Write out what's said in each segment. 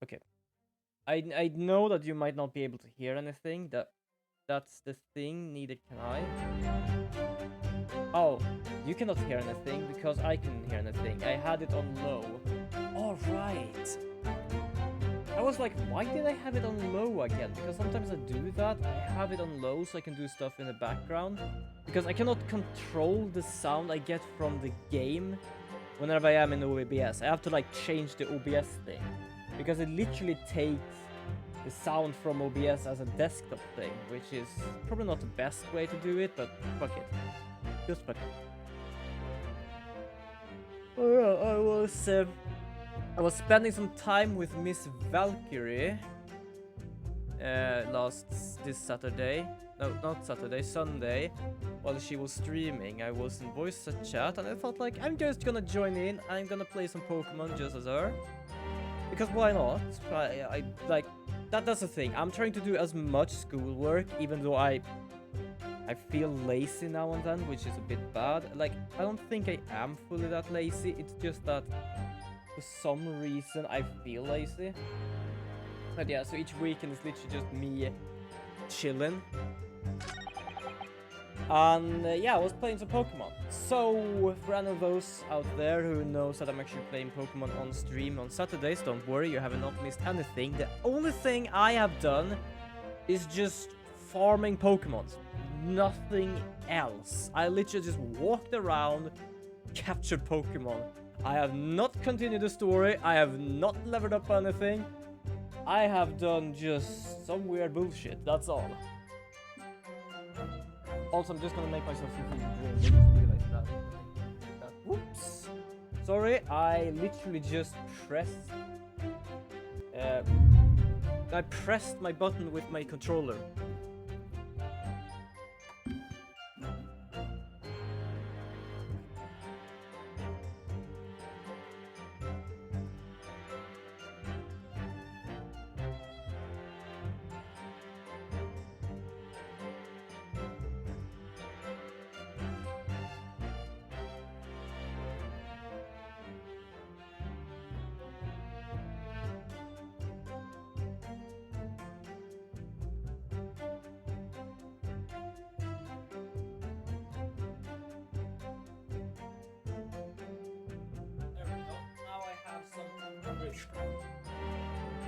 Okay. I know that you might not be able to hear anything. That's the thing. Neither can I. Oh, you cannot hear anything because I couldn't hear anything. I had it on low. All right. I was like, why did I have it on low again? Because sometimes I do that. I have it on low so I can do stuff in the background. Because I cannot control the sound I get from the game whenever I am in OBS. I have to like change the OBS thing. Because it literally takes the sound from OBS as a desktop thing, which is probably not the best way to do it, but fuck it. Just fuck it. Oh yeah, I was spending some time with Miss Valkyrie this Saturday. No, not Saturday, Sunday, while she was streaming. I was in voice chat and I felt like I'm just gonna join in. I'm gonna play some Pokemon just as her. Because why not? I like that's the thing. I'm trying to do as much schoolwork, even though I feel lazy now and then, which is a bit bad. Like, I don't think I am fully that lazy. It's just that for some reason I feel lazy. But yeah, so each weekend is literally just me chilling. And yeah, I was playing some Pokemon. So, for any of those out there who knows that I'm actually playing Pokemon on stream on Saturdays, don't worry, you have not missed anything. The only thing I have done is just farming Pokemons. Nothing else. I literally just walked around, captured Pokemon. I have not continued the story. I have not leveled up anything. I have done just some weird bullshit. That's all. Also, I'm just gonna make myself some food to drink. I just realized that. Whoops. Sorry, I literally just pressed. I pressed my button with my controller.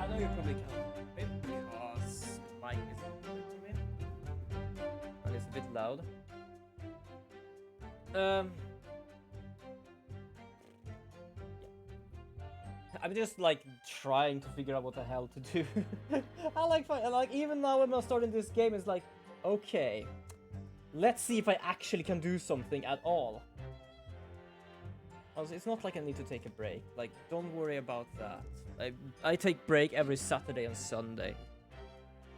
I know you probably can't hear it because the mic is for me and it's a bit loud. Yeah. I'm just like trying to figure out what the hell to do. I like even now when I'm starting this game, it's like, okay, let's see if I actually can do something at all. Also, it's not like I need to take a break. Like, don't worry about that. I take break every Saturday and Sunday.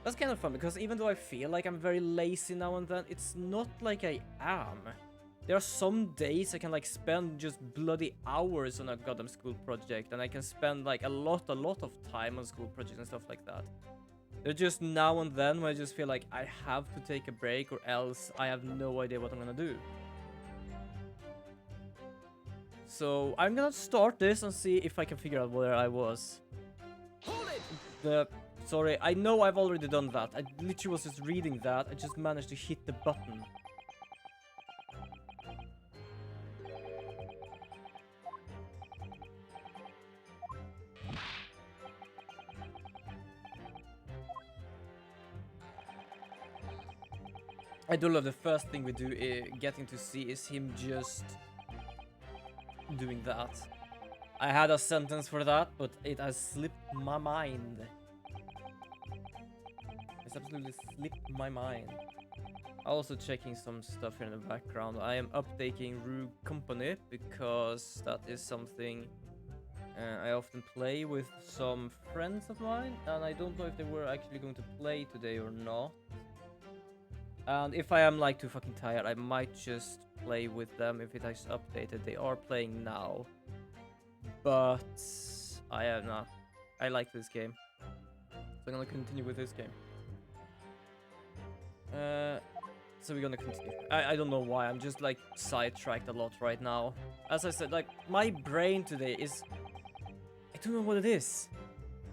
That's kind of fun, because even though I feel like I'm very lazy now and then, it's not like I am. There are some days I can like spend just bloody hours on a goddamn school project, and I can spend like a lot of time on school projects and stuff like that. They're just now and then when I just feel like I have to take a break, or else I have no idea what I'm gonna do. So I'm gonna start this and see if I can figure out where I was. Hold it! Sorry, I know I've already done that. I literally was just reading that. I just managed to hit the button. I do love the first thing we do, getting to see is him just doing that. I had a sentence for that, but it has slipped my mind. It's absolutely slipped my mind. Also checking some stuff here in the background. I am updating Rogue Company because that is something I often play with some friends of mine, and I don't know if they were actually going to play today or not. And if I am like too fucking tired, I might just play with them if it is updated. They are playing now, but I am not. I like this game, so I'm gonna continue with this game. So we're gonna continue. I don't know why. I'm just like sidetracked a lot right now. As I said, like my brain today is, I don't know what it is.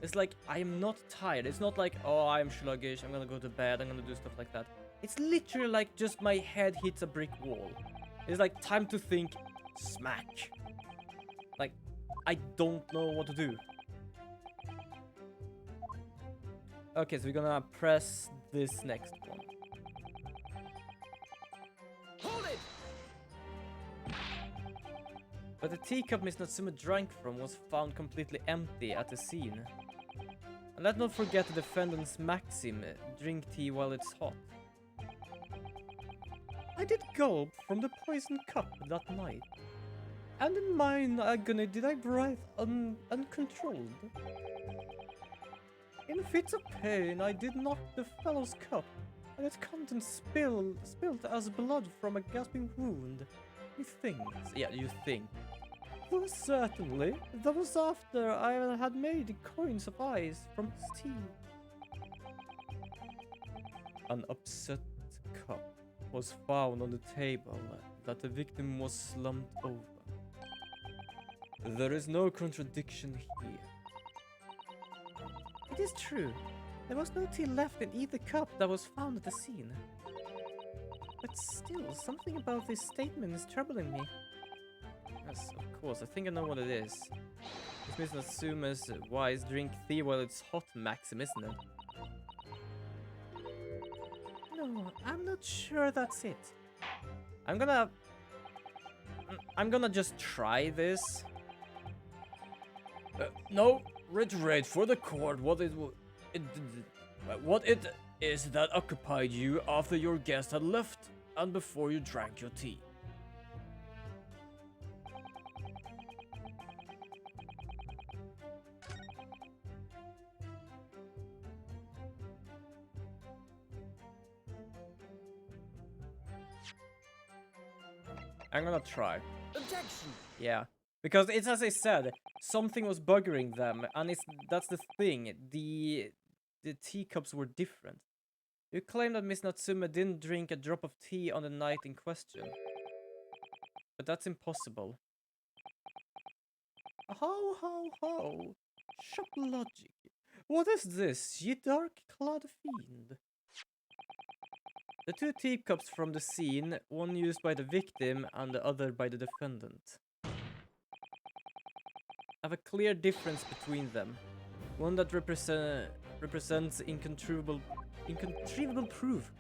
It's like, I am not tired. It's not like, oh, I'm sluggish, I'm gonna go to bed, I'm gonna do stuff like that. It's literally like just my head hits a brick wall. It's like time to think, smack. Like, I don't know what to do. Okay, so we're gonna press this next one. Hold it! But the teacup Miss Natsume drank from was found completely empty at the scene. And let's not forget the defendant's maxim, drink tea while it's hot. I did gulp from the poison cup that night. And in mine agony did I breathe uncontrolled. In fits of pain I did knock the fellow's cup, and its contents spilled as blood from a gasping wound. Methinks, yeah, you think. Though certainly, that was after I had made coins of ice from his tea. An upset cup was found on the table that the victim was slumped over. There is no contradiction here. It is true. There was no tea left in either cup that was found at the scene. But still, something about this statement is troubling me. Yes, of course, I think I know what it is. It's Miss Natsume's wise drink tea while it's hot maxim, isn't it? No, I'm not sure that's it. I'm gonna just try this. No, reiterate for the court what it is that occupied you after your guest had left and before you drank your tea. I'm gonna try. Objection! Yeah. Because it's as I said, something was buggering them, and that's the thing. The teacups were different. You claim that Miss Natsume didn't drink a drop of tea on the night in question. But that's impossible. Ho! Shop logic. What is this, ye dark-clad fiend? The two teacups from the scene, one used by the victim and the other by the defendant, have a clear difference between them. One that represents incontrovertible proof.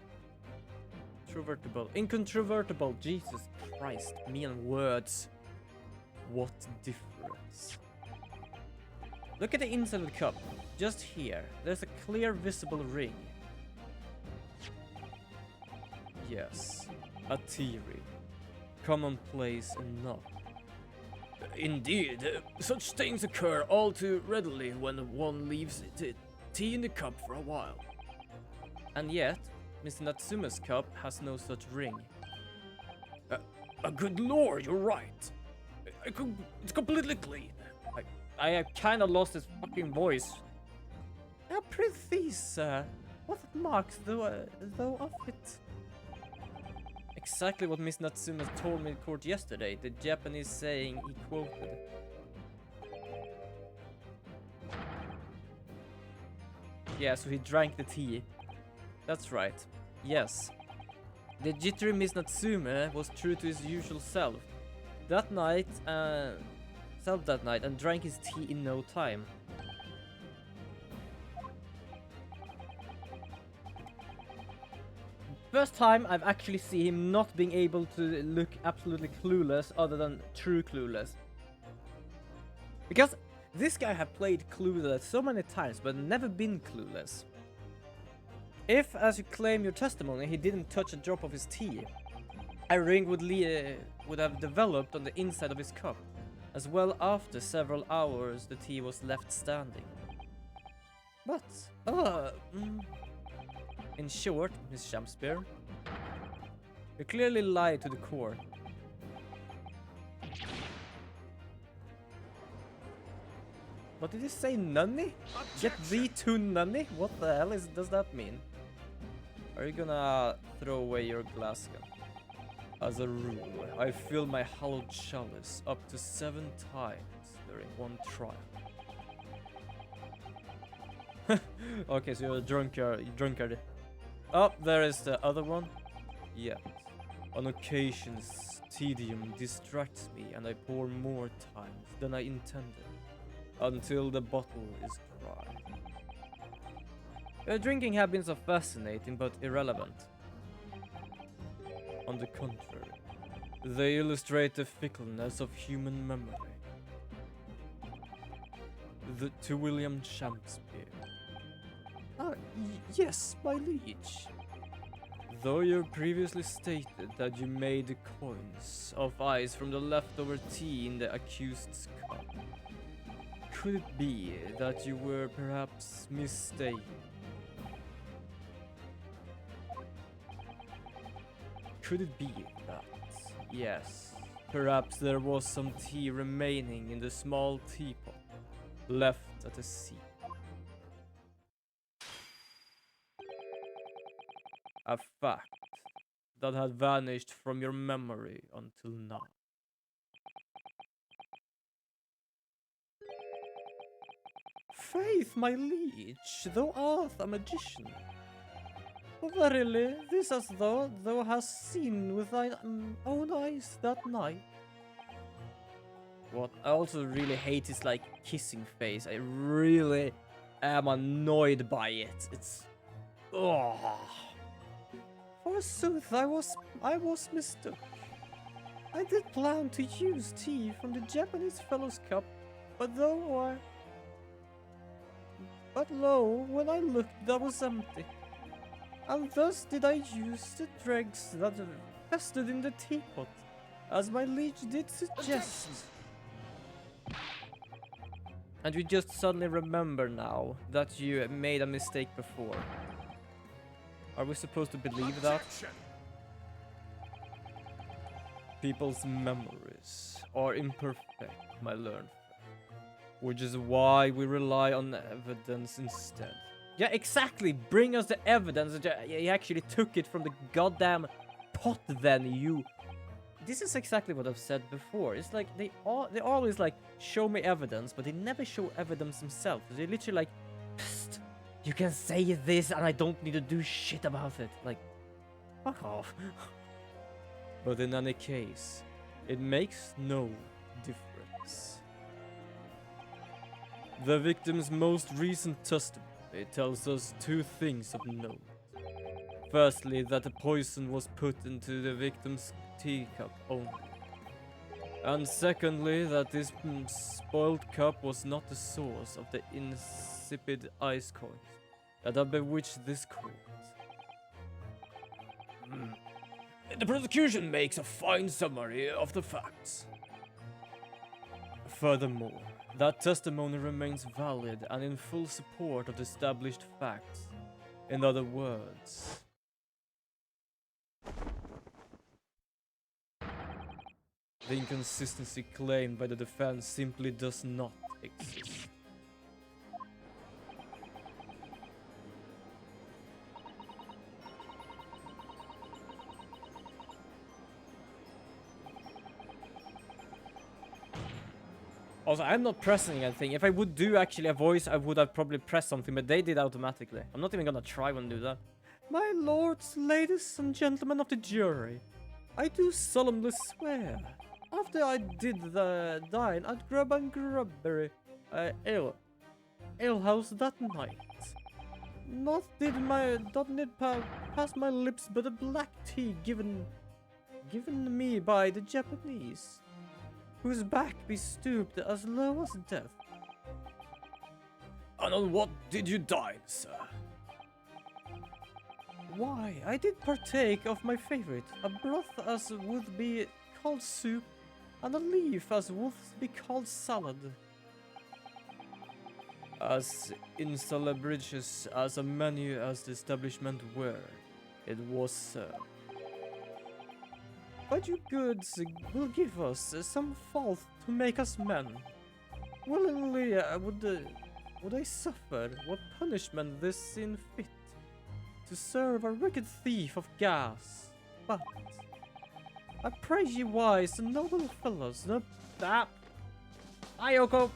Incontrovertible. Jesus Christ, me and words. What difference? Look at the inside of the cup. Just here, there's a clear visible ring. Yes, a tea ring. Commonplace enough. Indeed, such stains occur all too readily when one leaves tea in the cup for a while. And yet, Mr. Natsume's cup has no such ring. Good lord, you're right. It's completely clean. I have kind of lost his fucking voice. Prithee, sir, what marks though of it? Exactly what Miss Natsume told me in court yesterday, the Japanese saying he quoted. Yeah, so he drank the tea. That's right. Yes. The jittery Miss Natsume was true to his usual self. That night, and drank his tea in no time. First time I've actually seen him not being able to look absolutely clueless other than true clueless. Because this guy have played clueless so many times but never been clueless. If, as you claim your testimony, he didn't touch a drop of his tea, a ring would have developed on the inside of his cup, as well after several hours the tea was left standing. But, in short, Miss Shakespeare, you clearly lied to the court. What did you say, nunny? Get thee to nunny? What the hell does that mean? Are you gonna throw away your glass gun? As a rule, I fill my hallowed chalice up to 7 times during one trial. Okay, so you're a drunkard. Oh, there is the other one. Yeah. On occasions, tedium distracts me and I pour more times than I intended, until the bottle is dry. Your drinking habits are fascinating but irrelevant. On the contrary, they illustrate the fickleness of human memory. To William Shakespeare. Yes, my liege. Though you previously stated that you made coins of ice from the leftover tea in the accused's cup, could it be that you were perhaps mistaken? Could it be that, yes, perhaps there was some tea remaining in the small teapot left at the sea? A fact that had vanished from your memory until now. Faith, my liege, thou art a magician. Verily, this as thou hast seen with thine own eyes that night. What I also really hate is like kissing face. I really am annoyed by it. It's forsooth, I was mistook. I did plan to use tea from the Japanese fellow's cup, but lo, when I looked, that was empty. And thus did I use the dregs that festered in the teapot, as my liege did suggest. And you just suddenly remember now that you made a mistake before. Are we supposed to believe that? People's memories are imperfect, my learned friend. Which is why we rely on evidence instead. Yeah, exactly! Bring us the evidence that you actually took it from the goddamn pot then, you... This is exactly what I've said before. It's like, they always like, show me evidence, but they never show evidence themselves. They literally like, psst, you can say this and I don't need to do shit about it. Like, fuck off. But in any case, it makes no difference. The victim's most recent testimony tells us two things of note. Firstly, that the poison was put into the victim's teacup only. And secondly, that this spoiled cup was not the source of the insipid ice coins that have bewitched this court. The prosecution makes a fine summary of the facts. Furthermore, that testimony remains valid and in full support of the established facts. In other words, the inconsistency claimed by the defense simply does not exist. Also, I'm not pressing anything. If I would do actually a voice, I would have probably pressed something, but they did automatically. I'm not even gonna try and do that. My lords, ladies, and gentlemen of the jury, I do solemnly swear, after I did the dine at Grub and Grubberry alehouse that night, not did pass my lips but a black tea given me by the Japanese, whose back be stooped as low as death. And on what did you dine, sir? Why, I did partake of my favorite, a broth as would be called soup, and a leaf as would be called salad. As insalubrious as a menu as the establishment were, it was served. But you goods will give us some fault to make us men. Willingly would I suffer what punishment this sin fit, to serve a wicked thief of gas. But I pray ye wise and noble fellows, Ayoko!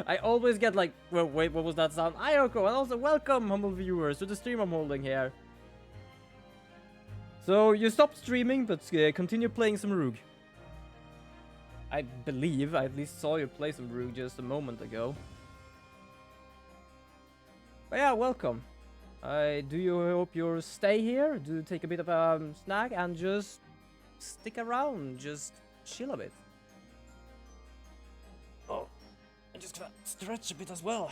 I always get like, well, wait, what was that sound? Ayoko, and also welcome, humble viewers, to the stream I'm holding here. So, you stopped streaming, but continue playing some Rogue. I believe I at least saw you play some Rogue just a moment ago. But yeah, welcome. Do you hope you'll stay here, do take a bit of a snack, and just stick around, just chill a bit. Oh, I'm just gonna stretch a bit as well.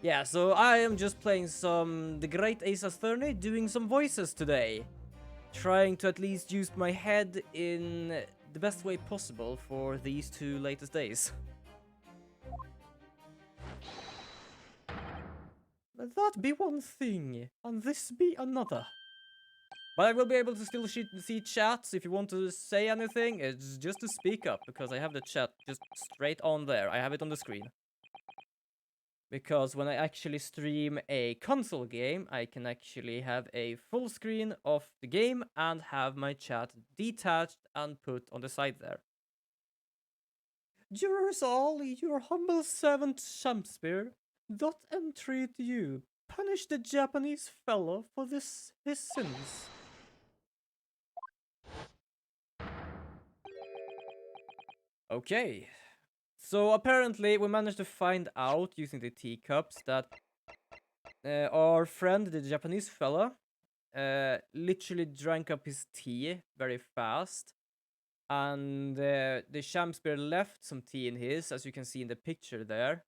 Yeah, so I am just playing some The Great Ace Attorney, doing some voices today. Trying to at least use my head in the best way possible for these 2 latest days. That be one thing, and this be another. But I will be able to still see chats if you want to say anything. It's just to speak up, because I have the chat just straight on there. I have it on the screen. Because when I actually stream a console game, I can actually have a full screen of the game and have my chat detached and put on the side there. Jurors all, your humble servant Shakespeare, doth entreat you, punish the Japanese fellow for his sins. Okay. So apparently we managed to find out using the teacups that our friend, the Japanese fella, literally drank up his tea very fast. And the Shakespeare left some tea in his, as you can see in the picture there.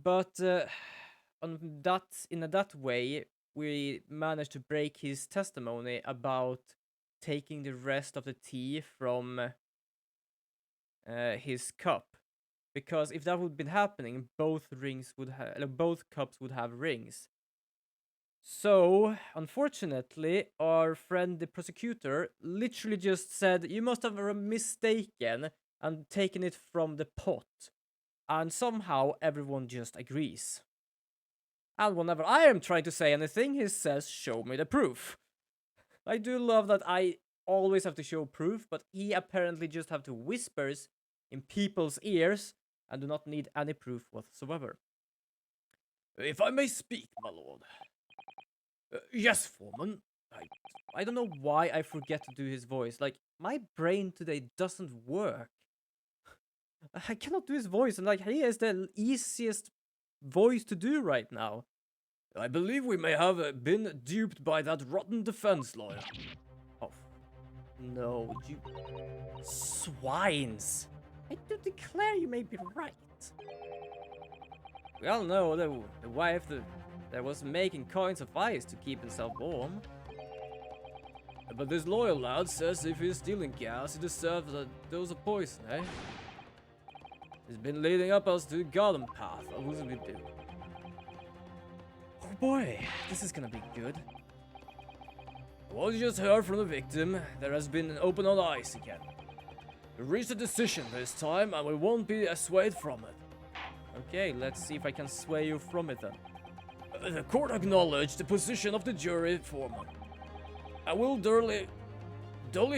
But in that way, we managed to break his testimony about taking the rest of the tea from his cup. Because if that would have been happening, both cups would have rings. So, unfortunately, our friend the prosecutor literally just said, you must have mistaken and taken it from the pot. And somehow everyone just agrees. And whenever I am trying to say anything, he says, show me the proof. I do love that I always have to show proof, but he apparently just have to whispers in people's ears and do not need any proof whatsoever. If I may speak, my lord. Yes, foreman. I don't know why I forget to do his voice. Like, my brain today doesn't work. I cannot do his voice, and like, he is the easiest voice to do right now. I believe we may have been duped by that rotten defense lawyer. Oh, no, you swines. I do declare you may be right. We all know the wife that was making coins of ice to keep himself warm. But this loyal lad says if he's stealing gas, he deserves a dose of poison, eh? He's been leading up us to a garden path. What will we do? Oh boy, this is gonna be good. What you just heard from the victim, there has been an open on ice again. We reached a decision this time, and we won't be swayed from it. Okay, let's see if I can sway you from it then. The court acknowledged the position of the jury foreman. I will dully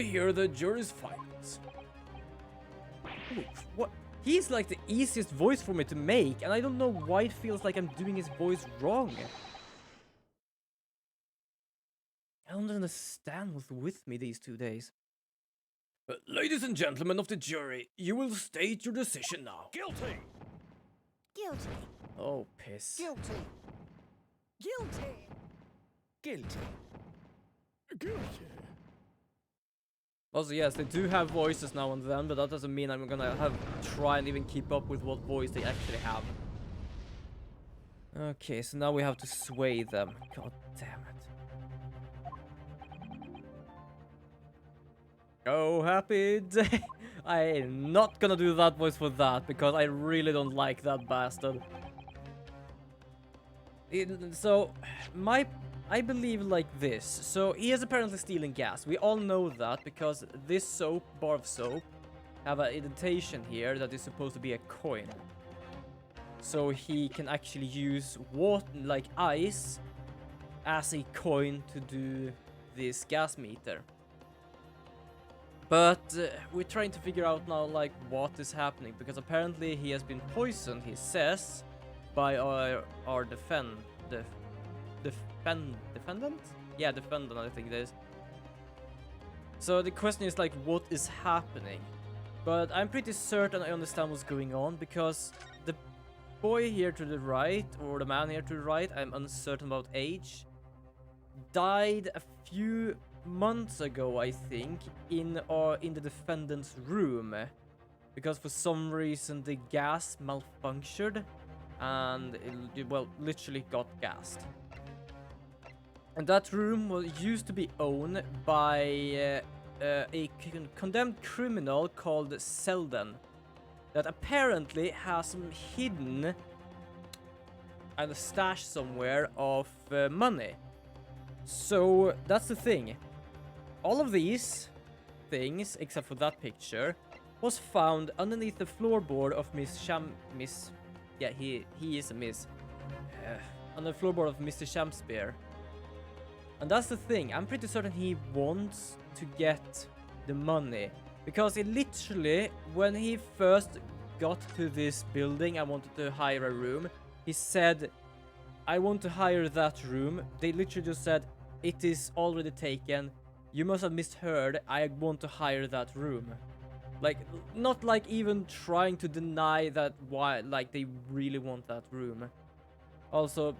hear the jury's findings. Wait, what? He's like the easiest voice for me to make, and I don't know why it feels like I'm doing his voice wrong. I don't understand what's with me these 2 days. Ladies and gentlemen of the jury, you will state your decision now. Guilty. Guilty. Oh, piss. Guilty. Guilty. Guilty. Guilty. Also, yes, they do have voices now and then, but that doesn't mean I'm gonna try and even keep up with what voice they actually have. Okay, so now we have to sway them. God damn it. Oh, happy day. I'm not gonna do that voice for that, because I really don't like that bastard. I believe like this. So he is apparently stealing gas. We all know that because this bar of soap have an indentation here that is supposed to be a coin. So he can actually use water, like ice, as a coin to do this gas meter. But we're trying to figure out now, like, what is happening, because apparently he has been poisoned, he says, by our defendant? Yeah, defendant, I think it is. So the question is, like, what is happening? But I'm pretty certain I understand what's going on, because the boy here to the right, or the man here to the right, I'm uncertain about age, died a few months ago, I think, in the defendant's room, because for some reason the gas malfunctioned and it well, literally got gassed. And that room used to be owned by a condemned criminal called Selden, that apparently has some hidden and a stash somewhere of money. So that's the thing. All of these things, except for that picture, was found underneath the floorboard of yeah, he is a Miss. On the floorboard of Mr. Shakespeare. And that's the thing. I'm pretty certain he wants to get the money, because it literally, when he first got to this building and wanted to hire a room, he said, I want to hire that room. They literally just said, it is already taken. You must have misheard. I want to hire that room. Like, not like even trying to deny that why, like, they really want that room. Also,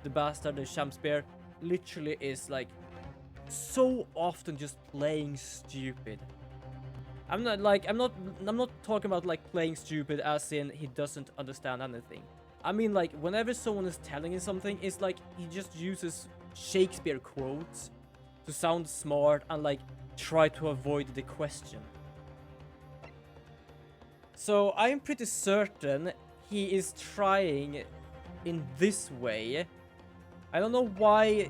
the bastard, the Shakespeare, literally is like so often just playing stupid. I'm not talking about like playing stupid as in he doesn't understand anything. I mean, like, whenever someone is telling him something, it's like he just uses Shakespeare quotes to sound smart and like try to avoid the question. So I'm pretty certain he is trying in this way. I don't know why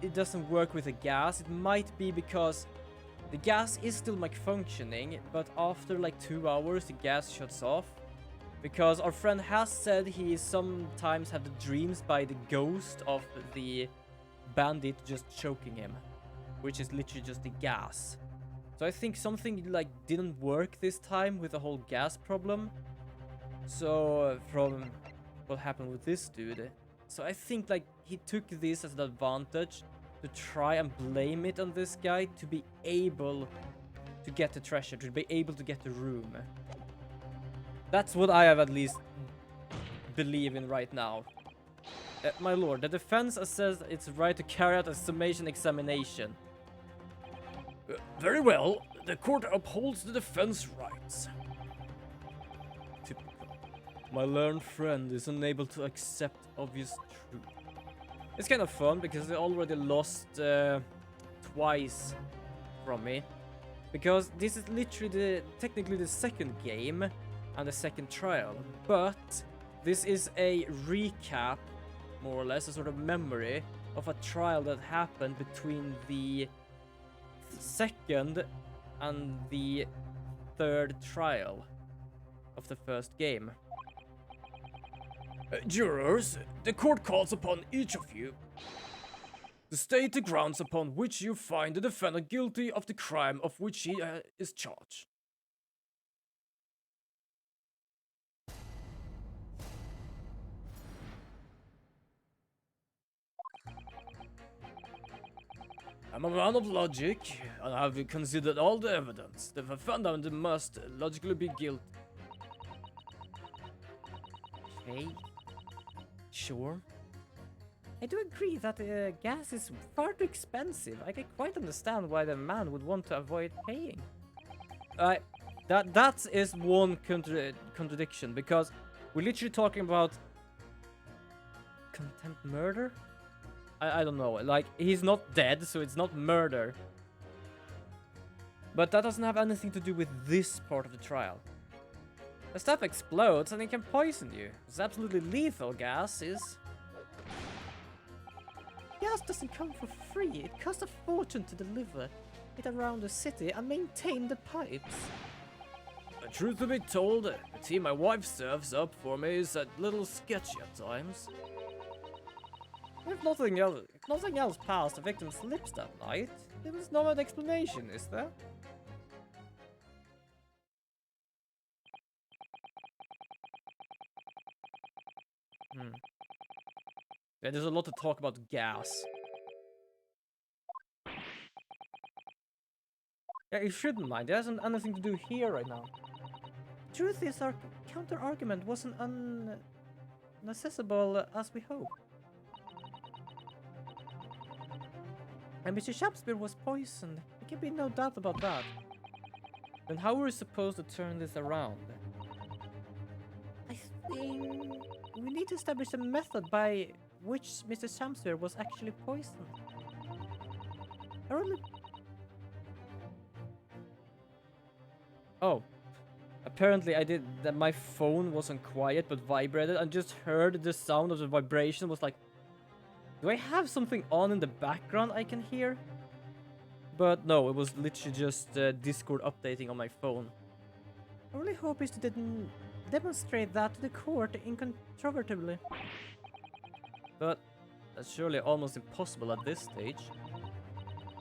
it doesn't work with the gas. It might be because the gas is still like functioning, but after like 2 hours the gas shuts off. Because our friend has said he sometimes had the dreams by the ghost of the bandit just choking him, which is literally just the gas. So I think something like didn't work this time with the whole gas problem. So from what happened with this dude. So I think like he took this as an advantage to try and blame it on this guy to be able to get the treasure, to be able to get the room. That's what I have at least believe in right now. My lord, the defense says it's right to carry out a summation examination. Very well, the court upholds the defense rights. Typical. My learned friend is unable to accept obvious truth. It's kind of fun because they already lost twice from me. Because this is literally technically the second game and the second trial. But this is a recap, more or less, a sort of memory of a trial that happened between the second and the third trial of the first game. Jurors, the court calls upon each of you to state the grounds upon which you find the defendant guilty of the crime of which he is charged. I'm a man of logic, and I have considered all the evidence. The defendant must logically be guilty. Okay. Sure. I do agree that gas is far too expensive. I can quite understand why the man would want to avoid paying. That is one contradiction, because we're literally talking about contempt murder? I don't know. Like, he's not dead, so it's not murder. But that doesn't have anything to do with this part of the trial. The stuff explodes and it can poison you. It's absolutely lethal, gas is. Gas doesn't come for free. It costs a fortune to deliver it around the city and maintain the pipes. The truth to be told, the tea my wife serves up for me is a little sketchy at times. If nothing else passed the victim's lips that night, there was no other explanation, is there? Yeah, there's a lot to talk about gas. Yeah, you shouldn't mind. There hasn't anything to do here right now. Truth is, our counter-argument wasn't unaccessible as we hoped. And Mr. Shakespeare was poisoned. There can be no doubt about that. Then how are we supposed to turn this around? I think we need to establish a method by which Mr. Shakespeare was actually poisoned. I really... Oh. Apparently I did that. My phone wasn't quiet but vibrated and just heard the sound of the vibration. Was like, do I have something on in the background I can hear? But no, it was literally just Discord updating on my phone. I really hope is to demonstrate that to the court incontrovertibly. But that's surely almost impossible at this stage.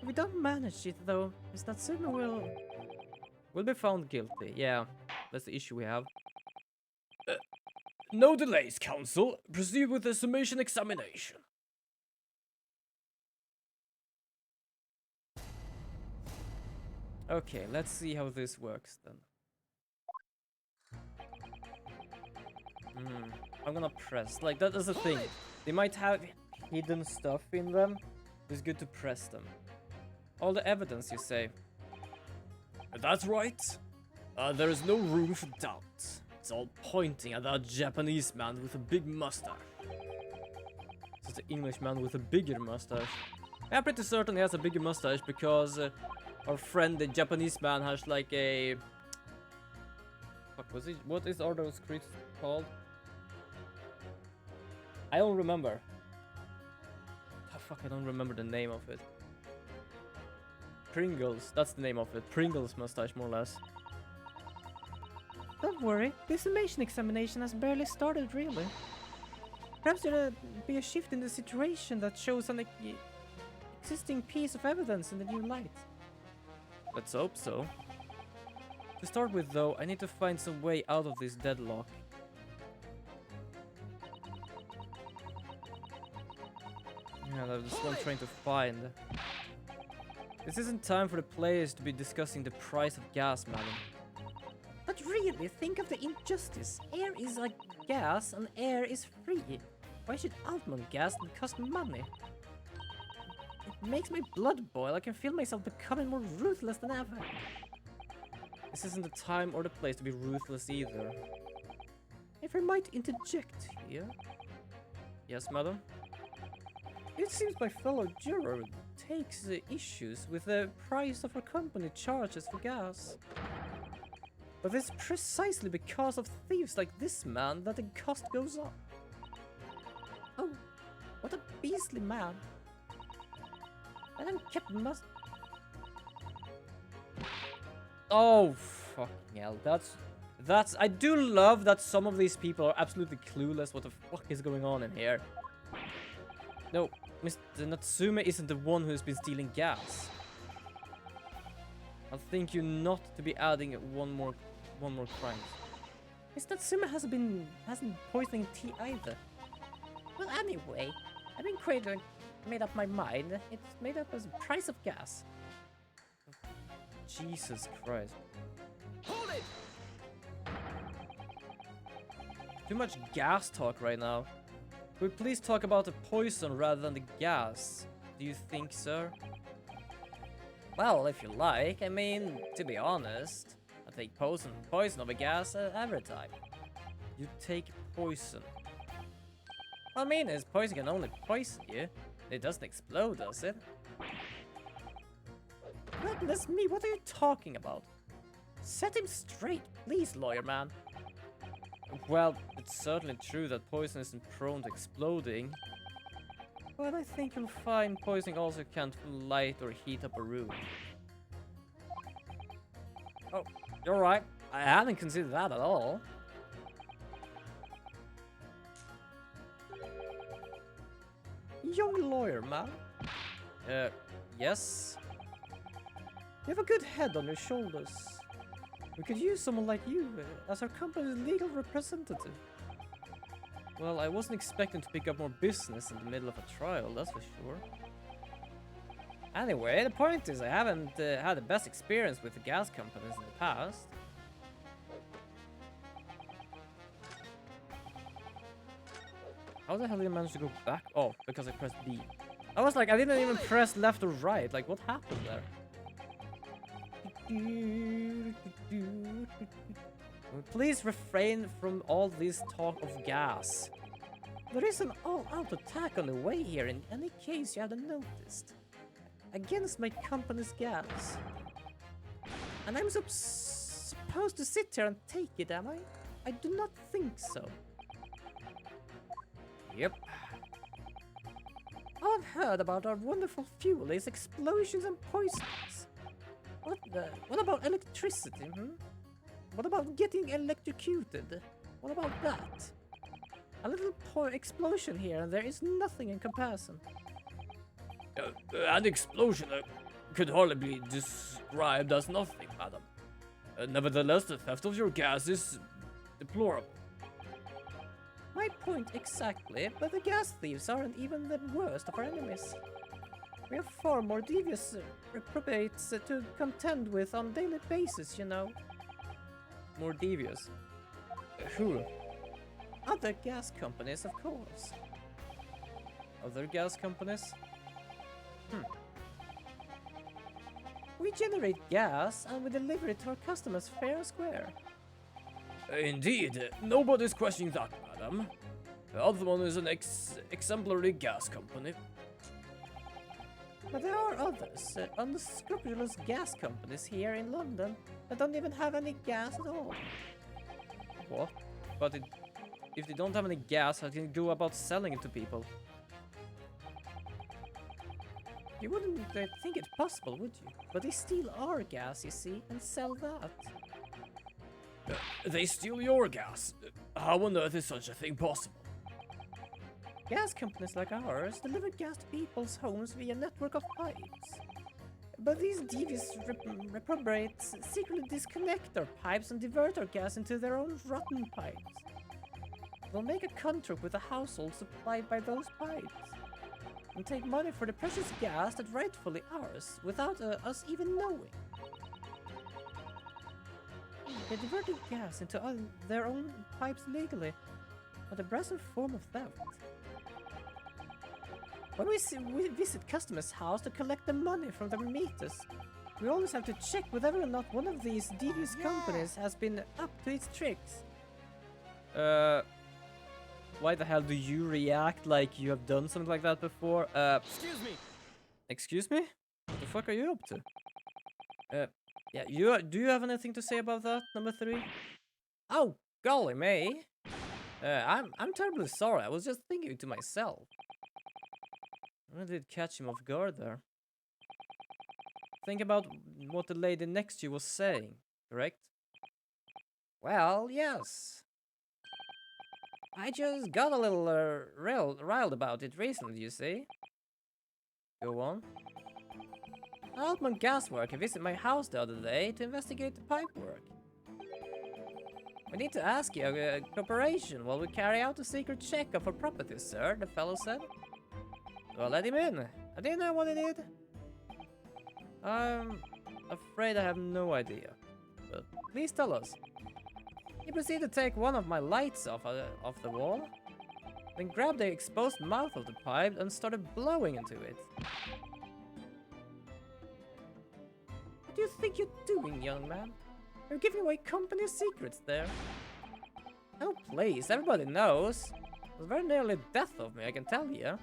If we don't manage it though, is that Suma will be found guilty. Yeah, that's the issue we have. No delays, counsel. Proceed with the summation examination. Okay, let's see how this works then. I'm gonna press. Like, that is the thing. They might have hidden stuff in them. It's good to press them. All the evidence, you say? That's right. There is no room for doubt. It's all pointing at that Japanese man with a big mustache. It's the English man with a bigger mustache. I'm pretty certain he has a bigger mustache because our friend, the Japanese man, has like a... What is all those creatures called? I don't remember. Oh fuck, I don't remember the name of it. Pringles, that's the name of it. Pringles mustache, more or less. Don't worry, the summation examination has barely started, really. Perhaps there'll be a shift in the situation that shows an existing piece of evidence in a new light. Let's hope so. To start with, though, I need to find some way out of this deadlock. Yeah, that's what I'm trying to find. This isn't time for the players to be discussing the price of gas, madam. But really, think of the injustice. Air is like gas and air is free. Why should almond gas cost money? It makes my blood boil. I can feel myself becoming more ruthless than ever. This isn't the time or the place to be ruthless either. If I might interject here. Yes, madam? It seems my fellow juror takes issues with the price of our company charges for gas. But it's precisely because of thieves like this man that the cost goes up. Oh, what a beastly man. And I'm kept Oh, fucking hell. That's... I do love that some of these people are absolutely clueless what the fuck is going on in here. No, Mr. Natsume isn't the one who's been stealing gas. I'll think you not to be adding one more crime. Mr. Natsume hasn't poisoning tea either. Well, anyway, I've been quite made up my mind. It's made up as the price of gas. Jesus Christ. Hold it! Too much gas talk right now. Could we please talk about the poison rather than the gas? Do you think, sir? Well, if you like. I mean, to be honest, I take poison over gas every time. You take poison. What I mean is, poison can only poison you. It doesn't explode, does it? Goodness me, what are you talking about? Set him straight, please, lawyer man. Well, it's certainly true that poison isn't prone to exploding. But I think you'll find poisoning also can't light or heat up a room. Oh, you're right. I hadn't considered that at all. Young lawyer, man. Yes? You have a good head on your shoulders. We could use someone like you as our company's legal representative. Well, I wasn't expecting to pick up more business in the middle of a trial, that's for sure. Anyway, the point is I haven't had the best experience with the gas companies in the past. How the hell did I manage to go back? Oh, because I pressed B. I was like, I didn't even press left or right. Like, what happened there? Please refrain from all this talk of gas. There is an all-out attack on the way here in any case you haven't noticed. Against my company's gas. And I'm supposed to sit here and take it, am I? I do not think so. Yep. All I've heard about our wonderful fuel is explosions and poisons. What about electricity, hmm? What about getting electrocuted? What about that? A little explosion here and there is nothing in comparison. An explosion could hardly be described as nothing, madam. Nevertheless, the theft of your gas is deplorable. My point exactly, but the gas thieves aren't even the worst of our enemies. We have far more devious reprobates to contend with on a daily basis, you know. More devious? Who? Other gas companies, of course. Other gas companies? We generate gas and we deliver it to our customers fair and square. Indeed, nobody's questioning that, madam. The other one is an exemplary gas company. But there are others, unscrupulous gas companies here in London that don't even have any gas at all. What? But if they don't have any gas, how can you go about selling it to people? You wouldn't think it possible, would you? But they steal our gas, you see, and sell that. They steal your gas? How on earth is such a thing possible? Gas companies like ours deliver gas to people's homes via a network of pipes. But these devious reprobates secretly disconnect our pipes and divert our gas into their own rotten pipes. They'll make a contract with the household supplied by those pipes and take money for the precious gas that's rightfully ours without us even knowing. They diverted gas into their own pipes legally, but a brazen form of theft. When we visit customers' house to collect the money from their meters, we always have to check whether or not one of these devious companies has been up to its tricks. Why the hell do you react like you have done something like that before? Excuse me. Excuse me? What the fuck are you up to? Yeah, do you have anything to say about that, number 3? Oh, golly me. I'm terribly sorry. I was just thinking to myself. I did catch him off guard there. Think about what the lady next to you was saying, correct? Well, yes. I just got a little riled about it recently, you see. Go on. Altman Gaswork visited my house the other day to investigate the pipe work. We need to ask you cooperation while we carry out a secret check of our properties, sir, the fellow said. Well, let him in. I didn't know what he did. I'm afraid I have no idea. But please tell us. He proceeded to take one of my lights off the wall, then grabbed the exposed mouth of the pipe and started blowing into it. What do you think you're doing, young man? You're giving away company secrets there. Oh, please, everybody knows. It was very nearly death of me, I can tell you.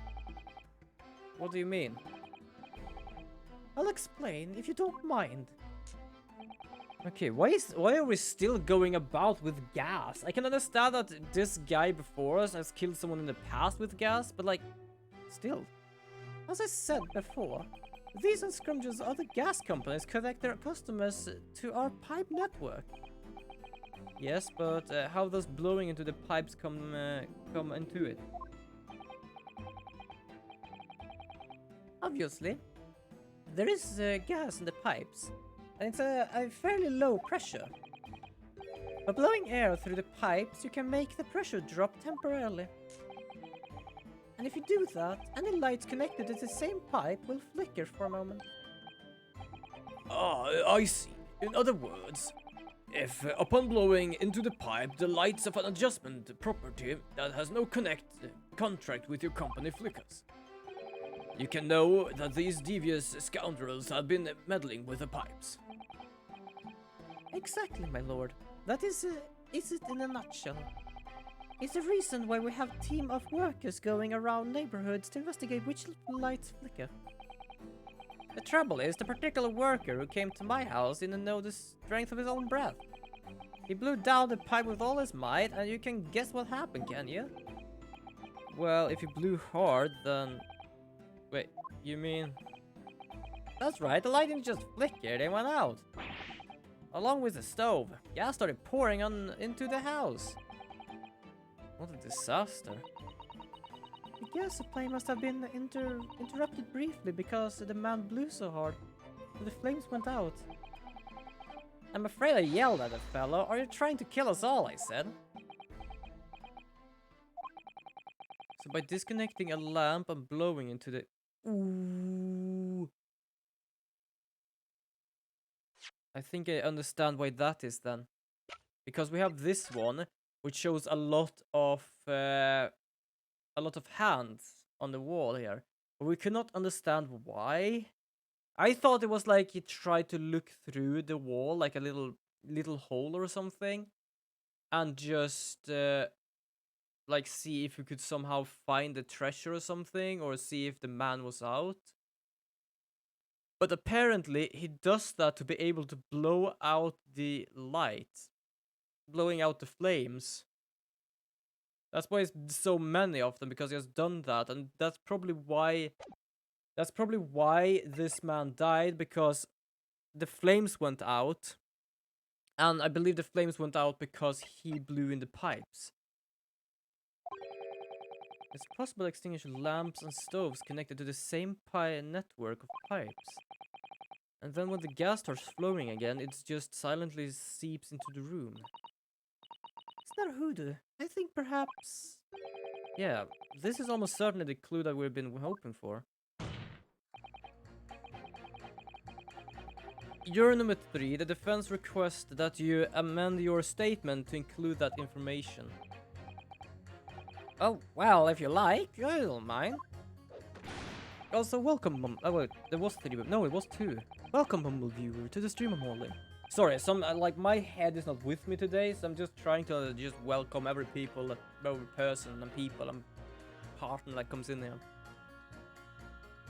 What do you mean? I'll explain if you don't mind. Okay, why are we still going about with gas? I can understand that this guy before us has killed someone in the past with gas, but like, still. As I said before, these unscrupulous other gas companies connect their customers to our pipe network. Yes, but how does blowing into the pipes come into it? Obviously, there is gas in the pipes, and it's a fairly low pressure. By blowing air through the pipes, you can make the pressure drop temporarily. And if you do that, any lights connected to the same pipe will flicker for a moment. Ah, I see. In other words, if upon blowing into the pipe, the lights of an adjustment property that has no contract with your company flickers, you can know that these devious scoundrels have been meddling with the pipes. Exactly, my lord. That is it in a nutshell. It's the reason why we have a team of workers going around neighborhoods to investigate which lights flicker. The trouble is, the particular worker who came to my house didn't know the strength of his own breath. He blew down the pipe with all his might, and you can guess what happened, can you? Well, if he blew hard, then... Wait, you mean... That's right, the light didn't just flicker, they went out. Along with the stove, gas started pouring into the house. What a disaster. The gas supply must have been interrupted briefly because the man blew so hard, and the flames went out. I'm afraid I yelled at the fellow. Are you trying to kill us all? I said. So by disconnecting a lamp and blowing into the... Ooh. I think I understand why that is then. Because we have this one, which shows a lot of hands on the wall here. But we cannot understand why. I thought it was like he tried to look through the wall, like a little hole or something, and just like see if we could somehow find the treasure or something, or see if the man was out. But apparently he does that to be able to blow out the light, blowing out the flames. That's why it's so many of them, because he has done that, and that's probably why this man died, because the flames went out, and I believe the flames went out because he blew in the pipes. It's possible to extinguish lamps and stoves connected to the same network of pipes. And then when the gas starts flowing again, it just silently seeps into the room. It's not hoodoo. I think perhaps... Yeah, this is almost certainly the clue that we've been hoping for. Juror number 3, the defense requests that you amend your statement to include that information. Oh, well, if you like, I don't mind. Also, welcome, oh wait, there was 3, no, it was 2. Welcome, humble viewer, to the stream I'm holding. Sorry, like, my head is not with me today, so I'm just trying to just welcome every person and people and partner that comes in here.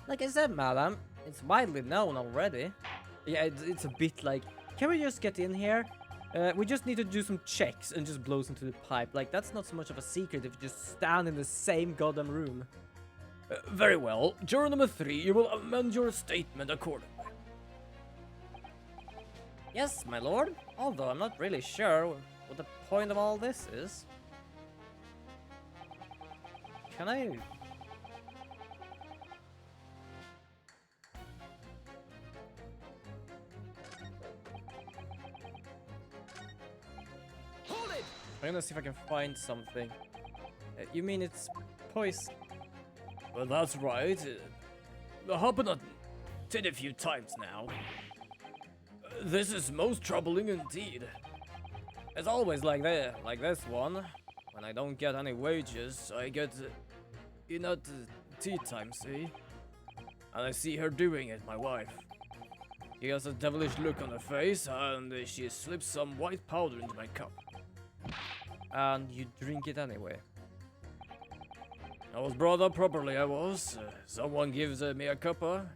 Like I said, madam, it's widely known already. Yeah, it's a bit like, can we just get in here? We just need to do some checks and just blows into the pipe. Like, that's not so much of a secret if you just stand in the same goddamn room. Very well. Juror number 3, you will amend your statement accordingly. Yes, my lord. Although I'm not really sure what the point of all this is. Can I... I'm gonna see if I can find something. You mean it's poison? Well, that's right. Happened a few times now. This is most troubling indeed. It's always like this one. When I don't get any wages, I get at tea time, see? And I see her doing it, my wife. She has a devilish look on her face, and she slips some white powder into my cup. And you drink it anyway. I was brought up properly, I was. Someone gives me a cuppa,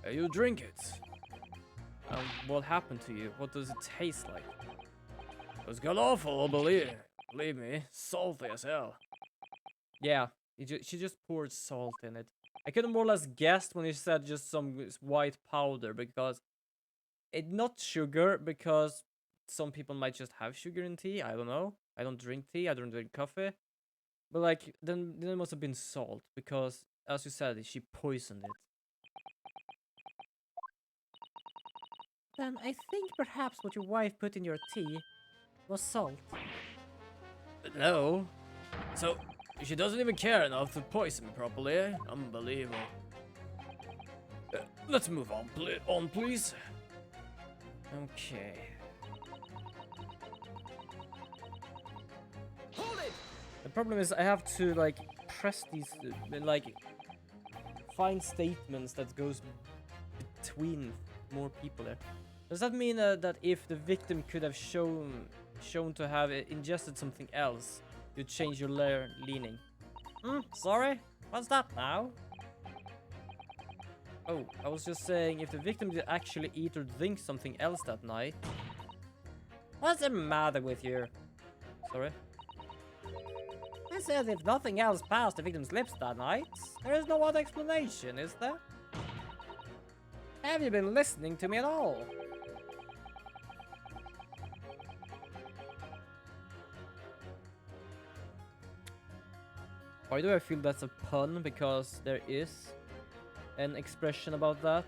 you drink it. And what happened to you? What does it taste like? It was god awful, believe me. Salty as hell. Yeah, she just poured salt in it. I could have more or less guessed when you said just some white powder, because it's not sugar, because some people might just have sugar in tea. I don't know. I don't drink tea. I don't drink coffee. But like, then it must have been salt, because as you said, she poisoned it. Then I think perhaps what your wife put in your tea Was salt. No. So, she doesn't even care enough to poison me properly, eh? Unbelievable. Let's move on, please. Okay. Hold it! The problem is I have to like press these like find statements that goes between more people there. Does that mean that if the victim could have shown to have ingested something else, you'd change your leaning? Sorry? What's that now? Oh, I was just saying if the victim did actually eat or drink something else that night. What's the matter with you? Sorry? I said if nothing else passed the victim's lips that night, there is no other explanation, is there? Have you been listening to me at all? Why do I feel that's a pun? Because there is an expression about that.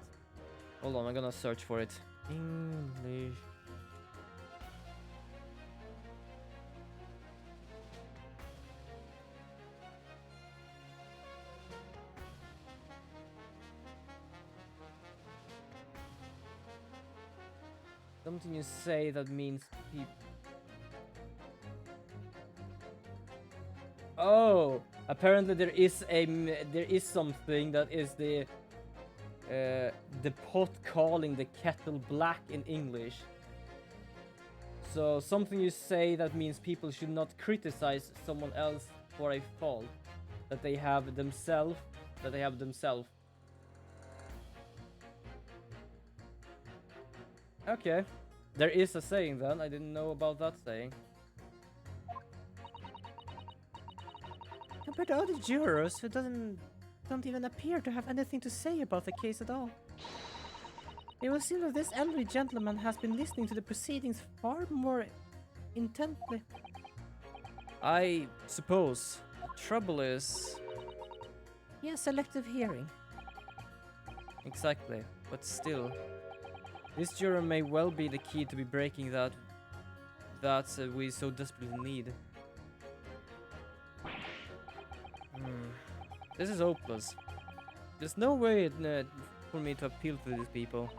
Hold on, I'm gonna search for it. English. Something you say that means people. Oh, apparently there is something that is the pot calling the kettle black in English. So something you say that means people should not criticize someone else for a fault that they have themselves. Okay, there is a saying then. I didn't know about that saying. Compared to other jurors who don't even appear to have anything to say about the case at all. It will seem that this elderly gentleman has been listening to the proceedings far more intently. I suppose. The trouble is... he has selective hearing. Exactly, but still. This juror may well be the key to be breaking that we so desperately need. This is hopeless. There's no way for me to appeal to these people.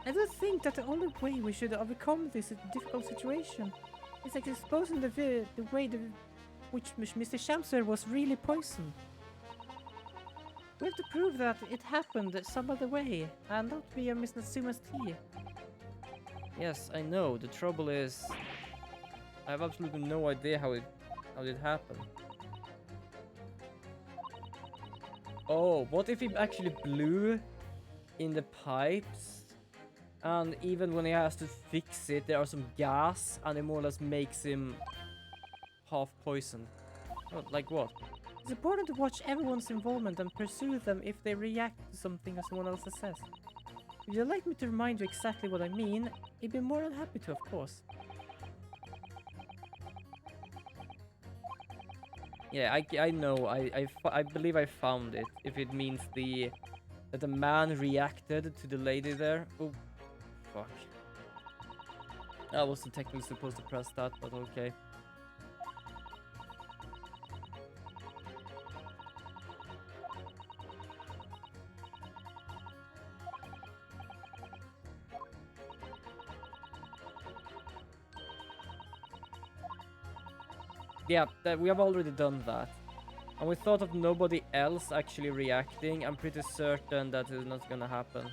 I do think that the only way we should overcome this difficult situation is like exposing the way which Mr. Shamser was really poisoned. We have to prove that it happened some other way, and not via Miss Natsuma's tea. Yes, I know. The trouble is, I have absolutely no idea how it happened. Oh, what if he actually blew in the pipes, and even when he has to fix it, there are some gas, and it more or less makes him half poisoned. Oh, like what? It's important to watch everyone's involvement and pursue them if they react to something that someone else says. If you'd like me to remind you exactly what I mean, I'd be more than happy to, of course. Yeah, I know. I believe I found it. If it means that the man reacted to the lady there. Oh, fuck. I wasn't technically supposed to press that, but okay. Yeah, we have already done that. And we thought of nobody else actually reacting. I'm pretty certain that is not gonna happen.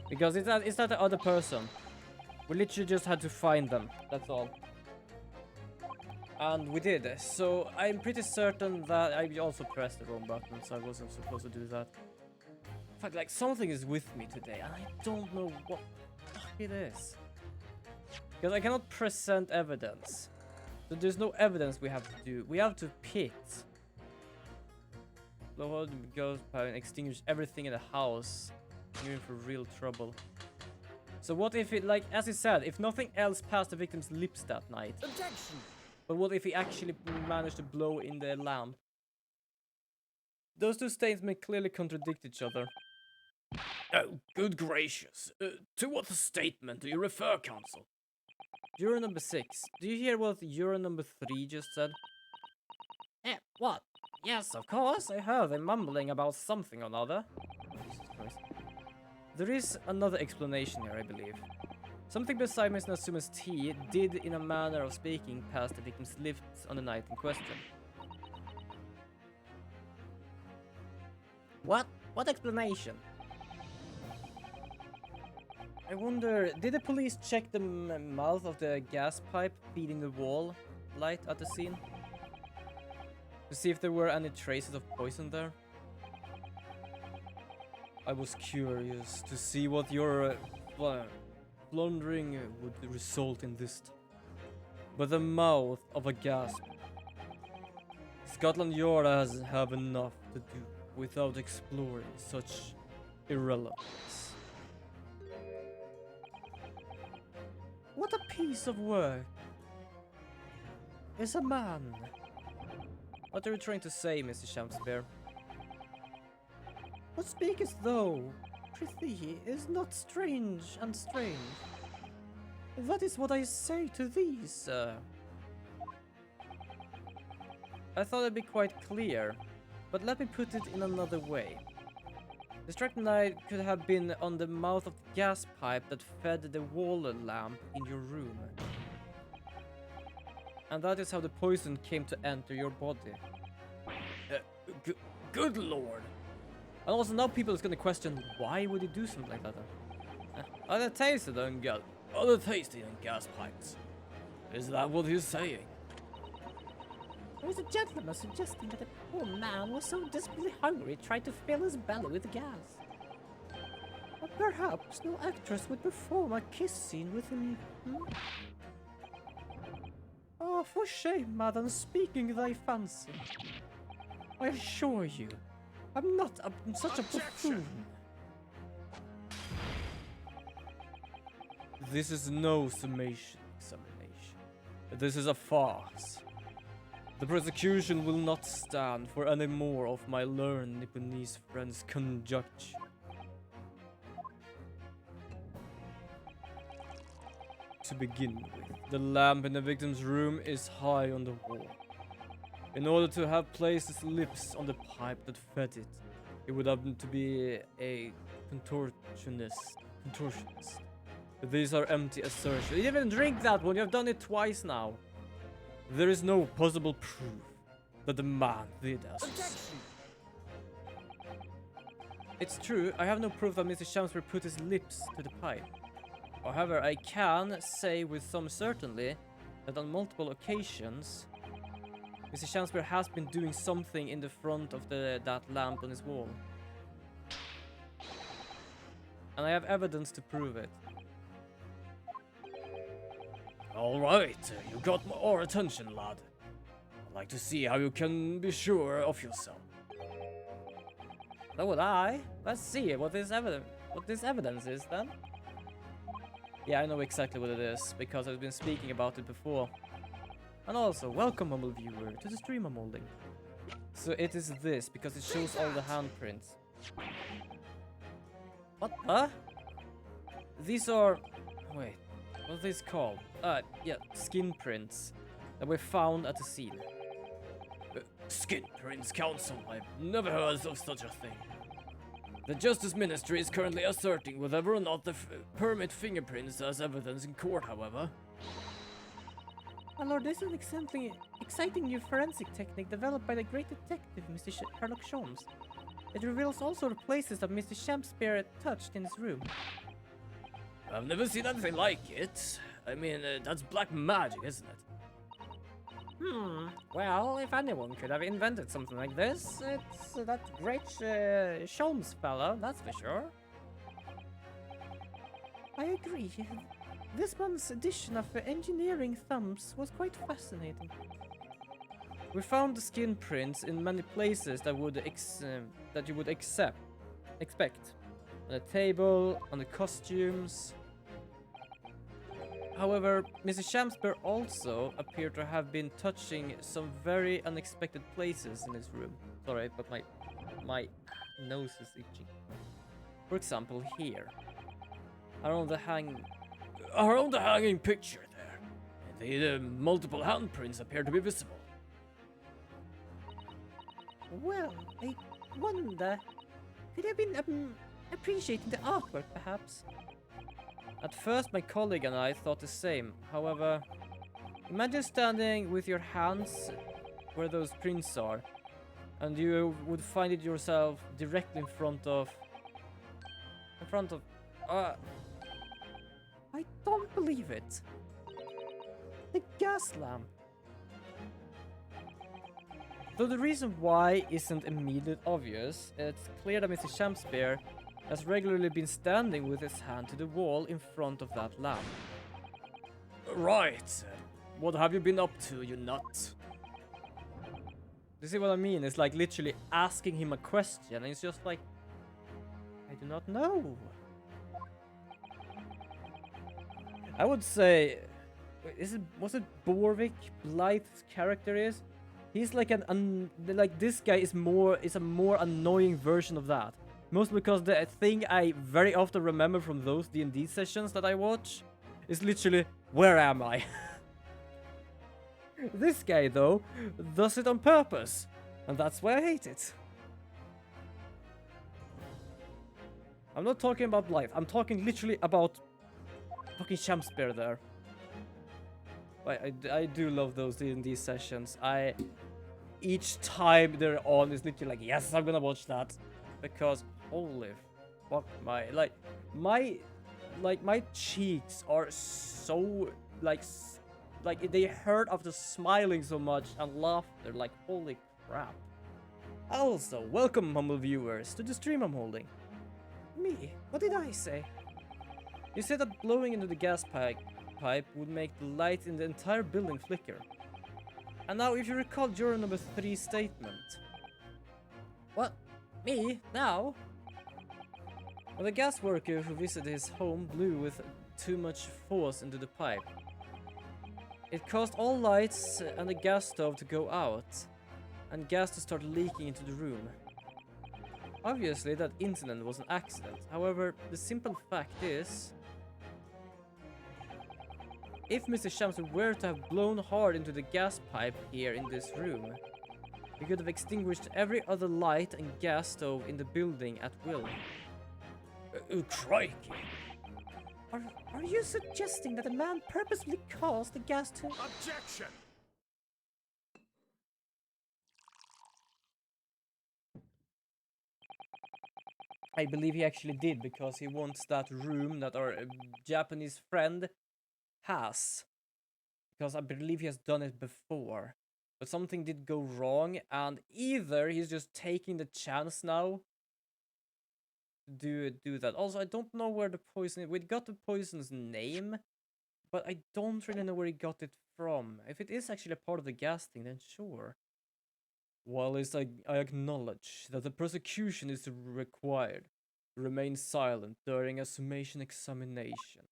Because it's not the other person. We literally just had to find them. That's all. And we did, so I'm pretty certain that I also pressed the wrong button, so I wasn't supposed to do that. In fact, like, something is with me today, and I don't know what the fuck it is. Because I cannot present evidence. So there's no evidence we have to do. We have to pit. Load goes by and extinguish everything in the house. You're in for real trouble. So what if it, like, as he said, if nothing else passed the victim's lips that night? Objection! But what if he actually managed to blow in the lamp? Those two statements clearly contradict each other. Oh, good gracious. To what statement do you refer, Counsel? Juror number 6. Do you hear what juror number 3 just said? What? Yes, of course. I heard them mumbling about something or other. Jesus Christ. There is another explanation here, I believe. Something beside Miss Natsume's tea did, in a manner of speaking, pass the victim's lips on the night in question. What? What explanation? I wonder, did the police check the mouth of the gas pipe feeding the wall light at the scene? To see if there were any traces of poison there? I was curious to see what your plundering would result in this time. But the mouth of a gas pipe. Scotland Yard has have enough to do without exploring such irrelevance. What a piece of work! Is a man. What are you trying to say, Mr. Shakespeare? What speakest thou? Prithee is not strange and strange. That is what I say to thee, sir. I thought it'd be quite clear, but let me put it in another way. The strychnine could have been on the mouth of the gas pipe that fed the wall lamp in your room. And that is how the poison came to enter your body. Good lord. And also now people is gonna question, why would he do something like that then? Are they tasted on gas? Are they tasty on gas pipes? Is that what he's saying? There was a gentleman suggesting that the poor man was so desperately hungry he tried to fill his belly with gas. But perhaps no actress would perform a kiss scene with him. Oh, for shame, madam, speaking thy fancy. I assure you, I'm not such a buffoon. This is no summation examination. This is a farce. The prosecution will not stand for any more of my learned Nipponese friend's conjecture. To begin with, the lamp in the victim's room is high on the wall. In order to have placed his lips on the pipe that fed it, he would have to be a contortionist. But these are empty assertions. You didn't even drink that one, you have done it twice now. There is no possible proof that the man did as. It's true, I have no proof that Mr. Shakespeare put his lips to the pipe. However, I can say with some certainty that on multiple occasions, Mr. Shakespeare has been doing something in the front of that lamp on his wall. And I have evidence to prove it. Alright, you got our attention, lad. I'd like to see how you can be sure of yourself. So would I. Let's see what this evidence is then. Yeah, I know exactly what it is, because I've been speaking about it before. And also, welcome, humble viewer, to the stream I'm holding. So it is this, because it shows all the handprints. What? Huh? These are... Wait, what are these called? Yeah, skin prints that were found at the scene. Skin prints, Counsel. I've never heard of such a thing. The Justice Ministry is currently asserting whether or not the permit fingerprints as evidence in court, however. My lord, this is an exciting new forensic technique developed by the great detective, Mr. Sherlock Holmes. It reveals all sorts of places that Mr. Shakespeare touched in his room. I've never seen anything like it. I mean, that's black magic, isn't it? Well, if anyone could have invented something like this, it's that great Sholmes fellow, that's for sure. I agree. This month's edition of Engineering Thumbs was quite fascinating. We found the skin prints in many places that you would expect. On the table, on the costumes. However, Mrs. Shamsper also appeared to have been touching some very unexpected places in this room. Sorry, but my nose is itching. For example, here. Around the hanging picture there. The multiple handprints appear to be visible. Well, I wonder. Could have been appreciating the artwork, perhaps? At first, my colleague and I thought the same. However, imagine standing with your hands where those prints are, and you would find it yourself directly in front of. I don't believe it. The gas lamp. Though the reason why isn't immediately obvious, it's clear that Mr. Shamspeare has regularly been standing with his hand to the wall in front of that lamp. Right. What have you been up to, you nut? You see what I mean? It's like literally asking him a question, and it's just like, I do not know. I would say, was it Borvik Blythe's character is? He's like this guy is a more annoying version of that. Mostly because the thing I very often remember from those D&D sessions that I watch is literally, where am I? This guy, though, does it on purpose. And that's why I hate it. I'm not talking about Blythe. I'm talking literally about fucking Shamspeare there. I do love those D&D sessions. Each time they're on is literally like, yes, I'm gonna watch that. Because holy fuck, my cheeks are so like they hurt after smiling so much and laughter. Like, holy crap. Also, welcome, humble viewers, to the stream I'm holding. Me? What did I say? You said that blowing into the gas pipe would make the lights in the entire building flicker. And now, if you recall juror number 3's statement. What? Me? Now? Well, the gas worker who visited his home blew with too much force into the pipe. It caused all lights and the gas stove to go out, and gas to start leaking into the room. Obviously, that incident was an accident. However, the simple fact is, if Mr. Shamsper were to have blown hard into the gas pipe here in this room, he could have extinguished every other light and gas stove in the building at will. Crikey. Are you suggesting that a man purposely caused the gas to... Objection! I believe he actually did, because he wants that room that our Japanese friend has. Because I believe he has done it before. But something did go wrong, and either he's just taking the chance now to do that. Also, I don't know where the poison is. We got the poison's name, but I don't really know where he got it from. If it is actually a part of the gas thing, then sure. While I acknowledge that the prosecution is required to remain silent during a summation examination,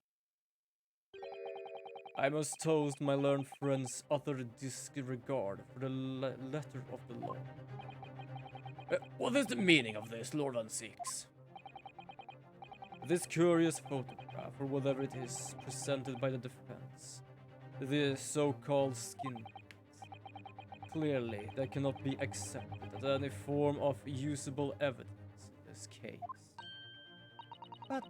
I must toast my learned friend's utter disregard for the letter of the law. What is the meaning of this, Lord on Six? This curious photograph, or whatever it is, presented by the defense, the so-called skin prints. Clearly, that cannot be accepted as any form of usable evidence in this case. But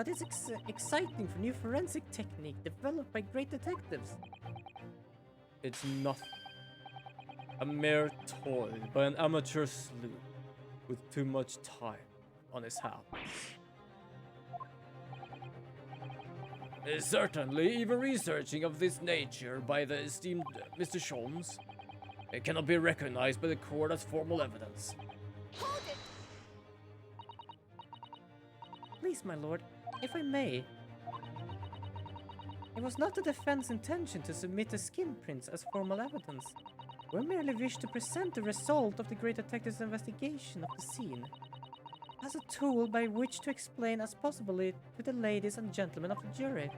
it's exciting for new forensic technique developed by great detectives. It's nothing. A mere toy by an amateur sleuth with too much time on his hands. Certainly, even researching of this nature by the esteemed Mr. Sholmes, it cannot be recognized by the court as formal evidence. Hold it! Please, my lord, if I may. It was not the defense's intention to submit the skin prints as formal evidence. We merely wish to present the result of the great detective's investigation of the scene as a tool by which to explain as possibly to the ladies and gentlemen of the jury.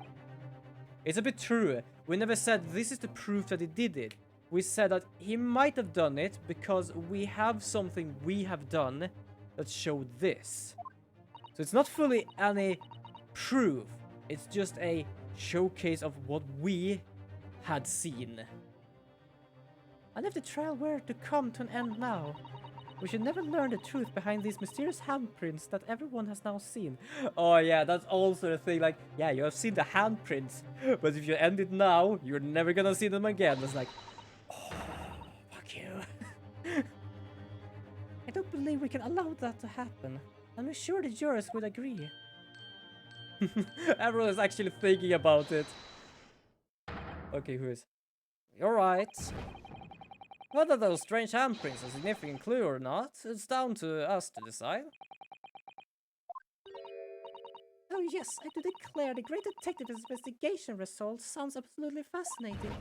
It's a bit true. We never said this is the proof that he did it. We said that he might have done it because we have something we have done that showed this. So it's not fully any proof. It's just a showcase of what we had seen. And if the trial were to come to an end now, we should never learn the truth behind these mysterious handprints that everyone has now seen. Oh yeah, that's also the thing, like, yeah, you have seen the handprints, but if you end it now, you're never gonna see them again. It's like, oh, fuck you. I don't believe we can allow that to happen. I'm sure the jurors would agree. Everyone is actually thinking about it. Okay, who is? You're right. Whether those strange handprints are a significant clue or not, it's down to us to decide. Oh yes, I do declare the great detective investigation results sounds absolutely fascinating.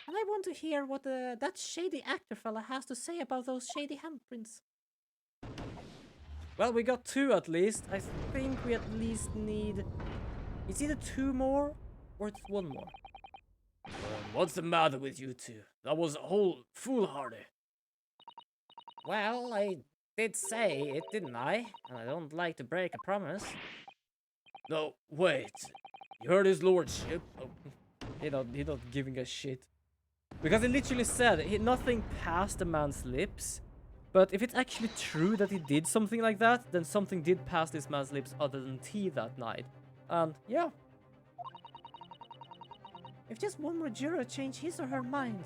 And I want to hear what that shady actor fella has to say about those shady handprints. Well, we got 2 at least. I think we at least need... It's either 2 more or it's 1 more. What's the matter with you two? That was whole foolhardy. Well, I did say it, didn't I? And I don't like to break a promise. No, wait. You heard his lordship? Oh, He not giving a shit. Because he literally said nothing passed the man's lips. But if it's actually true that he did something like that, then something did pass this man's lips other than tea that night. And yeah. If just one more juror changed his or her mind,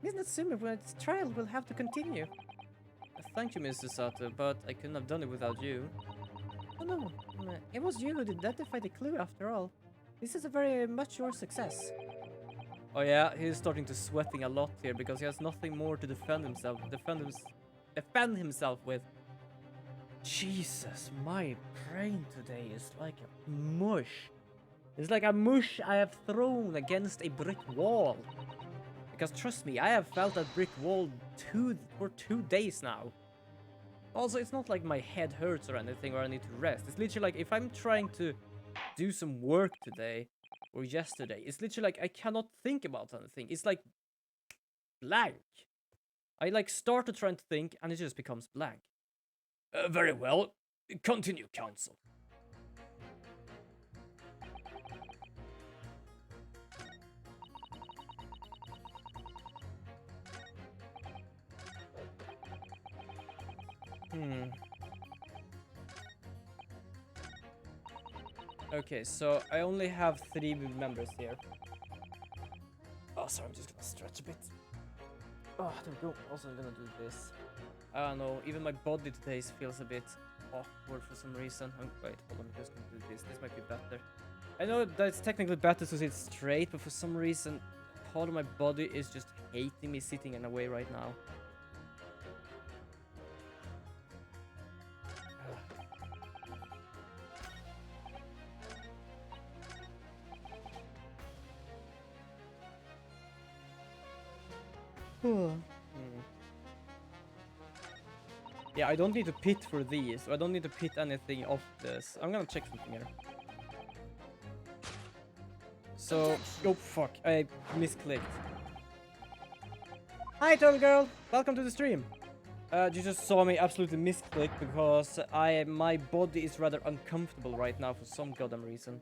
isn't it similar when its trial will have to continue? Thank you, Mr. Sato, but I couldn't have done it without you. Oh no, it was you who identified the clue after all. This is a very much your success. Oh yeah, he's starting to sweating a lot here because he has nothing more to defend himself with. Jesus, my brain today is like a mush. It's like a mush I have thrown against a brick wall. Because trust me, I have felt that brick wall for 2 days now. Also, it's not like my head hurts or anything or I need to rest. It's literally like if I'm trying to do some work today or yesterday, it's literally like I cannot think about anything. It's like blank. I like start to try and think and it just becomes blank. Very well. Continue, counsel. Okay, so I only have 3 members here. Oh, sorry, I'm just gonna stretch a bit. Oh, there we go. Also, I'm gonna do this. I don't know, even my body today feels a bit awkward for some reason. Wait, hold on, I'm just gonna do this. This might be better. I know that it's technically better to sit straight, but for some reason, part of my body is just hating me sitting in a way right now. Yeah, I don't need to pit for these. So I don't need to pit anything off this. I'm gonna check something here. So, oh fuck, I misclicked. Hi, Turtle Girl! Welcome to the stream. You just saw me absolutely misclick because my body is rather uncomfortable right now for some goddamn reason.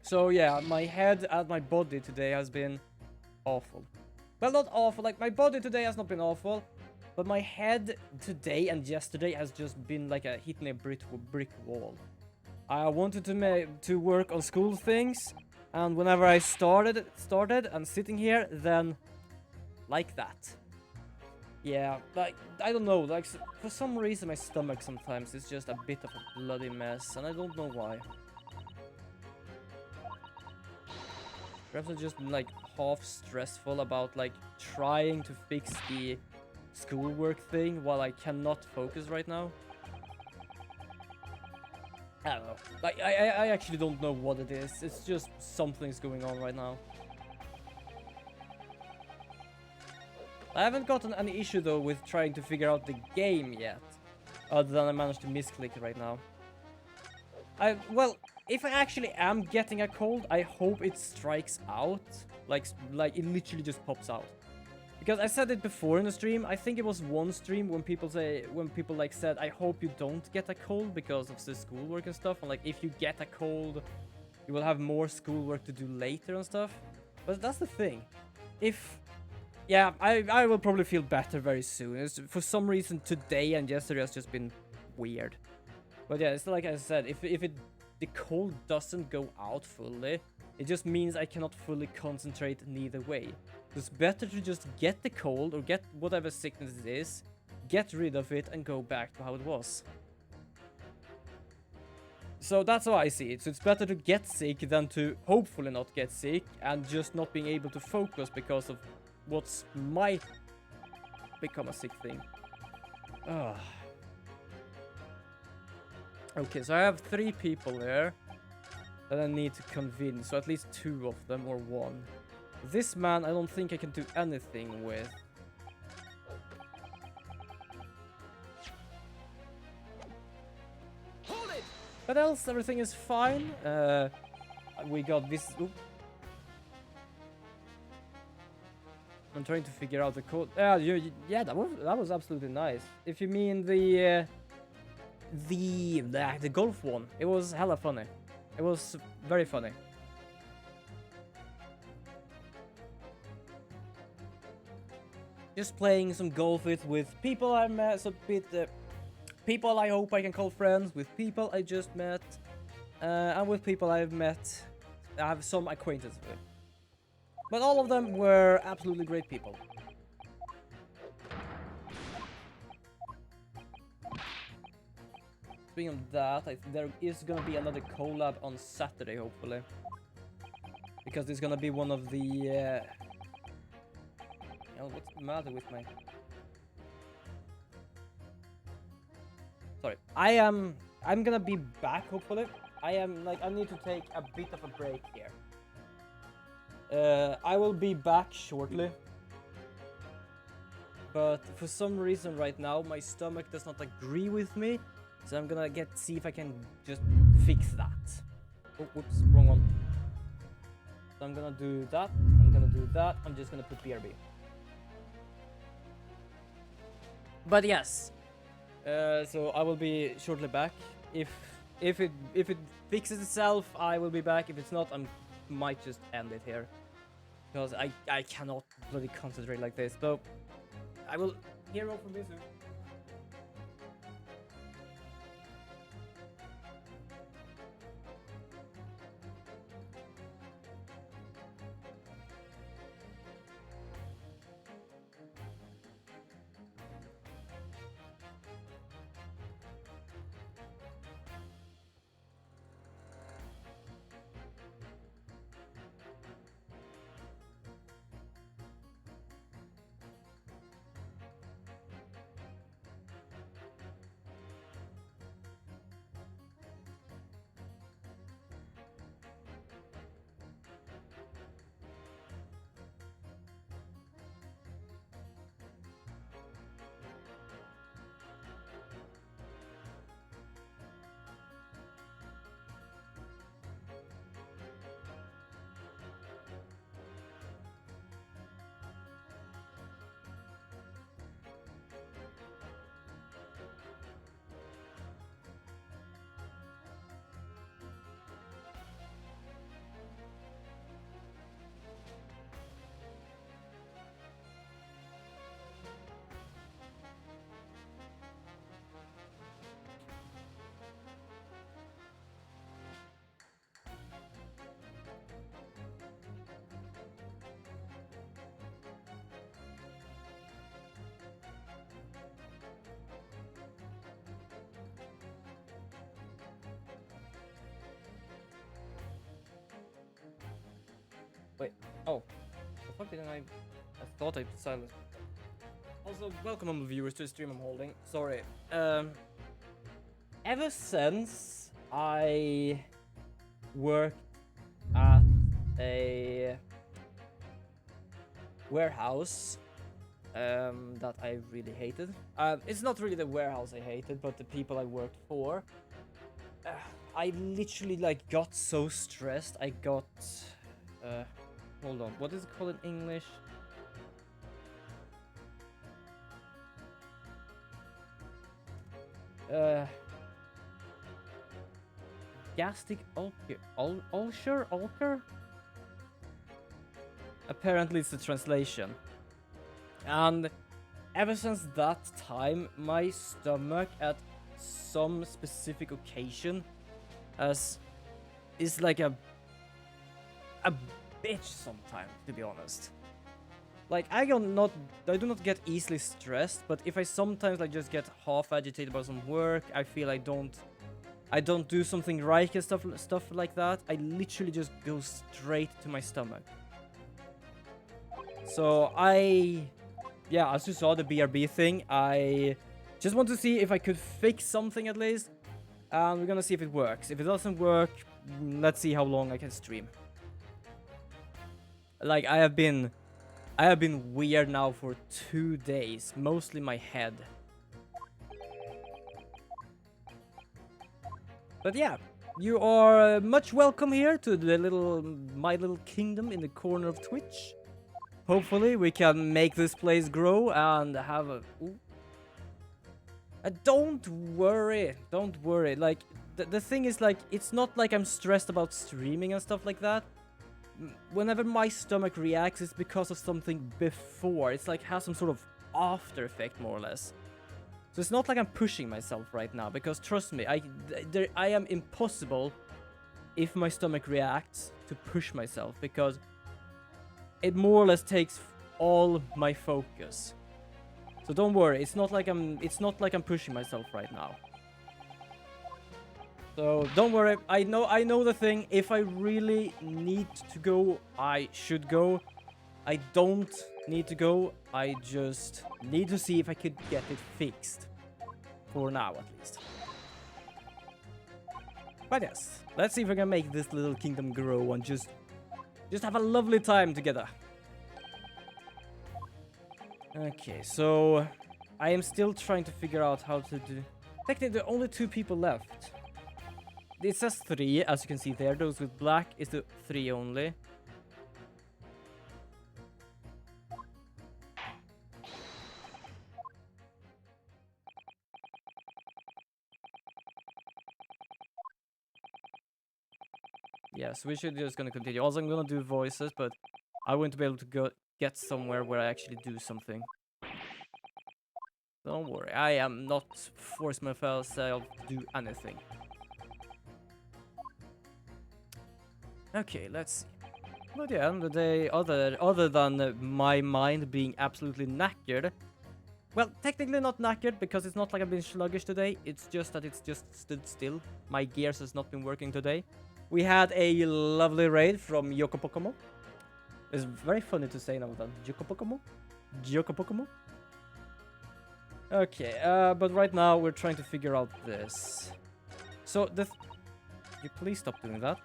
So yeah, my head and my body today has been awful. Well, not awful, like my body today has not been awful, but my head today and yesterday has just been like hitting a brick wall. I wanted to work on school things, and whenever I started and sitting here, then like that. Yeah, like I don't know, like for some reason my stomach sometimes is just a bit of a bloody mess, and I don't know why. Perhaps I'm just like half stressful about like trying to fix the schoolwork thing while I cannot focus right now. I don't know. Like I actually don't know what it is. It's just something's going on right now. I haven't gotten any issue though with trying to figure out the game yet. Other than I managed to misclick right now. Well, if I actually am getting a cold, I hope it strikes out. Like it literally just pops out. Because I said it before in the stream. I think it was one stream when people like said, I hope you don't get a cold because of the schoolwork and stuff. And like, if you get a cold, you will have more schoolwork to do later and stuff. But that's the thing. Yeah, I will probably feel better very soon. For some reason, today and yesterday has just been weird. But yeah, it's like I said, if the cold doesn't go out fully, it just means I cannot fully concentrate neither way. It's better to just get the cold or get whatever sickness it is, get rid of it and go back to how it was. So that's how I see it. So it's better to get sick than to hopefully not get sick and just not being able to focus because of what might become a sick thing. Ugh. Okay, so I have 3 people here that I need to convince, so at least 2 of them or 1. This man I don't think I can do anything with. Hold it! But else everything is fine. We got this. Oop. I'm trying to figure out the code. Yeah, that was absolutely nice. If you mean the golf one, it was hella funny. It was very funny. Just playing some golf with people I met, so people I hope I can call friends, with people I just met, and with people I've met, I have some acquaintance with. But all of them were absolutely great people. Speaking of that, there is gonna be another collab on Saturday, hopefully. Because it's gonna be one of the... what's the matter with my... Sorry. I'm gonna be back, hopefully. I need to take a bit of a break here. I will be back shortly. But for some reason right now, my stomach does not agree with me. So I'm gonna see if I can just fix that. Oh, whoops, wrong one. So I'm gonna do that. I'm gonna do that. I'm just gonna put BRB. But yes. So I will be shortly back. If it fixes itself, I will be back. If it's not, I might just end it here. Because I cannot bloody concentrate like this. So I will hear more from you soon. Wait, oh. The fuck didn't I thought I silenced. Also, welcome all the viewers to the stream I'm holding. Sorry. Ever since I worked at a warehouse that I really hated. It's not really the warehouse I hated, but the people I worked for. I literally like got so stressed. I got hold on, what is it called in English? Gastric ulcer? Apparently it's the translation. And ever since that time, my stomach at some specific occasion is like a bitch sometimes, to be honest. Like I do not get easily stressed, but if I sometimes like just get half agitated about some work, I feel I don't do something right and stuff like that, I literally just go straight to my stomach. So yeah, as you saw the BRB thing, I just want to see if I could fix something at least. And we're gonna see if it works. If it doesn't work, let's see how long I can stream. Like I have been weird now for 2 days, mostly my head. But yeah, you are much welcome here to the my little kingdom in the corner of Twitch. Hopefully we can make this place grow and have a... don't worry. Like, the thing is, like, it's not like I'm stressed about streaming and stuff like that. Whenever my stomach reacts, it's because of something before. It's like has some sort of after effect, more or less. So it's not like I'm pushing myself right now, because trust me, I am impossible if my stomach reacts to push myself, because it more or less takes all my focus. So don't worry, it's not like I'm pushing myself right now. So don't worry, I know the thing. If I really need to go, I should go. I don't need to go. I just need to see if I could get it fixed. For now, at least. But yes, let's see if I can make this little kingdom grow and just have a lovely time together. Okay, so I am still trying to figure out how to do... Technically, there are only 2 people left. It says 3, as you can see there. Those with black is the 3 only. Yeah, so we should just gonna continue. Also, I'm gonna do voices, but I want to be able to get somewhere where I actually do something. Don't worry, I am not forcing myself to do anything. Okay, let's see. But yeah, the day, other than my mind being absolutely knackered. Well, technically not knackered, because it's not like I've been sluggish today. It's just that it's just stood still. My gears has not been working today. We had a lovely raid from Yokopokomo. It's very funny to say now that. Yokopokomo? Okay, but right now we're trying to figure out this. So you please stop doing that.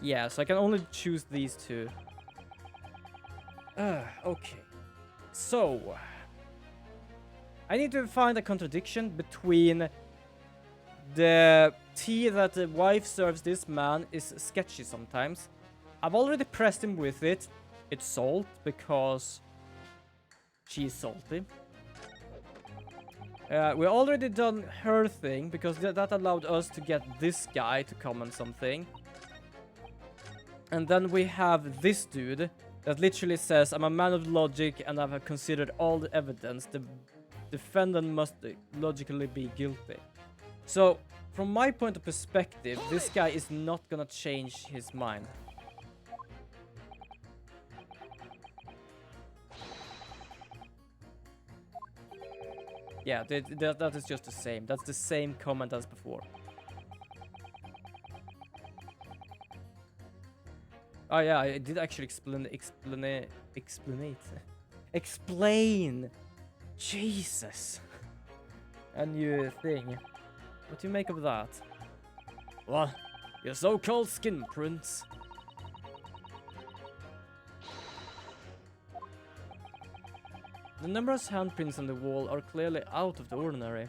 Yeah, so I can only choose these 2. Okay. So I need to find a contradiction between the tea that the wife serves this man is sketchy sometimes. I've already pressed him with it. It's salt because she's salty. We already done her thing because that allowed us to get this guy to comment something. And then we have this dude that literally says, I'm a man of logic and I've considered all the evidence. The defendant must logically be guilty. So, from my point of perspective, this guy is not gonna change his mind. Yeah, that is just the same. That's the same comment as before. Oh yeah, I did actually explain. Jesus. A new thing. What do you make of that? Well, your so-called skin prints. The numerous handprints on the wall are clearly out of the ordinary.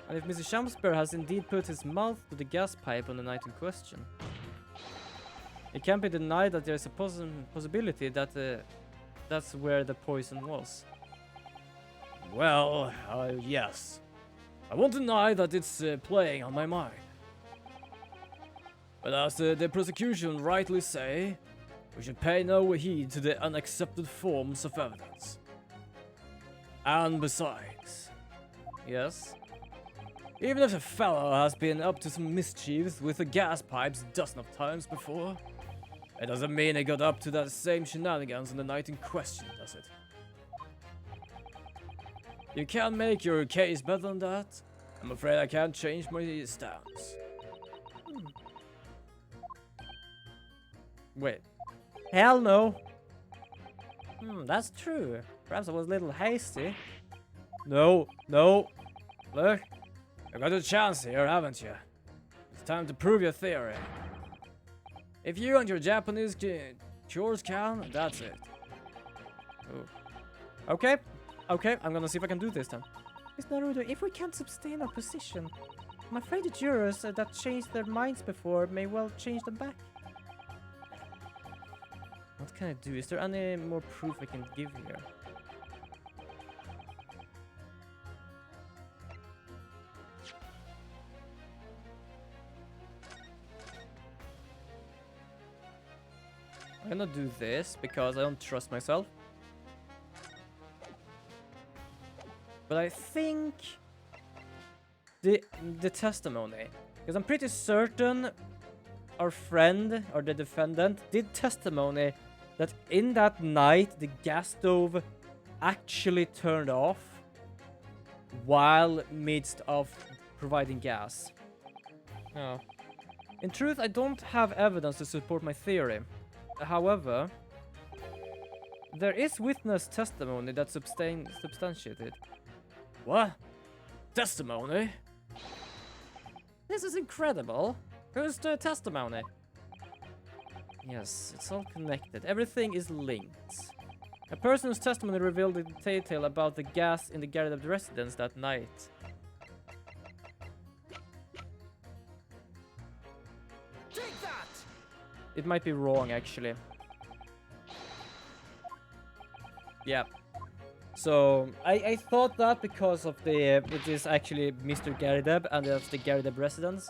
And if Mr. Shamspeare has indeed put his mouth to the gas pipe on the night in question, it can't be denied that there is a possibility that that's where the poison was. Well, yes. I won't deny that it's playing on my mind. But as the prosecution rightly say, we should pay no heed to the unaccepted forms of evidence. And besides, Yes? even if the fellow has been up to some mischief with the gas pipes a dozen of times before, it doesn't mean he got up to that same shenanigans on the night in question, does it? You can't make your case better than that. I'm afraid I can't change my stance. Wait. Hell no! That's true. Perhaps I was a little hasty. No, no. Look, you got a chance here, haven't you? It's time to prove your theory. If you and your Japanese cures can, that's it. Okay. Okay, I'm gonna see if I can do this then. Miss Naruto, if we can't sustain our position, I'm afraid the jurors that changed their minds before may well change them back. What can I do? Is there any more proof I can give here? I'm gonna do this because I don't trust myself. But I think the testimony, because I'm pretty certain our friend or the defendant did testimony that in that night the gas stove actually turned off while midst of providing gas. Oh. In truth, I don't have evidence to support my theory. However, there is witness testimony that substantiated. What? Testimony? This is incredible. Who's the testimony? Yes, it's all connected. Everything is linked. A person whose testimony revealed the detail about the gas in the Garrett residence that night. Take that! It might be wrong, actually. Yeah. So, I thought that because of the... it is actually Mr. Garideb and that's the Garideb residence.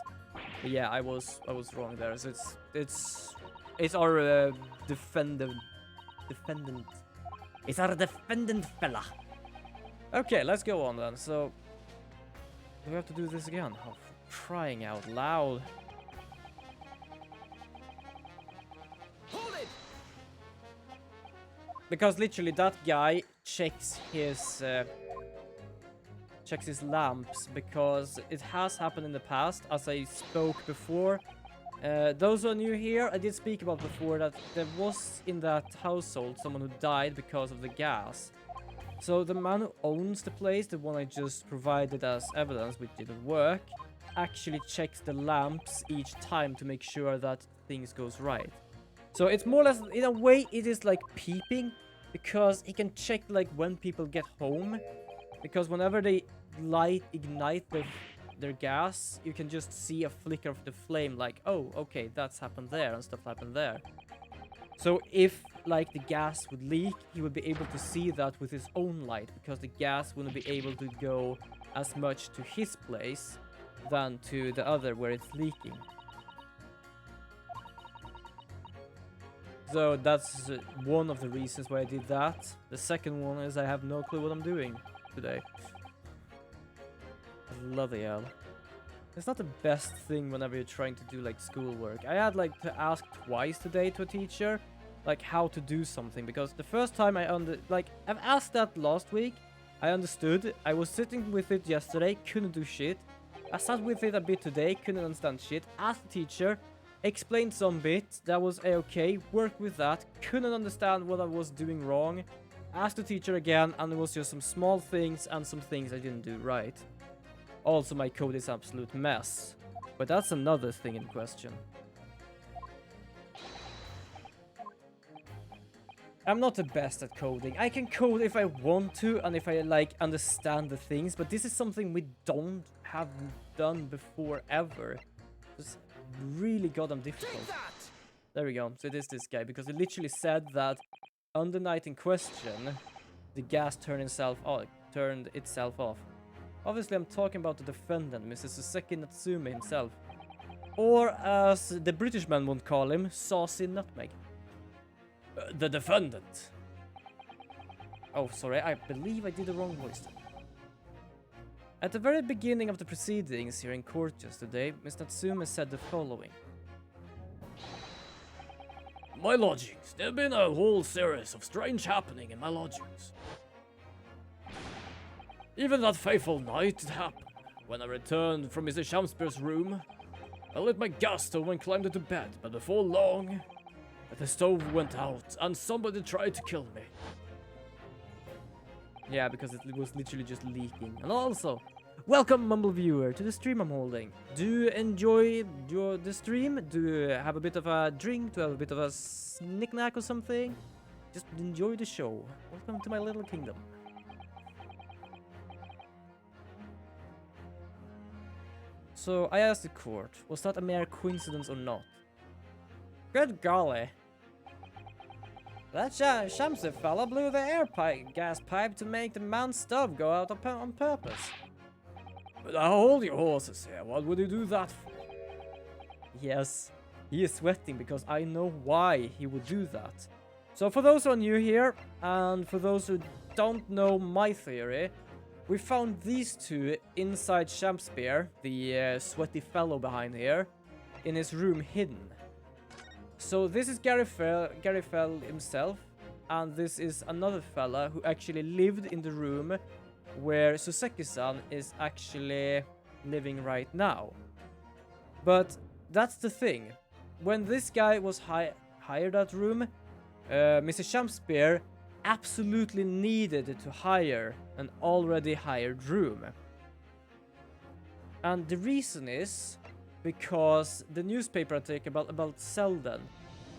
But yeah, I was wrong there. So it's our defendant. It's our defendant fella. Okay, let's go on then. So, do we have to do this again? Oh, for crying out loud. Hold it! Because literally that guy checks his lamps because it has happened in the past, as I spoke before. Those who are new here, I did speak about before that there was in that household someone who died because of the gas. So the man who owns the place, the one I just provided as evidence, which didn't work, actually checks the lamps each time to make sure that things goes right. So it's more or less, in a way, it is like peeping, because he can check like when people get home, because whenever they ignite their gas, you can just see a flicker of the flame, like, oh, okay, that's happened there and stuff happened there. So if like the gas would leak, he would be able to see that with his own light, because the gas wouldn't be able to go as much to his place than to the other where it's leaking. So that's one of the reasons why I did that. The second one is I have no clue what I'm doing today. Bloody hell. It's not the best thing whenever you're trying to do like schoolwork. I had like to ask twice today to a teacher like how to do something, because the first time I've asked that last week, I understood. I was sitting with it yesterday, couldn't do shit. I sat with it a bit today, couldn't understand shit. Asked the teacher, explained some bit, that was a-okay, worked with that, couldn't understand what I was doing wrong. Asked the teacher again, and it was just some small things and some things I didn't do right. Also, my code is absolute mess. But that's another thing in question. I'm not the best at coding. I can code if I want to and if I like understand the things, but this is something we don't have done before ever. It's really goddamn difficult. Take that! There we go. So it is this guy because it literally said that on the night in question, the gas turned itself off. Obviously, I'm talking about the defendant, Mr. Suseki Natsume himself. Or, as the British man would call him, Saucy Nutmeg. The defendant. Oh, sorry, I believe I did the wrong voice. At the very beginning of the proceedings here in court yesterday, Ms. Natsume said the following. My lodgings. There have been a whole series of strange happening in my lodgings. Even that fateful night it happened, when I returned from Mr. Shamspeare's room. I lit my gas stove and climbed into bed, but before long, the stove went out and somebody tried to kill me. Yeah, because it was literally just leaking. And also, welcome, Mumble viewer, to the stream I'm holding. Do you enjoy the stream? Do you have a bit of a drink? Do you have a bit of a knick-knack or something? Just enjoy the show. Welcome to my little kingdom. So, I asked the court, was that a mere coincidence or not? Good golly. That Shamsi fella blew the gas pipe to make the man's stove go out on purpose. But now hold your horses here, what would you do that for? Yes, he is sweating because I know why he would do that. So for those who are new here, and for those who don't know my theory, we found these two inside Shakespeare, the sweaty fellow behind here, in his room hidden. So this is Gary Fell himself, and this is another fella who actually lived in the room where Suseki-san is actually living right now. But that's the thing. When this guy was hired that room, Mr. Shakespeare absolutely needed to hire an already hired room. And the reason is because the newspaper article about Selden,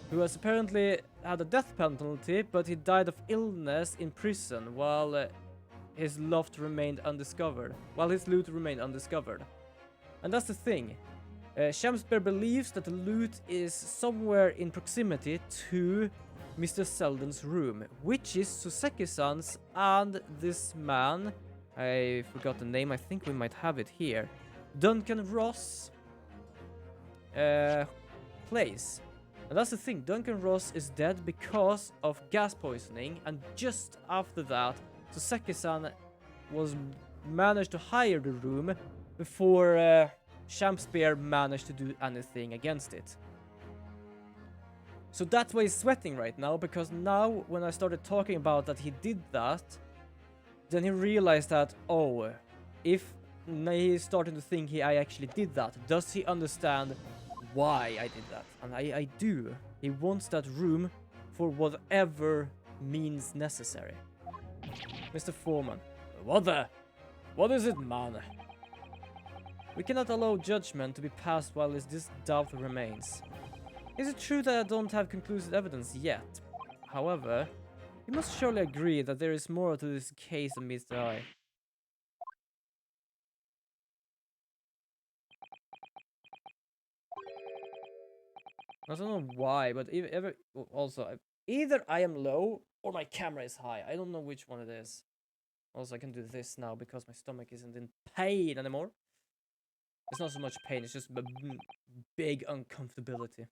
who has apparently had a death penalty, but he died of illness in prison while his loot remained undiscovered. And that's the thing. Shakespeare believes that the loot is somewhere in proximity to Mr. Selden's room, which is Suseki-san's and this man, I forgot the name, I think we might have it here, Duncan Ross place. And that's the thing, Duncan Ross is dead because of gas poisoning, and just after that, Suseki-san managed to hire the room before Shakespeare managed to do anything against it. So that's why he's sweating right now, because now when I started talking about that he did that, then he realized that, oh, if he's starting to think I actually did that, does he understand why I did that? And I do. He wants that room for whatever means necessary. Mr. Foreman. What is it, man? We cannot allow judgment to be passed while this doubt remains. Is it true that I don't have conclusive evidence yet? However, you must surely agree that there is more to this case than meets the eye. I don't know why, but either I am low or my camera is high. I don't know which one it is. Also, I can do this now because my stomach isn't in pain anymore. It's not so much pain, it's just big uncomfortability.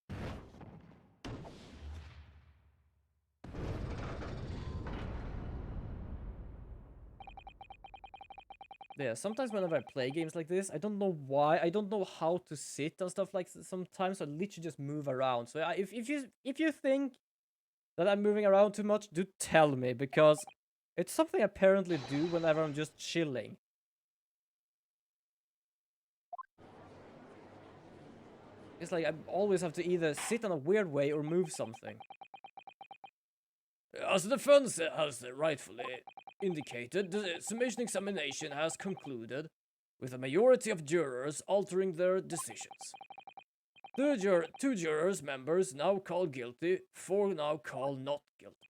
Yeah, sometimes whenever I play games like this, I don't know why, I don't know how to sit and stuff like sometimes I literally just move around. So if you think that I'm moving around too much, do tell me, because it's something I apparently do whenever I'm just chilling. It's like I always have to either sit in a weird way or move something. As the defense has rightfully indicated, the summation examination has concluded, with a majority of jurors altering their decisions. Two jurors members now call guilty, 4 now call not guilty.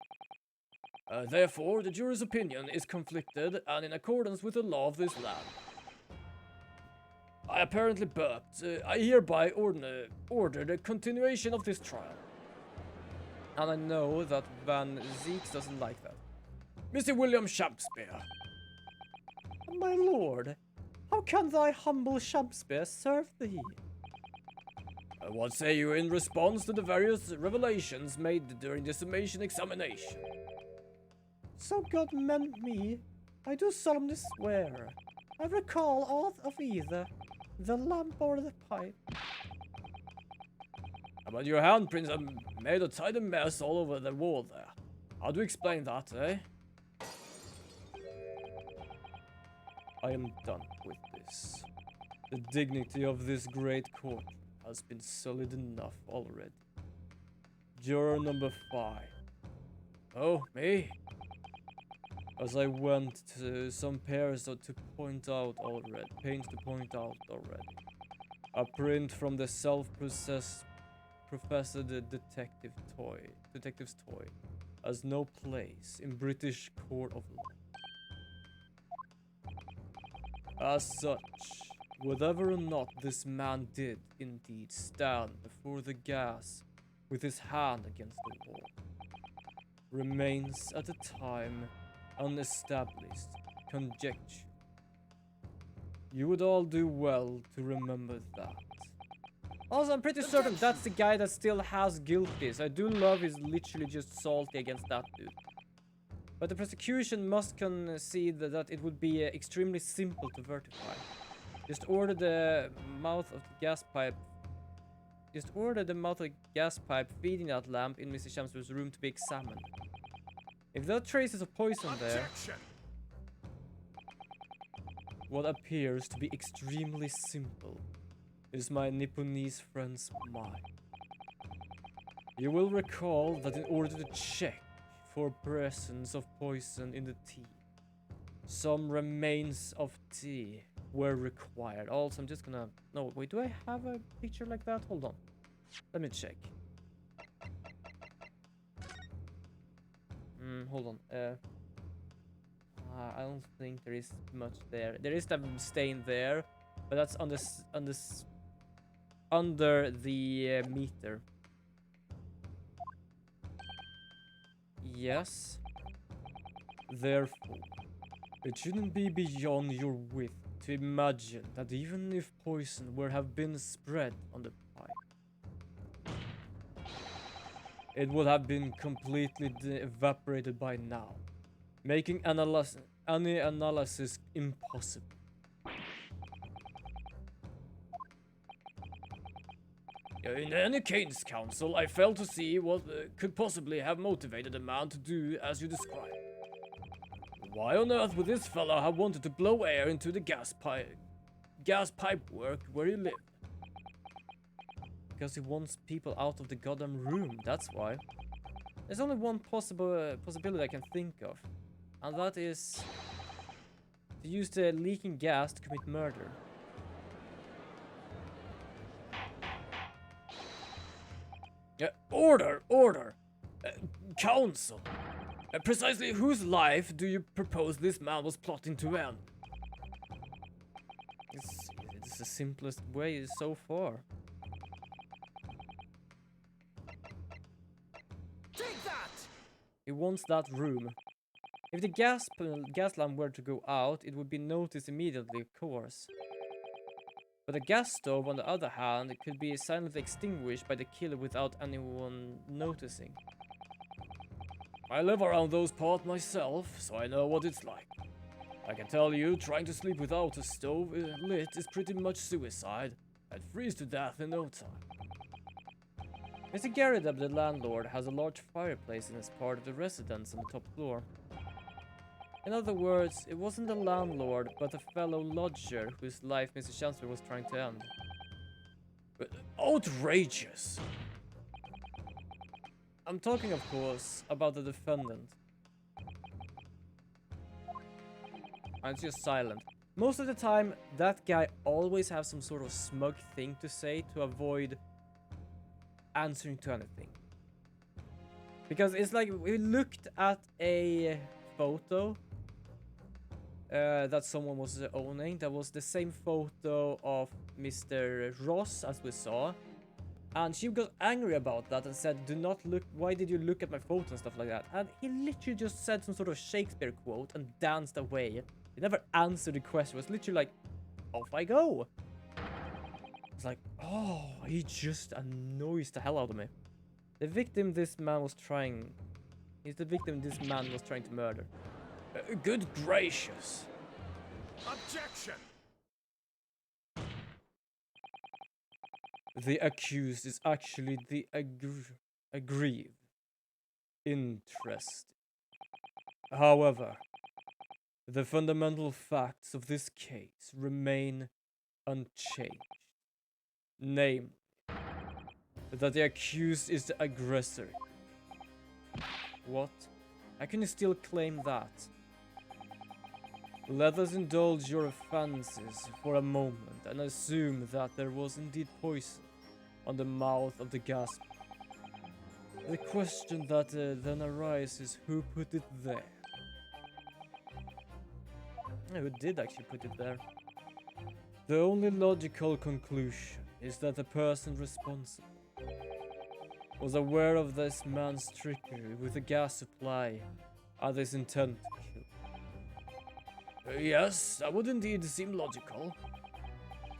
Therefore, the jury's opinion is conflicted and in accordance with the law of this land. I apparently burped. I hereby order the continuation of this trial. And I know that Van Zeeks doesn't like that. Mr. William Shakespeare. My lord, how can thy humble Shakespeare serve thee? What say you in response to the various revelations made during the summation examination? So God meant me, I do solemnly swear, I recall aught of either the lamp or the pipe. But your handprints have made a tidy mess all over the wall there. How do you explain that, eh? I am done with this. The dignity of this great court has been sullied enough already. Juror number 5. Oh, me? As I went to some pairs to point out already, a print from the self-professed detective's toy has no place in British court of law. As such, whether or not this man did indeed stand before the gas with his hand against the wall remains at the time unestablished conjecture. You would all do well to remember that. Also, I'm pretty certain that's the guy that still has guilties. I do love he's literally just salty against that dude. But the prosecution must concede that it would be extremely simple to verify. Just order the mouth of the gas pipe. Just order the mouth of the gas pipe feeding that lamp in Mr. Chelmsford's room to be examined. If there are traces of poison there, what appears to be extremely simple is my Nipponese friend's mind. You will recall that in order to check for presence of poison in the tea, some remains of tea were required. Also, I'm just gonna... No, wait, do I have a picture like that? Hold on. Let me check. Hold on. I don't think there is much there. There is the stain there, but that's on this under the meter. Yes. Therefore, it shouldn't be beyond your wit to imagine that even if poison were have been spread on the pipe, it would have been completely evaporated by now, making any analysis impossible. In any case, counsel, I fail to see what could possibly have motivated a man to do as you describe. Why on earth would this fellow have wanted to blow air into the gas pipe work where he lived? Because he wants people out of the goddamn room, that's why. There's only one possibility I can think of, and that is to use the leaking gas to commit murder. Order! Counsel! Precisely whose life do you propose this man was plotting to end? It's the simplest way so far. Take that! He wants that room. If the gas lamp were to go out, it would be noticed immediately, of course. But a gas stove, on the other hand, could be silently extinguished by the killer without anyone noticing. I live around those parts myself, so I know what it's like. I can tell you, trying to sleep without a stove lit is pretty much suicide. I'd freeze to death in no time. Mr. Garrideb, the landlord, has a large fireplace in his part of the residence on the top floor. In other words, it wasn't the landlord, but a fellow lodger whose life Mr. Chancellor was trying to end. But outrageous! I'm talking, of course, about the defendant. And it's just silent. Most of the time, that guy always has some sort of smug thing to say to avoid answering to anything. Because it's like we looked at a photo that someone was owning. That was the same photo of Mr. Ross as we saw. And she got angry about that and said, do not look, why did you look at my photo and stuff like that? And he literally just said some sort of Shakespeare quote and danced away. He never answered the question. It was literally like, off I go. It's like, oh, he just annoys the hell out of me. The victim this man was trying... He's the victim this man was trying to murder. Good gracious. Objection! The accused is actually the aggrieved. Interesting. However, the fundamental facts of this case remain unchanged. Namely, that the accused is the aggressor. What? How can you still claim that? Let us indulge your fancies for a moment and assume that there was indeed poison on the mouth of the gas. The question that then arises, who put it there? Who did actually put it there? The only logical conclusion is that the person responsible was aware of this man's trickery with the gas supply and his intent to kill. Yes, that would indeed seem logical.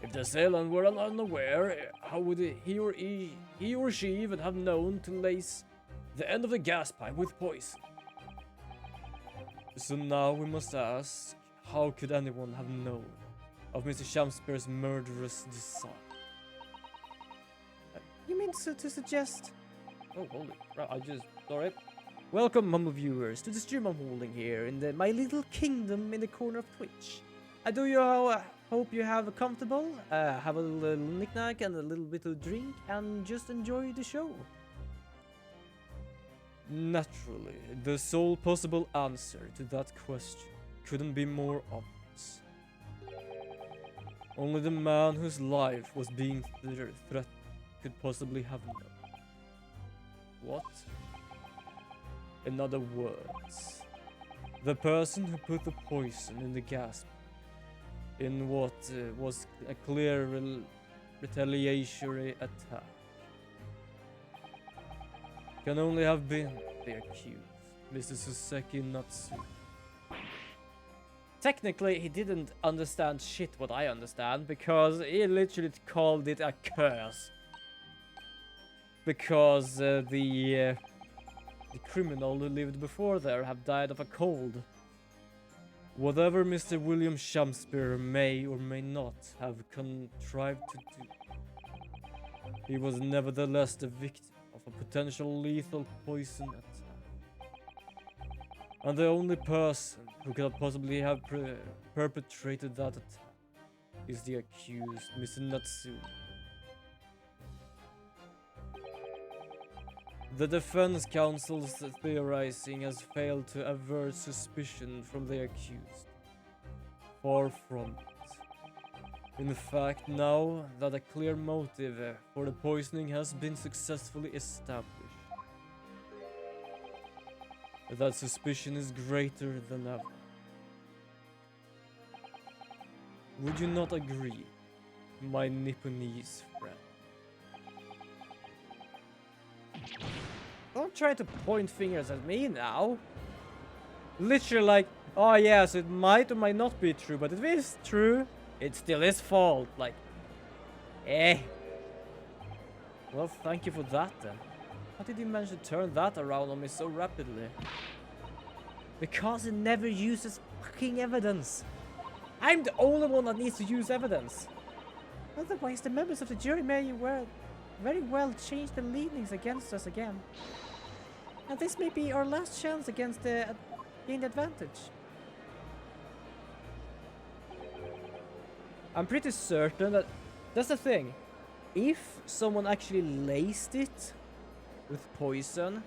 If the assailant were unaware, how would he or she even have known to lace the end of the gas pipe with poison? So now we must ask, how could anyone have known of Mr. Shamspear's murderous design? You mean to suggest... Oh, holy crap, sorry. Welcome, humble viewers, to the stream I'm holding here in my little kingdom in the corner of Twitch. I do you hope you have a comfortable, have a little knick-knack and a little bit of drink, and just enjoy the show. Naturally, the sole possible answer to that question couldn't be more obvious. Only the man whose life was being threatened could possibly have known. What? In other words, the person who put the poison in the gas in what was a clear retaliatory attack can only have been the accused, Mr. Suseki Natsu. Technically, he didn't understand shit what I understand, because he literally called it a curse. Because the criminal who lived before there have died of a cold. Whatever Mr. William Shamspeare may or may not have contrived to do, he was nevertheless the victim of a potential lethal poison attack. And the only person who could possibly have perpetrated that attack is the accused, Mr. Natsu. The defense counsel's theorizing has failed to avert suspicion from the accused. Far from it. In fact, now that a clear motive for the poisoning has been successfully established, that suspicion is greater than ever. Would you not agree, my Nipponese friend? Don't try to point fingers at me now. Literally like, oh yes, it might or might not be true, but if it is true, it's still his fault. Like, eh. Well, thank you for that then. How did you manage to turn that around on me so rapidly? Because it never uses fucking evidence. I'm the only one that needs to use evidence. Otherwise, the members of the jury may very well change their leanings against us again. And this may be our last chance against the gained advantage. I'm pretty certain that that's the thing. If someone actually laced it with poison,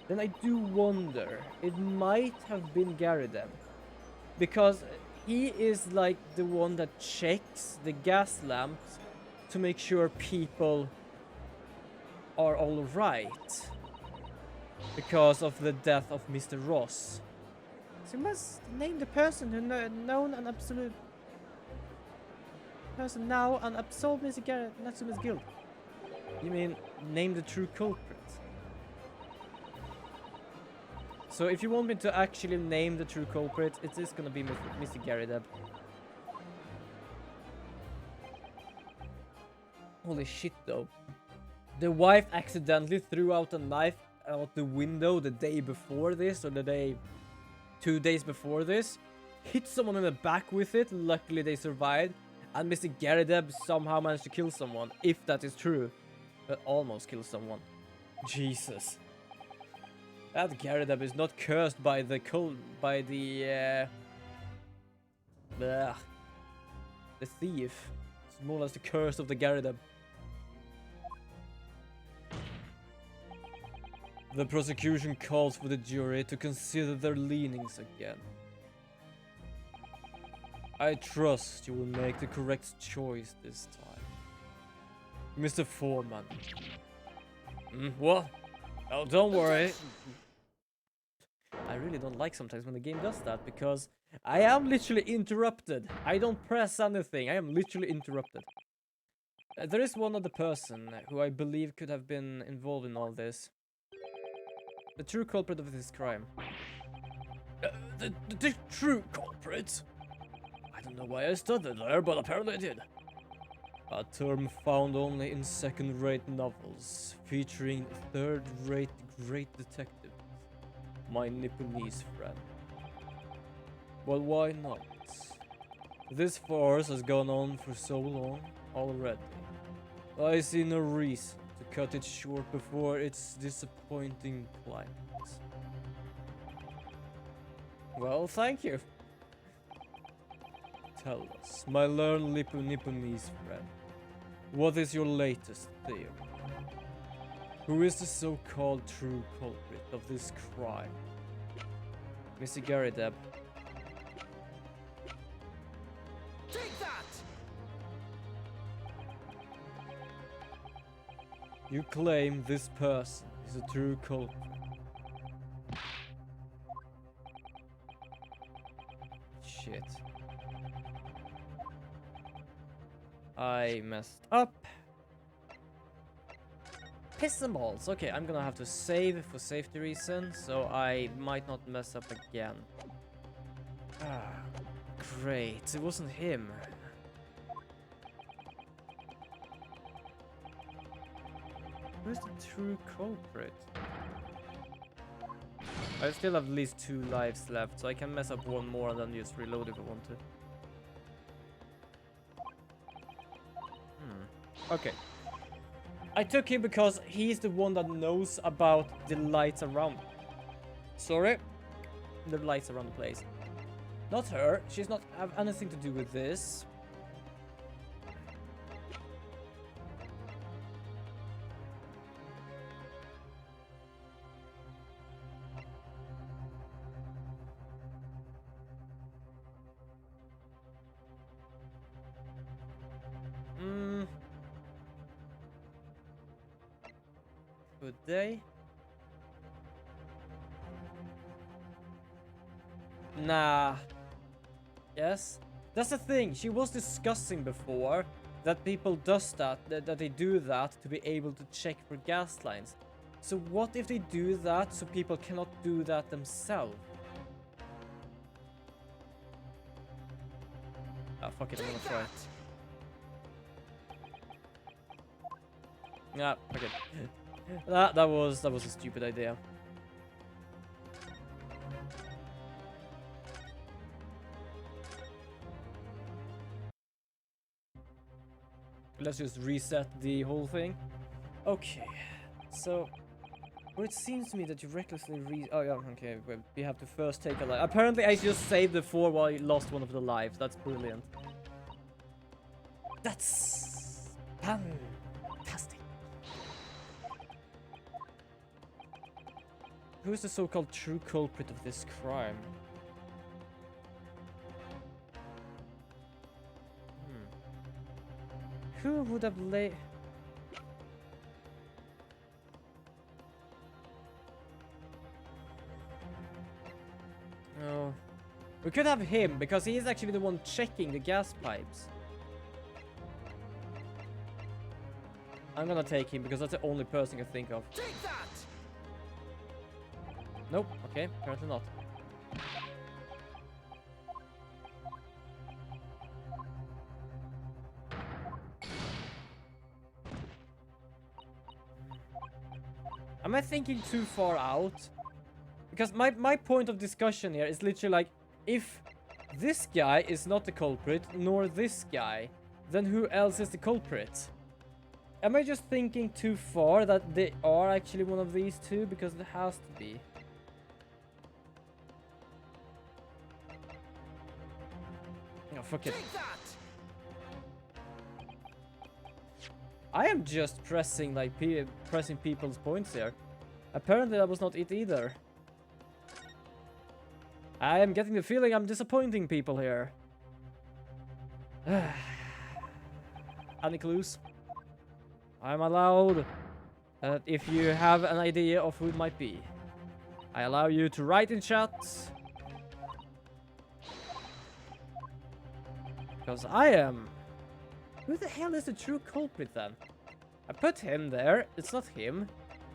then I do wonder, it might have been Garrideb. Because he is like the one that checks the gas lamps to make sure people are all right because of the death of Mr. Ross. So you must name the person who known an absolute person now and absolve Mr. Natsume's guilt. You mean name the true culprit? So if you want me to actually name the true culprit, it is gonna be Mr. Garrideb. Holy shit though. The wife accidentally threw out a knife out the window the day before this, or 2 days before this. Hit someone in the back with it, luckily they survived. And Mr. Garrideb somehow managed to kill someone, if that is true. But almost killed someone. Jesus. That Garrideb is not cursed by the thief. It's more or less the curse of the Garrideb. The prosecution calls for the jury to consider their leanings again. I trust you will make the correct choice this time. Mr. Foreman. What? Oh, don't worry. I really don't like sometimes when the game does that, because I am literally interrupted. I don't press anything, I am literally interrupted. There is one other person who I believe could have been involved in all this. The true culprit of this crime. The true culprit? I don't know why I stuttered there, but apparently I did. A term found only in second-rate novels, featuring third-rate great detectives. My Nipponese friend. Well, why not? This farce has gone on for so long already. I see no reason to cut it short before its disappointing climax. Well, thank you. Tell us, my learned Nipponese friend, what is your latest theory? Who is the so-called true culprit of this crime? Mr. Garrideb. Take that! You claim this person is a true culprit. Shit. I messed up. Piss and balls. Okay, I'm gonna have to save for safety reasons, so I might not mess up again. Ah, great. It wasn't him. Who's the true culprit? I still have at least 2 lives left, so I can mess up one more and then just reload if I want to. Okay. I took him because he's the one that knows about the lights around. Sorry. The lights around the place. Not her. She's not have anything to do with this. Could they? Nah. Yes? That's the thing. She was discussing before that people does that they do that to be able to check for gas lines. So what if they do that so people cannot do that themselves? Ah, fuck it, I'm gonna try. Yeah, okay. That was a stupid idea. Let's just reset the whole thing. Okay, so well, it seems to me that you recklessly oh yeah, okay, well, we have to first take a life. Apparently I just saved the 4 while I lost one of the lives. That's brilliant. That's fantastic. Who is the so-called true culprit of this crime? Who would have We could have him, because he is actually the one checking the gas pipes. I'm gonna take him, because that's the only person I can think of. Take that! Nope, okay, apparently not. Am I thinking too far out? Because my point of discussion here is literally like, if this guy is not the culprit, nor this guy, then who else is the culprit? Am I just thinking too far that they are actually one of these two? Because it has to be. Oh, fuck it. Take that! I am just pressing like pressing people's points here. Apparently that was not it either. I am getting the feeling I'm disappointing people here. Any clues? I'm allowed that if you have an idea of who it might be, I allow you to write in chat. Because I am... Who the hell is the true culprit then? I put him there, it's not him.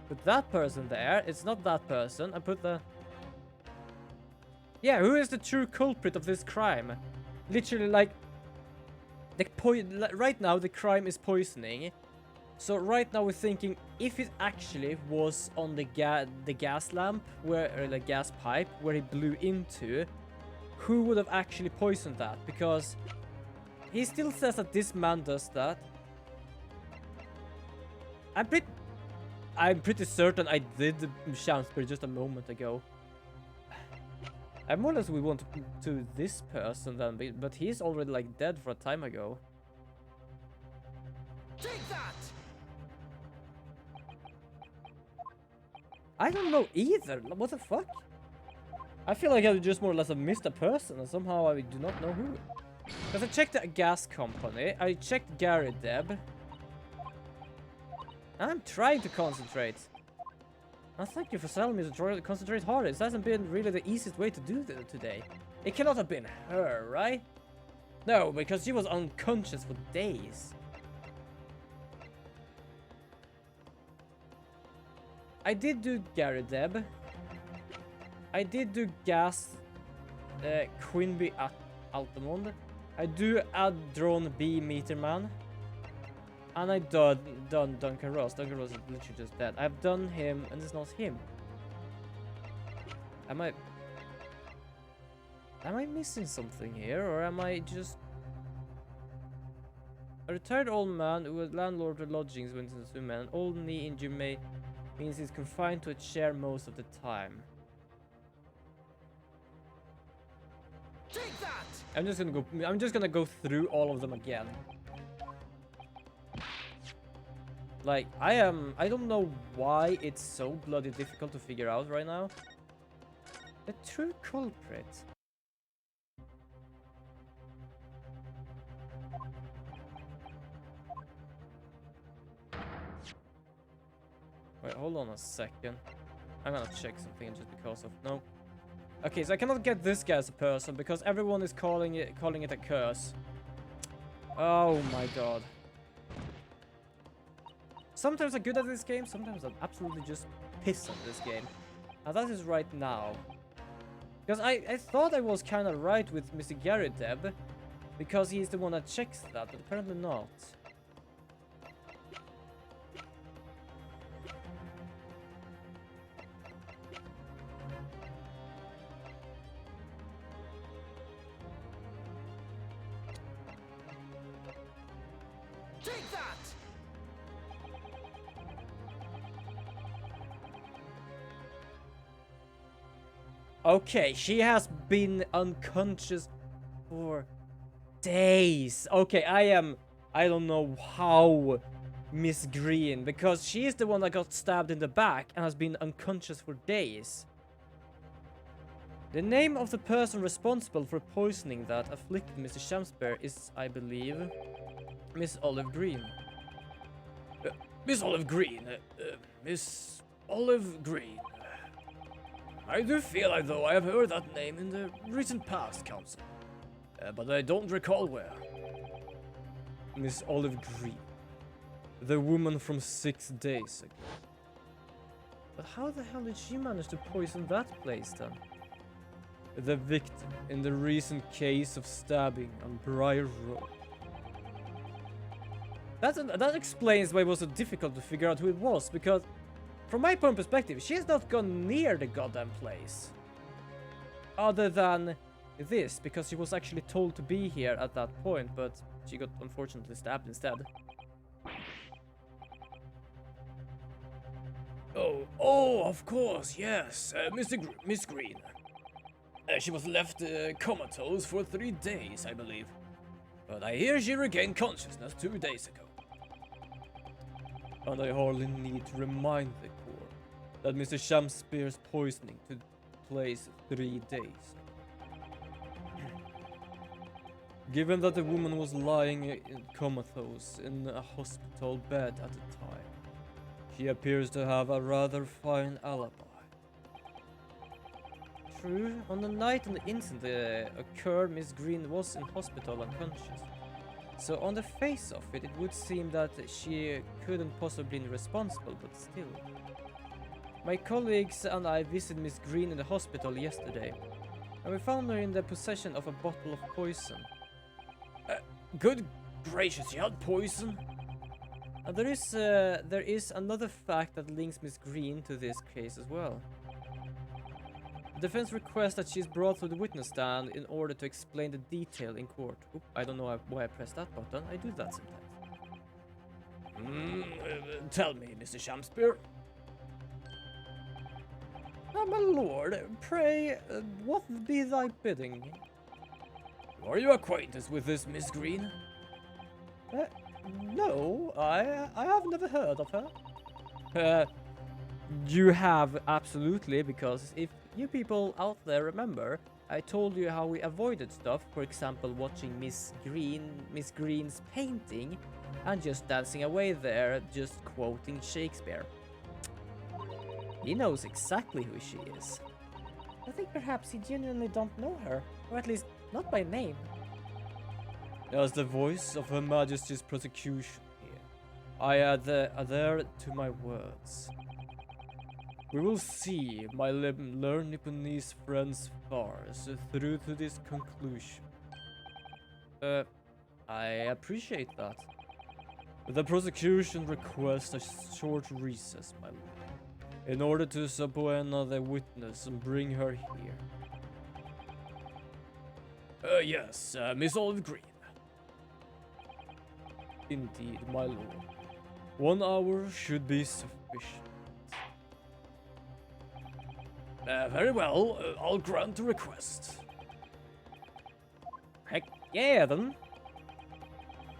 Put that person there, it's not that person. I put the... Yeah, who is the true culprit of this crime? Literally, like... Right now, the crime is poisoning. So right now we're thinking, if it actually was on the gas lamp, or the gas pipe, where he blew into, who would have actually poisoned that? Because he still says that this man does that. I'm pretty certain I did the Shamsbury just a moment ago. I more or less we want to this person then, but he's already like dead for a time ago. Take that! I don't know either. What the fuck? I feel like I just more or less have missed a person and somehow I do not know who. Because I checked the gas company, I checked Gary Deb. I'm trying to concentrate. And thank you for telling me to try to concentrate harder. This hasn't been really the easiest way to do that today. It cannot have been her, right? No, because she was unconscious for days. I did do Gary Deb. I did do gas Quinby at Altamont. I do Adron B Meterman. And I done Duncan Ross. Duncan Ross is literally just dead. I've done him and it's not him. Am I missing something here, or am I just a retired old man who was landlord of lodgings went into swim, and an old knee injury means he's confined to a chair most of the time. Take that! I'm just gonna go through all of them again. Like, I don't know why it's so bloody difficult to figure out right now. The true culprit. Wait, hold on a second. I'm gonna check something just because of... No. Okay, so I cannot get this guy as a person because everyone is calling it a curse. Oh my god. Sometimes I'm good at this game, sometimes I'm absolutely just pissed at this game. And that is right now. Because I thought I was kind of right with Mr. Gary Deb, because he's the one that checks that, but apparently not. Take that! Okay, she has been unconscious for days. Okay, I don't know how Miss Green, because she is the one that got stabbed in the back and has been unconscious for days. The name of the person responsible for poisoning that afflicted Mr. Shamsbury is, I believe, Miss Olive Green. Miss Olive Green. Miss Olive Green. I do feel like though I have heard that name in the recent past, Council. But I don't recall where. Miss Olive Green. The woman from 6 days ago. But how the hell did she manage to poison that place then? The victim in the recent case of stabbing on Briar Road. That explains why it was so difficult to figure out who it was, because from my point of perspective, she has not gone near the goddamn place. Other than this, because she was actually told to be here at that point, but she got unfortunately stabbed instead. Oh, of course, yes, Miss Green. She was left comatose for 3 days, I believe. But I hear she regained consciousness 2 days ago. And I hardly need to remind the court that Mr. Shakespeare's poisoning took place 3 days. Given that the woman was lying comatose in a hospital bed at the time, she appears to have a rather fine alibi. True, on the night when the incident occurred, Miss Green was in hospital unconscious. So on the face of it, it would seem that she couldn't possibly be responsible, but still. My colleagues and I visited Miss Green in the hospital yesterday, and we found her in the possession of a bottle of poison. Good gracious, she had poison? And there is another fact that links Miss Green to this case as well. The defense requests that she is brought to the witness stand in order to explain the detail in court. Oop, I don't know why I pressed that button. I do that sometimes. Tell me, Mr. Shakespeare. My lord, pray, what be thy bidding? Are you acquainted with this Miss Green? No, I have never heard of her. You have, absolutely, because if you people out there remember, I told you how we avoided stuff, for example watching Miss Green's painting and just dancing away there, just quoting Shakespeare. He knows exactly who she is. I think perhaps he genuinely don't know her, or at least not by name. As the voice of Her Majesty's prosecution here, I adhere to my words. We will see my learned Nipponese friend's farce through to this conclusion. I appreciate that. The prosecution requests a short recess, my lord, in order to subpoena the witness and bring her here. Yes, Miss Olive Green. Indeed, my lord. 1 hour should be sufficient. Very well, I'll grant the request. Heck yeah, then.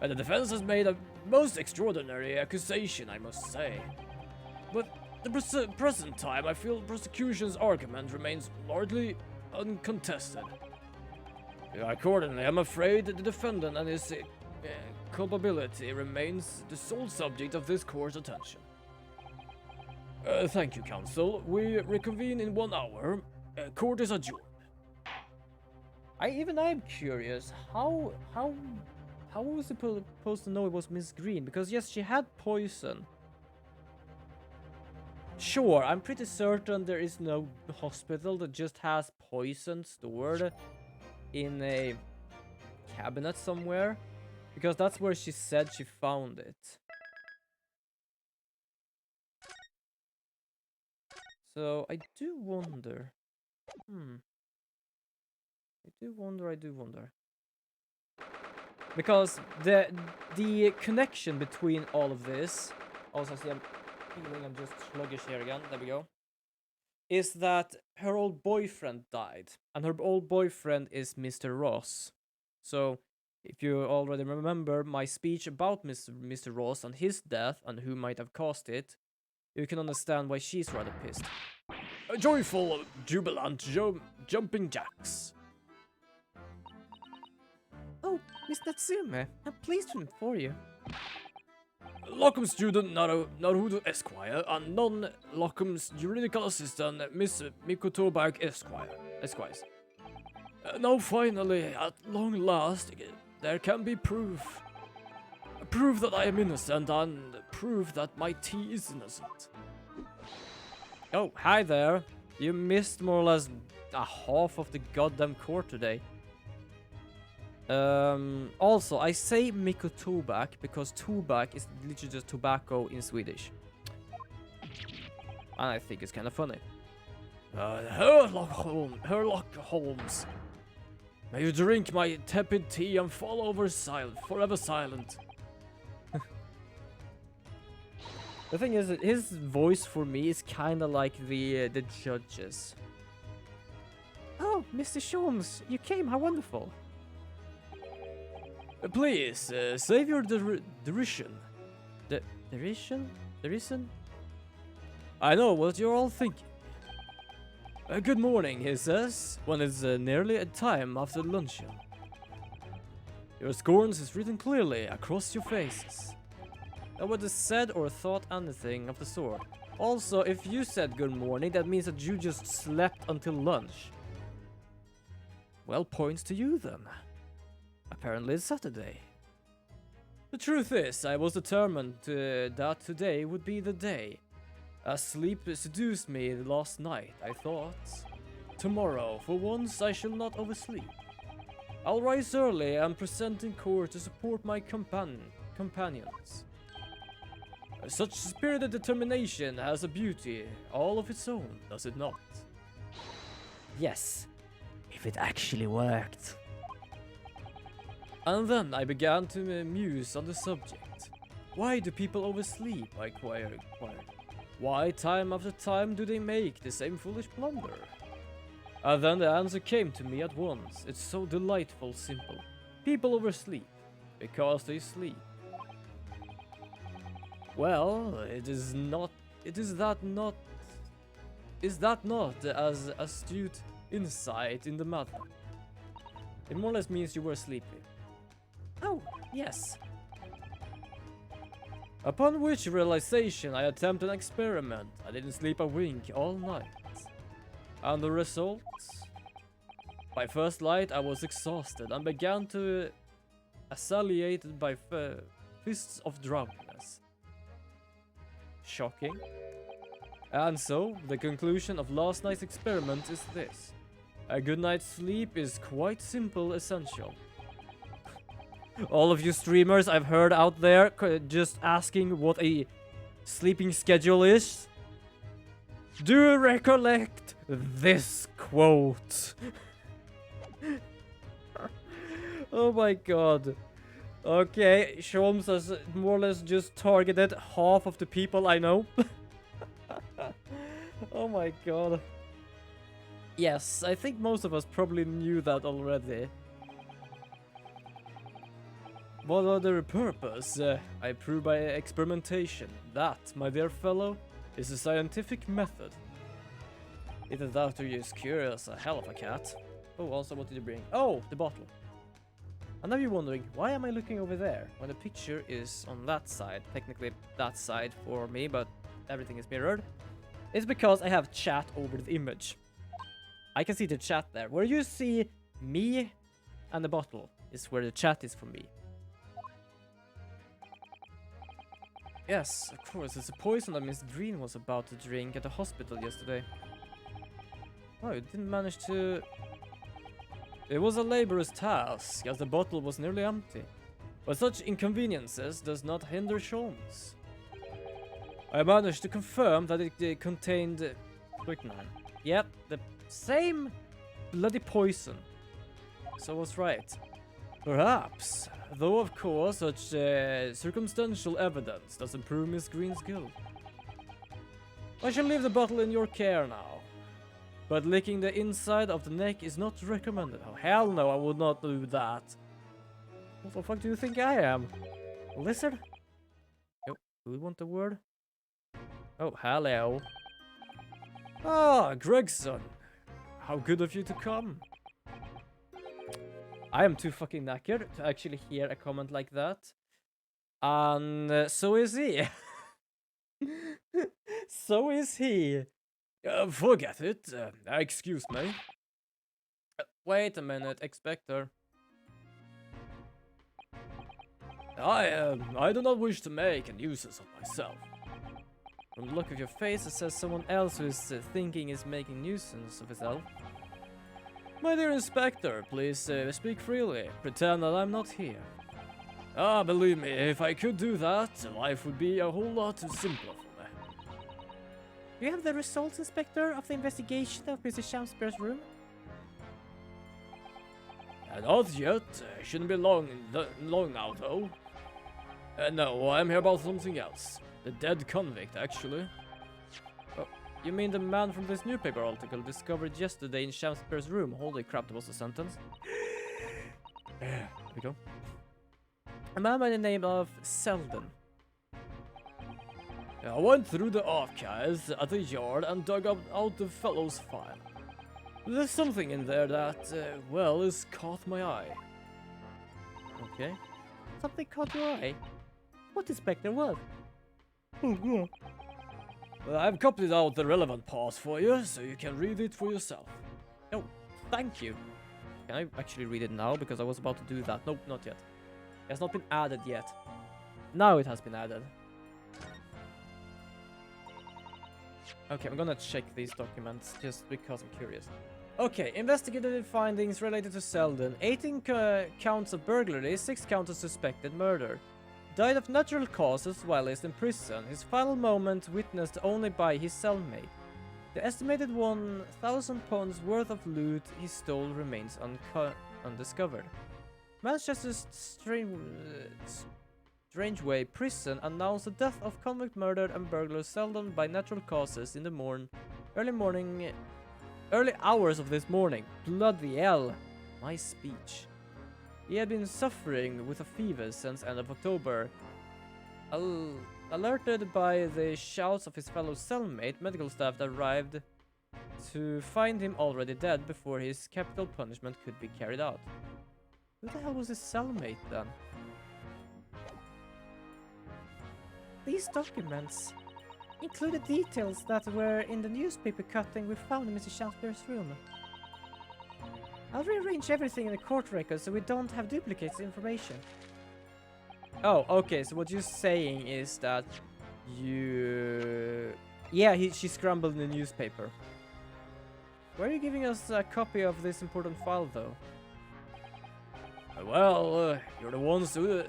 The defense has made a most extraordinary accusation, I must say. But at the present time, I feel the prosecution's argument remains largely uncontested. Accordingly, I'm afraid that the defendant and his culpability remains the sole subject of this court's attention. Thank you, counsel. We reconvene in 1 hour. Court is adjourned. I'm curious. How was he supposed to know it was Miss Green? Because yes, she had poison. Sure, I'm pretty certain there is no hospital that just has poison stored in a cabinet somewhere, because that's where she said she found it. So I do wonder. I do wonder. Because the connection between all of this, also see I'm feeling I'm just sluggish here again, there we go, is that her old boyfriend died, and her old boyfriend is Mr. Ross. So if you already remember my speech about Mr. Ross and his death and who might have caused it, you can understand why she's rather pissed. Joyful, jubilant, jumping jacks. Oh, Miss Natsume, I'm pleased to inform you. Locum student Naruto Esquire and non-Locum's juridical assistant Miss Mikoto Bark Esquires. Now finally, at long last, there can be proof. Proof that I am innocent and proof that my tea is innocent. Oh, hi there. You missed more or less a half of the goddamn court today. Also, I say Mikko Tobak because tobak is literally just tobacco in Swedish. And I think it's kind of funny. Herlock Holmes. May you drink my tepid tea and fall forever silent. The thing is, that his voice for me is kind of like the judges. Oh, Mr. Sholmes, you came. How wonderful. Please, save your derision. Derision? I know what you're all thinking. Good morning, he says, when it's nearly a time after luncheon. Your scorns is written clearly across your faces. Nobody said or thought anything of the sort. Also, if you said good morning, that means that you just slept until lunch. Well, points to you then. Apparently it's Saturday. The truth is, I was determined that today would be the day. As sleep seduced me last night, I thought, tomorrow, for once, I shall not oversleep. I'll rise early and present in court to support my companions. Such spirited determination has a beauty all of its own, does it not? Yes, if it actually worked. And then I began to muse on the subject. Why do people oversleep? I inquired. Why time after time do they make the same foolish blunder? And then the answer came to me at once. It's so delightful simple. People oversleep because they sleep. Well, is that not as astute insight in the matter? It more or less means you were sleepy. Oh, yes. Upon which realization I attempted an experiment. I didn't sleep a wink all night. And the results? By first light I was exhausted and began to assailed by fists of drowsiness. Shocking. And so, the conclusion of last night's experiment is this. A good night's sleep is quite simple essential. All of you streamers I've heard out there just asking what a sleeping schedule is. Do recollect this quote. Oh my god. Okay, Sholmes has more or less just targeted half of the people I know. Oh my god. Yes, I think most of us probably knew that already. What other purpose? I prove by experimentation. That, my dear fellow, is a scientific method. Either that or you're just curious, a hell of a cat. Oh, also what did you bring? Oh, the bottle. And now you're wondering, why am I looking over there when the picture is on that side? Technically that side for me, but everything is mirrored. It's because I have chat over the image. I can see the chat there. Where you see me and the bottle is where the chat is for me. Yes, of course, it's a poison that Miss Green was about to drink at the hospital yesterday. Oh, it didn't manage to... It was a laborious task, as the bottle was nearly empty. But such inconveniences does not hinder Sholmes. I managed to confirm that it contained strychnine. Yep, the same bloody poison. So I was right. Perhaps. Though of course such circumstantial evidence doesn't prove Miss Green's guilt. I shall leave the bottle in your care now. But licking the inside of the neck is not recommended. Oh hell no, I would not do that. What the fuck do you think I am? A lizard? Oh, do we want the word? Oh, hello. Ah, Gregson. How good of you to come. I am too fucking knackered to actually hear a comment like that. And so is he. So is he. Forget it. Excuse me. Wait a minute, Expector. I do not wish to make a nuisance of myself. From the look of your face, it says someone else who is thinking is making nuisance of himself. My dear Inspector, please speak freely. Pretend that I'm not here. Ah, believe me, if I could do that, life would be a whole lot simpler for me. Do you have the results, Inspector, of the investigation of Mr. Shamspear's room? Not yet. Shouldn't be long now, though. No, I'm here about something else. The dead convict, actually. Oh, you mean the man from this newspaper article discovered yesterday in Shamspear's room? Holy crap, that was a sentence. There we go. A man by the name of Selden. I went through the archives at the yard and dug out the fellow's file. There's something in there that, well, has caught my eye. Okay. Something caught your eye? What, Inspector, what? Well, I've copied out the relevant parts for you, so you can read it for yourself. Oh, thank you. Can I actually read it now? Because I was about to do that. Nope, not yet. It has not been added yet. Now it has been added. Okay, I'm gonna check these documents just because I'm curious. Okay, investigative findings related to Selden. 18 counts of burglary, 6 counts of suspected murder. Died of natural causes while he's in prison. His final moment witnessed only by his cellmate. The estimated 1,000 pounds worth of loot he stole remains undiscovered. Manchester's Strangeway prison announced the death of convict murdered and burglar Selden by natural causes in the early hours of this morning. Bloody hell, my speech. He had been suffering with a fever since end of October. Alerted by the shouts of his fellow cellmate, medical staff arrived to find him already dead before his capital punishment could be carried out. Who the hell was his cellmate then? These documents included details that were in the newspaper cutting we found in Mr. Shamspear's room. I'll rearrange everything in the court record so we don't have duplicates information. Oh, okay, so what you're saying is that you... Yeah, she scrambled in the newspaper. Why are you giving us a copy of this important file, though? Well, you're the ones who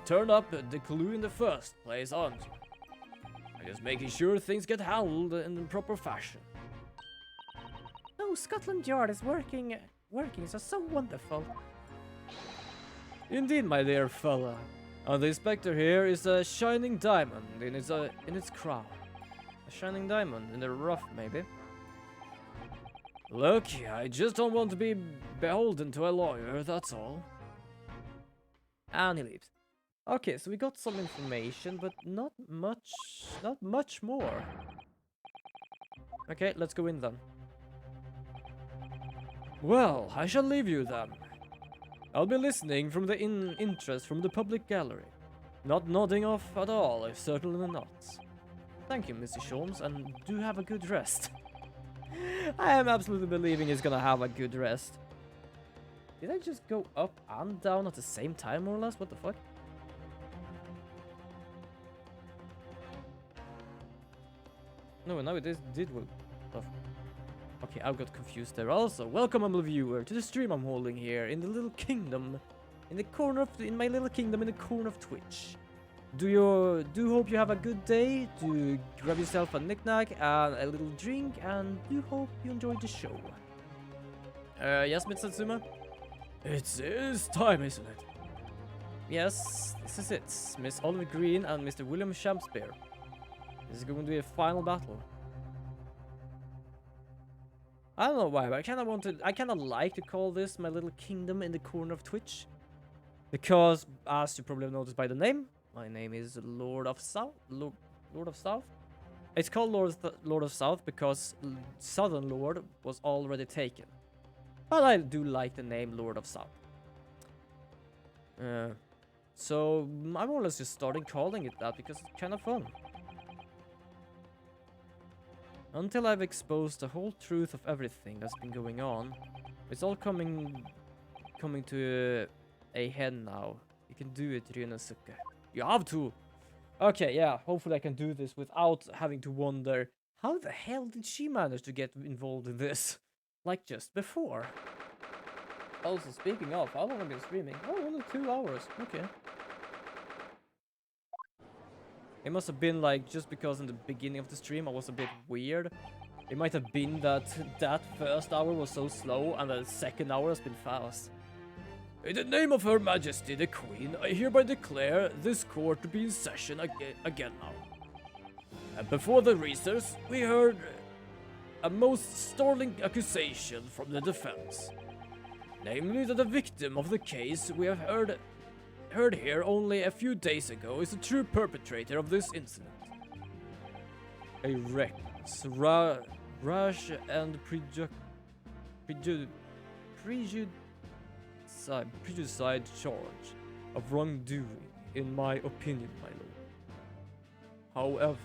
turned up the clue in the first place, aren't you? I'm just making sure things get handled in the proper fashion. No, Scotland Yard is working so wonderful. Indeed, my dear fella. And the inspector here is a shining diamond in its crown. A shining diamond in the rough, maybe? Look, I just don't want to be beholden to a lawyer, that's all. And he leaves. Okay, so we got some information, but not much more. Okay, let's go in then. Well, I shall leave you then. I'll be listening from the interest from the public gallery. Not nodding off at all, if certainly not. Thank you, Mr. Sholmes, and do have a good rest. I am absolutely believing he's gonna have a good rest. Did I just go up and down at the same time, more or less? What the fuck? No, now it did well. Oh. Okay, I got confused there. Also, welcome, humble viewer, to the stream I'm holding here in the little kingdom, in my little kingdom in the corner of Twitch. Do hope you have a good day. Do grab yourself a knick-knack and a little drink, and do hope you enjoyed the show. Yes, Miss Satsuma? It is time, isn't it? Yes, this is it. Miss Oliver Green and Mr. William Shakespeare. This is going to be a final battle. I don't know why, but I kind of like to call this my little kingdom in the corner of Twitch. Because, as you probably have noticed by the name, my name is Lord of South. Lord of South? It's called Lord of South because Southern Lord was already taken. But I do like the name Lord of South. So I'm more or less just starting calling it that because it's kind of fun. Until I've exposed the whole truth of everything that's been going on. It's all coming to a head now. You can do it, Ryunosuke. You have to! Okay, yeah, hopefully I can do this without having to wonder, how the hell did she manage to get involved in this? Like just before. Also, speaking of, how long have I been streaming? Oh, only 2 hours. Okay. It must have been like, just because in the beginning of the stream I was a bit weird. It might have been that that first hour was so slow and the second hour has been fast. In the name of Her Majesty the Queen, I hereby declare this court to be in session again now. And before the recess, we heard a most startling accusation from the defense. Namely that the victim of the case we have heard here only a few days ago is the true perpetrator of this incident. A reckless, rash and prejudiced charge of wrongdoing, in my opinion, my lord. However,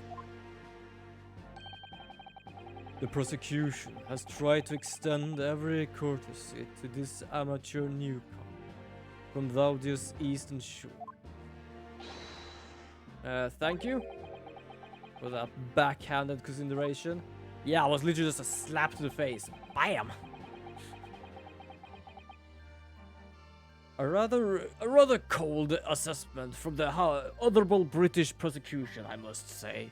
the prosecution has tried to extend every courtesy to this amateur newcomer from the odious Eastern Shore. Thank you for that backhanded consideration. Yeah, it was literally just a slap to the face. Bam! A rather cold assessment from the honorable British prosecution, I must say.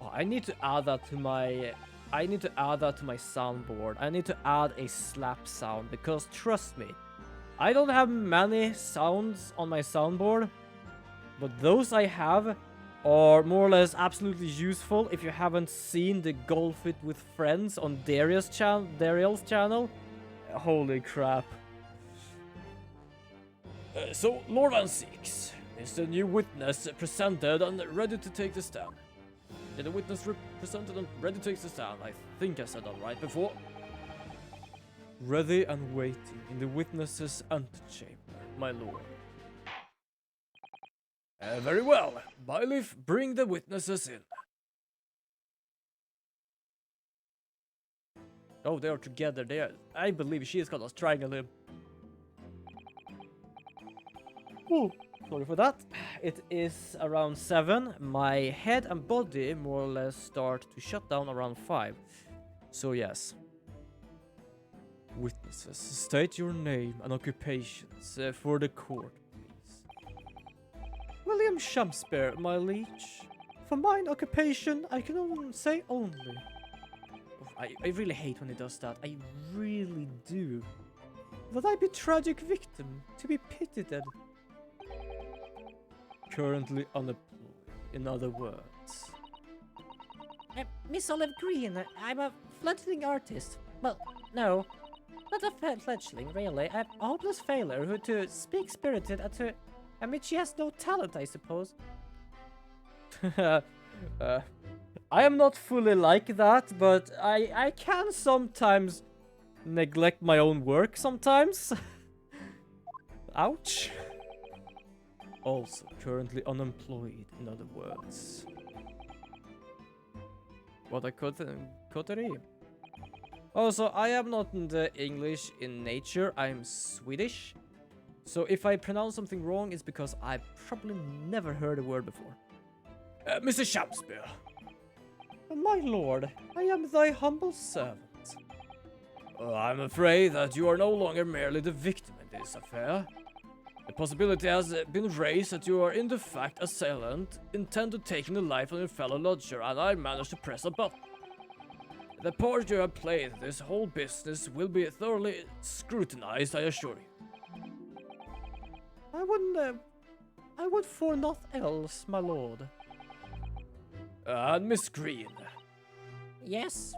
Oh, I need to add that to my soundboard. I need to add a slap sound because trust me, I don't have many sounds on my soundboard, but those I have are more or less absolutely useful. If you haven't seen the Golf It with Friends on Dariel's channel, holy crap. So, Lord Van Six is the new witness presented and ready to take the stand. The witness presented and ready to take the stand. I think I said that right before. Ready and waiting in the witness's antechamber, my lord. Very well. Bailiff, bring the witnesses in. Oh, they are together. I believe she is gonna strangle him. Oh, sorry for that. It is around 7. My head and body more or less start to shut down around 5. So yes. Witnesses, state your name and occupations for the court, please. William Shakespeare, my liege. For mine occupation, I can only say only. I really hate when he does that. I really do. That I be tragic victim, to be pitied. Currently unemployed, in other words. Miss Olive Green, I'm a fledgling artist. Well, no, not a fledgling, really. A hopeless failure who to speak spirited and to... I mean, she has no talent, I suppose. I am not fully like that, but I can sometimes neglect my own work sometimes. Ouch. Also currently unemployed, in other words. What a coterie. Also, I am not English in nature, I'm Swedish. So if I pronounce something wrong, it's because I probably never heard a word before. Mr. Shakespeare. My lord, I am thy humble servant. I'm afraid that you are no longer merely the victim in this affair. The possibility has been raised that you are in the fact assailant, intent on taking the life of your fellow lodger, and I managed to press a button. The part you have played in this whole business will be thoroughly scrutinized, I assure you. I would for naught else, my lord. And Miss Green. Yes?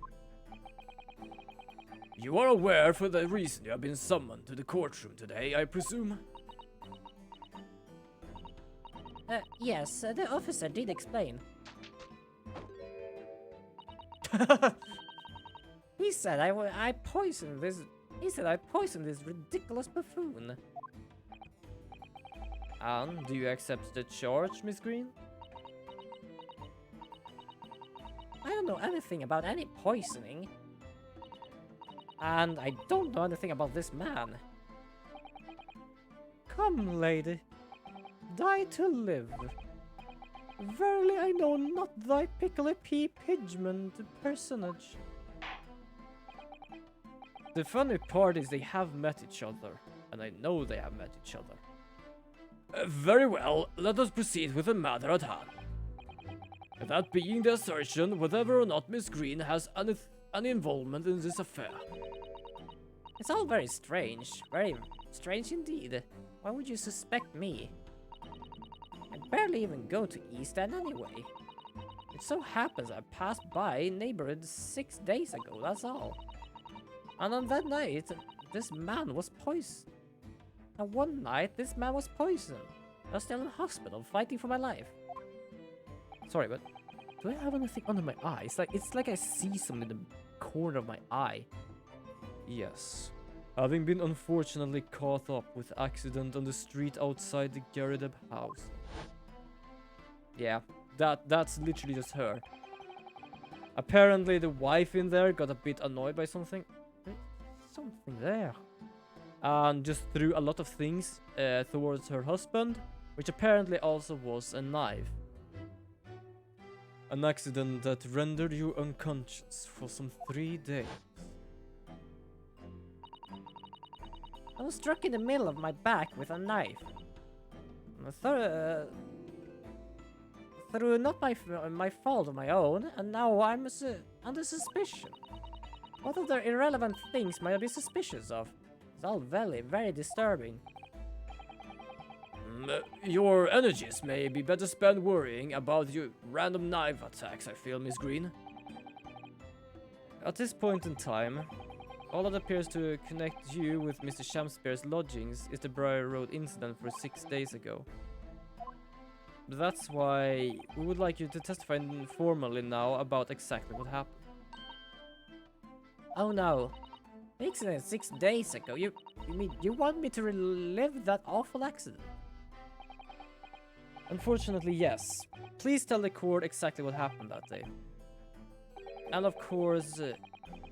You are aware for the reason you have been summoned to the courtroom today, I presume? Yes, the officer did explain. He said I poisoned this... He said I poisoned this ridiculous buffoon. And do you accept the charge, Miss Green? I don't know anything about any poisoning. And I don't know anything about this man. Come, lady. Die to live. Verily I know not thy pickle pea pigment personage. The funny part is they have met each other, and I know they have met each other. Very well, let us proceed with the matter at hand. That being the assertion, whether or not Miss Green has any involvement in this affair. It's all very strange indeed. Why would you suspect me? I barely even go to East End anyway. It so happens I passed by neighborhood 6 days ago, that's all. And on that night, this man was poisoned. And one night, this man was poisoned. I was still in hospital, fighting for my life. Sorry, but do I have anything under my eye? It's like I see something in the corner of my eye. Yes. Having been unfortunately caught up with accident on the street outside the Garrideb house. Yeah, that's literally just her. Apparently the wife in there got a bit annoyed by something. There's something there. And just threw a lot of things towards her husband, which apparently also was a knife. An accident that rendered you unconscious for some 3 days. I was struck in the middle of my back with a knife. Through not my fault of my own, and now I'm under suspicion. What other irrelevant things might I be suspicious of? It's all very, very disturbing. Your energies may be better spent worrying about your random knife attacks, I feel, Miss Green. At this point in time, all that appears to connect you with Mr. Shamspeare's lodgings is the Briar Road incident for 6 days ago. That's why we would like you to testify formally now about exactly what happened. Oh no. The accident 6 days ago. You mean you want me to relive that awful accident? Unfortunately, yes. Please tell the court exactly what happened that day. And of course,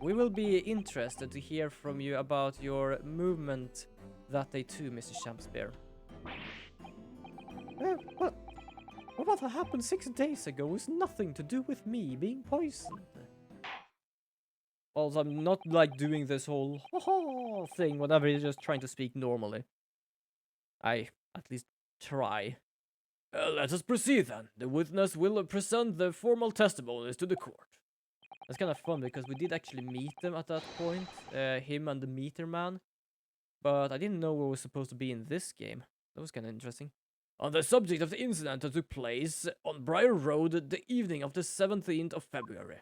we will be interested to hear from you about your movement that day too, Mr. Shamspeare. What happened 6 days ago is nothing to do with me being poisoned. Also, I'm not like doing this whole thing whenever you're just trying to speak normally. I at least try. Let us proceed then. The witness will present the formal testimonies to the court. That's kind of fun because we did actually meet them at that point, him and the meter man. But I didn't know we were supposed to be in this game. That was kind of interesting. On the subject of the incident that took place on Briar Road the evening of the 17th of February.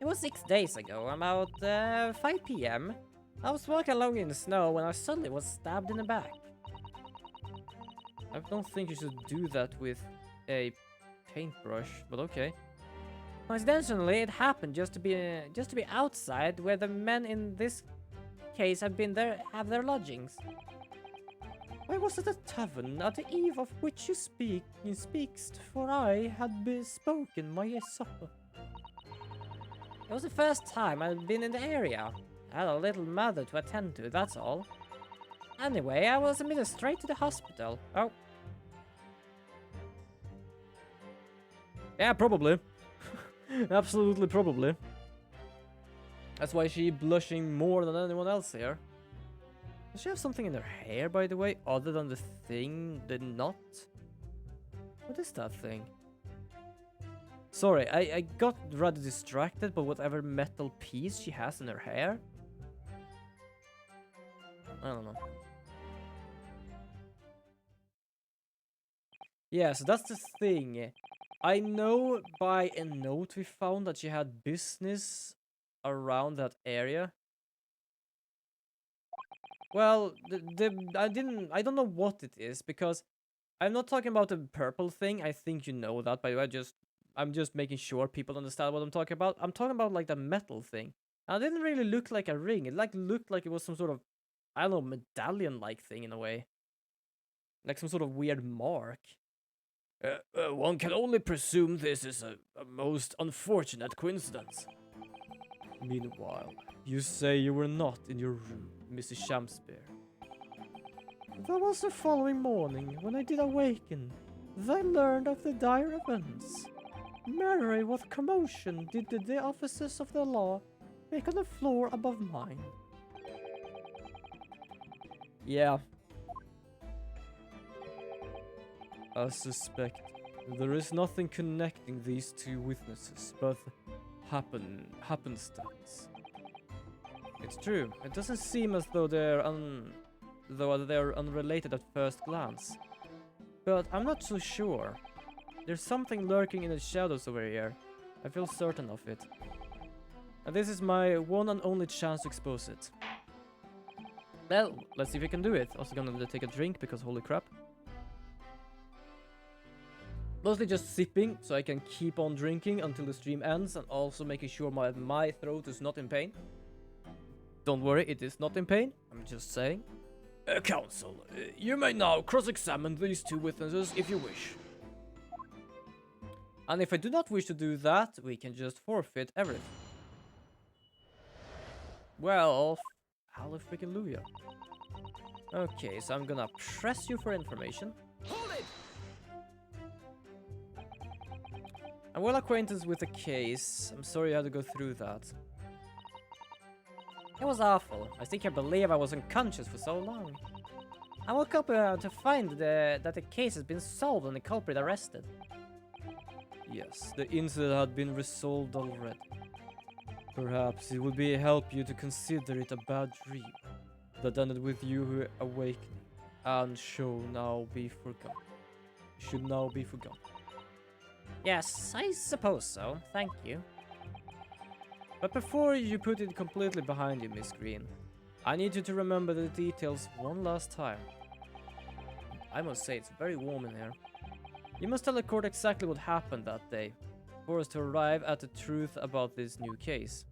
It was 6 days ago, about 5 PM. I was walking along in the snow when I suddenly was stabbed in the back. I don't think you should do that with a paintbrush, but okay. Coincidentally, it happened just to be outside where the men in this case have their lodgings. I was at a tavern at the eve of which you speakst, for I had bespoken my supper. It was the first time I'd been in the area. I had a little mother to attend to, that's all. Anyway, I was admitted straight to the hospital. Oh. Yeah, probably. Absolutely probably. That's why she's blushing more than anyone else here. Does she have something in her hair, by the way, other than the knot? What is that thing? Sorry, I got rather distracted by whatever metal piece she has in her hair. I don't know. Yeah, so that's the thing. I know by a note we found that she had business around that area. Well, I don't know what it is because I'm not talking about the purple thing. I think you know that, by the way. I just I'm just making sure people understand what I'm talking about. I'm talking about like the metal thing. And it didn't really look like a ring. It like looked like it was some sort of, I don't know, medallion-like thing in a way. Like some sort of weird mark. One can only presume this is a most unfortunate coincidence. Meanwhile, you say you were not in your room, Mrs. Shamspeare. That was the following morning when I did awaken. I learned of the dire events. Mary, what commotion did the officers of the law make on the floor above mine? Yeah. I suspect there is nothing connecting these two witnesses, but happenstance. It's true. It doesn't seem as though they're unrelated at first glance. But I'm not so sure. There's something lurking in the shadows over here. I feel certain of it. And this is my one and only chance to expose it. Well, let's see if we can do it. Also gonna take a drink because holy crap. Mostly just sipping so I can keep on drinking until the stream ends, and also making sure my throat is not in pain. Don't worry, it is not in pain. I'm just saying. Counsel, you may now cross-examine these two witnesses if you wish. And if I do not wish to do that, we can just forfeit everything. Well, hallelujah. Okay, so I'm gonna press you for information. Hold it! I'm well acquainted with the case. I'm sorry you had to go through that. It was awful. I still can't believe I was unconscious for so long. I woke up to find that the case has been solved and the culprit arrested. Yes, the incident had been resolved already. Perhaps it would help you to consider it a bad dream that ended with you awakening and should now be forgotten. Yes, I suppose so. Thank you. But before you put it completely behind you, Miss Green, I need you to remember the details one last time. I must say, it's very warm in here. You must tell the court exactly what happened that day, for us to arrive at the truth about this new case.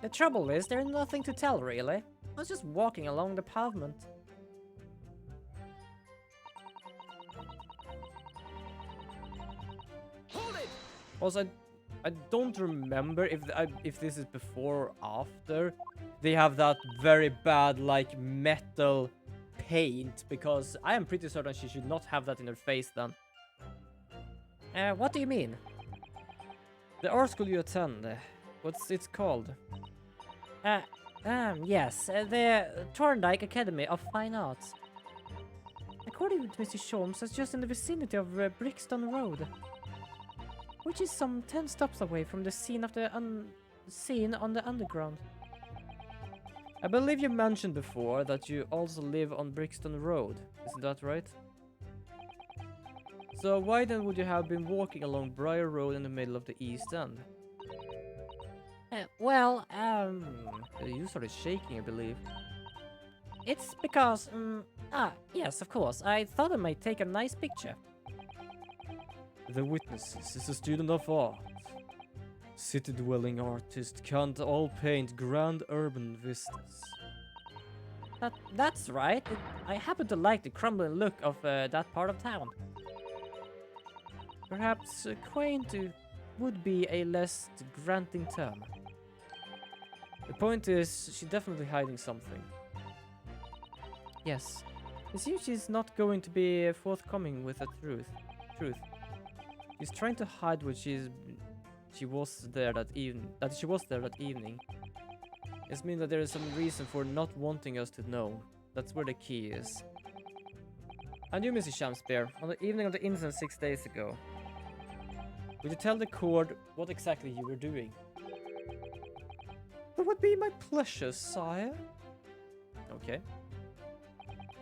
The trouble is, there's nothing to tell, really. I was just walking along the pavement. Hold it! Also, I don't remember if this is before or after they have that very bad, like, metal paint, because I am pretty certain she should not have that in her face then. What do you mean? The art school you attend, what's it called? Yes, the Thorndike Academy of Fine Arts. According to Mr. Sholmes, it's just in the vicinity of Brixton Road, which is some 10 stops away from the scene of the scene on the underground. I believe you mentioned before that you also live on Brixton Road, isn't that right? So why then would you have been walking along Briar Road in the middle of the East End? You started shaking, I believe. It's because, yes, of course, I thought I might take a nice picture. The witnesses is a student of art. City-dwelling artists can't all paint grand urban vistas. That's right. I happen to like the crumbling look of that part of town. Perhaps quaint would be a less granting term. The point is, she's definitely hiding something. Yes, it seems she's not going to be forthcoming with the truth. She's trying to hide what she was there that evening. It means that there is some reason for not wanting us to know. That's where the key is. And you, Mrs. Shamspeare, on the evening of the incident 6 days ago, would you tell the court what exactly you were doing? That would be my pleasure, sire. Okay.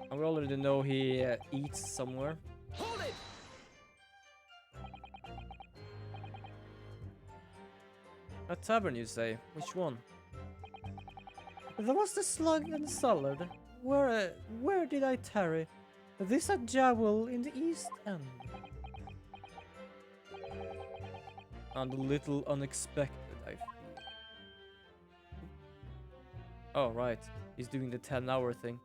And we already know he eats somewhere. Hold it! A tavern, you say? Which one? There was the Slug and Salad. Where did I tarry? This a jowl in the East End. and a little unexpected, I feel. Oh, right. He's doing the 10-hour thing.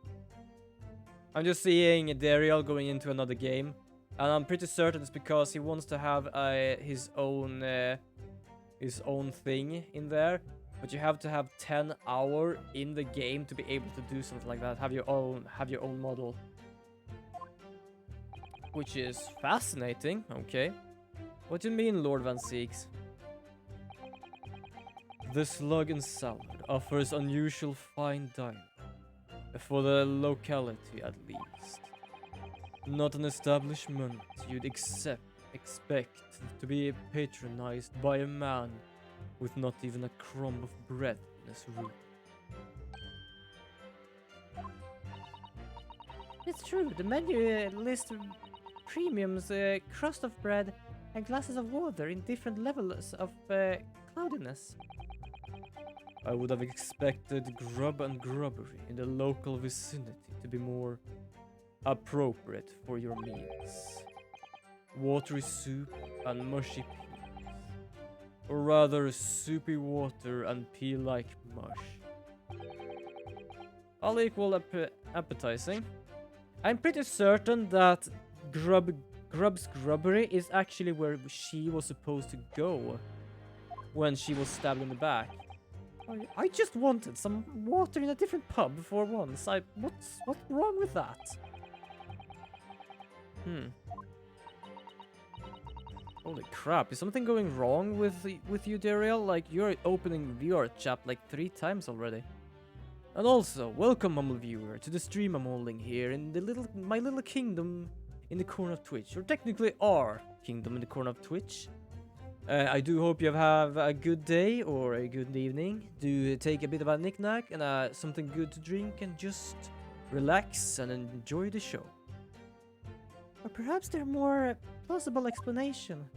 I'm just seeing Dariel going into another game. And I'm pretty certain it's because he wants to have his own thing in there. But you have to have 10 hours in the game to be able to do something like that. Have your own model. Which is fascinating. Okay. What do you mean, Lord Van Seeks? The Slug and Salad offers unusual fine dining. For the locality, at least. Not an establishment you'd expect to be patronized by a man with not even a crumb of bread in his room. It's true, the menu lists premiums, crust of bread, and glasses of water in different levels of cloudiness. I would have expected grub and grubbery in the local vicinity to be more appropriate for your meals. Watery soup and mushy peas. Or rather, soupy water and pea-like mush. All equal appetizing. I'm pretty certain that Grub's Grubbery is actually where she was supposed to go when she was stabbed in the back. I just wanted some water in a different pub for once. What's wrong with that? Holy crap, is something going wrong with you, Dariel? Like, you're opening your chat like 3 times already. And also, welcome, humble viewer, to the stream I'm holding here in my little kingdom in the corner of Twitch. Or technically our kingdom in the corner of Twitch. I do hope you have a good day or a good evening. Do take a bit of a knick-knack and something good to drink and just relax and enjoy the show. Or perhaps there's more plausible explanation.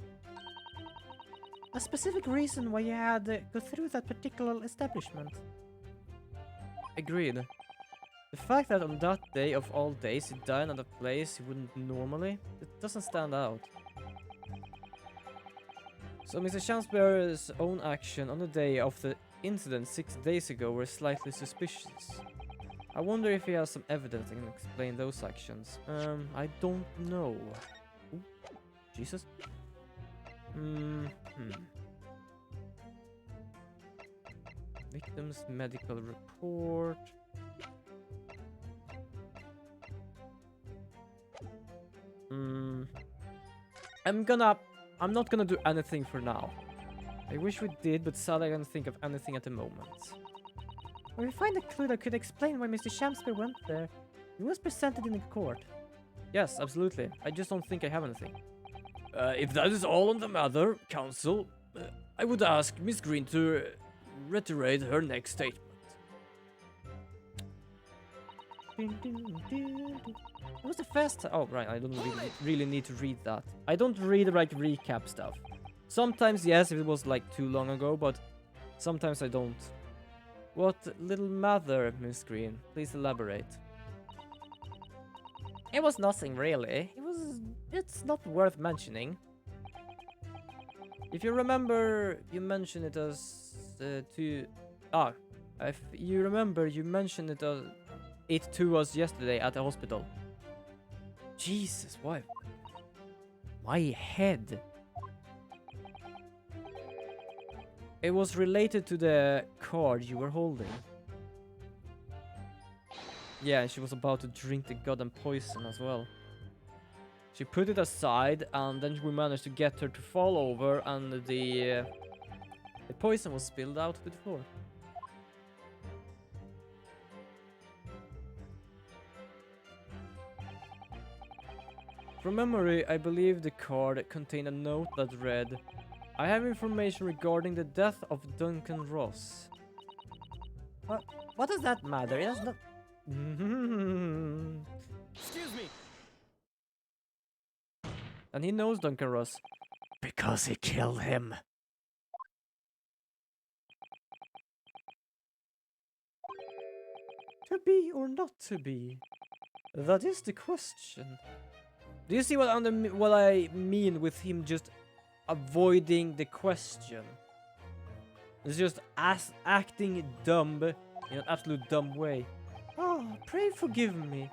A specific reason why you had to go through that particular establishment. Agreed. The fact that on that day of all days you dine at a place you wouldn't normally, it doesn't stand out. So Mr. Champsbearer's own action on the day of the incident 6 days ago were slightly suspicious. I wonder if he has some evidence that can explain those actions. I don't know. Ooh, Jesus. Victim's medical report. I'm not gonna do anything for now. I wish we did, but sadly I can't think of anything at the moment. When we find a clue that could explain why Mr. Champsbear went there, it was presented in the court. Yes, absolutely. I just don't think I have anything. If that is all on the matter, Council, I would ask Miss Green to reiterate her next statement. It was the first time. Oh, right. I don't really need to read that. I don't read like recap stuff. Sometimes, yes, if it was like too long ago, but sometimes I don't. What little matter, Miss Green? Please elaborate. It was nothing really. It's not worth mentioning. If you remember, you mentioned it as if you remember, you mentioned it to us yesterday at the hospital. Jesus, why? My head. It was related to the card you were holding. Yeah, she was about to drink the goddamn poison as well. She put it aside, and then we managed to get her to fall over, and the poison was spilled out to the floor. From memory, I believe the card contained a note that read, "I have information regarding the death of Duncan Ross." What does that matter? It does not... Excuse me. And he knows Duncan Ross. Because he killed him. To be or not to be? That is the question. Do you see what I mean with him just avoiding the question. It's just acting dumb in an absolute dumb way. Ah, pray forgive me.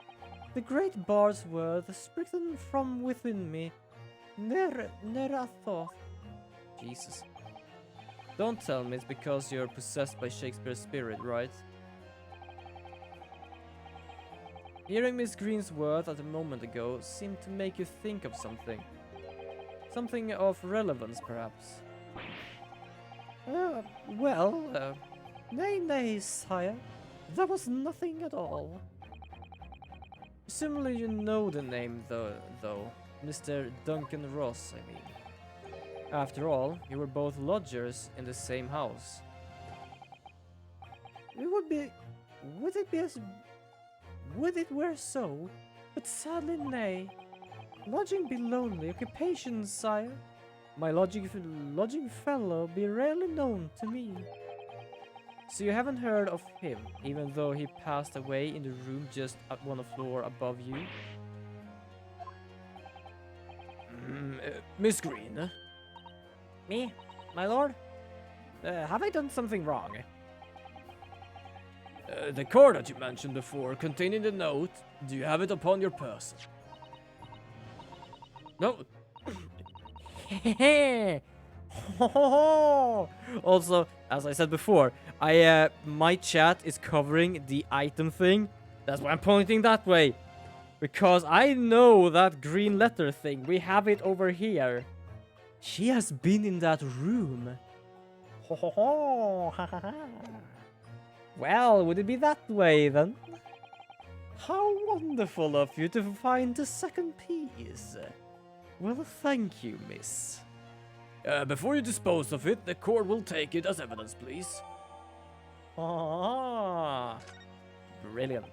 The great bard's words spritten from within me. Ne'er a thought. Jesus. Don't tell me it's because you're possessed by Shakespeare's spirit, right? Hearing Miss Green's words a moment ago seemed to make you think of something. Something of relevance, perhaps. Nay, sire. That was nothing at all. Presumably you know the name, though. Mr. Duncan Ross, I mean. After all, you were both lodgers in the same house. Would it were so, but sadly nay. Lodging be lonely occupation, sire. My lodging fellow be rarely known to me. So you haven't heard of him, even though he passed away in the room just at one floor above you? Miss Green? Me? My lord? Have I done something wrong? The card that you mentioned before, containing the note, do you have it upon your person? No. Also, as I said before, my chat is covering the item thing. That's why I'm pointing that way. Because I know that green letter thing. We have it over here. She has been in that room. Well, would it be that way then? How wonderful of you to find the second piece. Well, thank you, miss. Before you dispose of it, the court will take it as evidence, please. Ah, brilliant.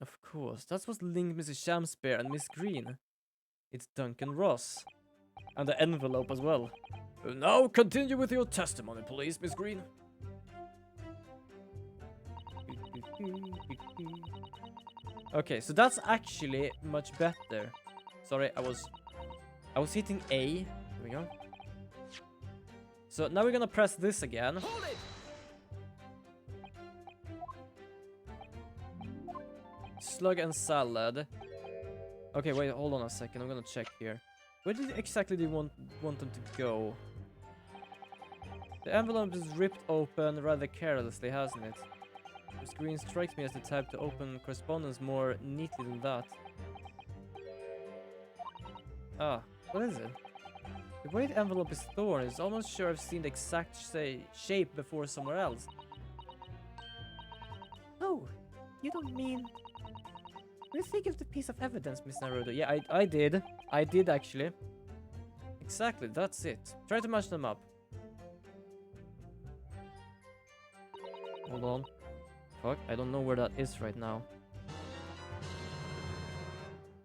Of course, that's what linked Mrs. Shamspeare and Miss Green. It's Duncan Ross. And the envelope as well. Now continue with your testimony, please, Miss Green. Okay, so that's actually much better. Sorry, I was hitting A. Here we go. So now we're gonna press this again. Hold it! Slug and salad. Okay, wait, hold on a second. I'm gonna check here. Where exactly do you want them to go? The envelope is ripped open rather carelessly, hasn't it? The screen strikes me as the type to open correspondence more neatly than that. Ah, what is it? The way the envelope is torn is almost sure I've seen the exact shape before somewhere else. Oh, you don't mean... We think of the piece of evidence, Miss Naruto. Yeah, I did. I did actually. Exactly, that's it. Try to match them up. Hold on. Fuck, I don't know where that is right now.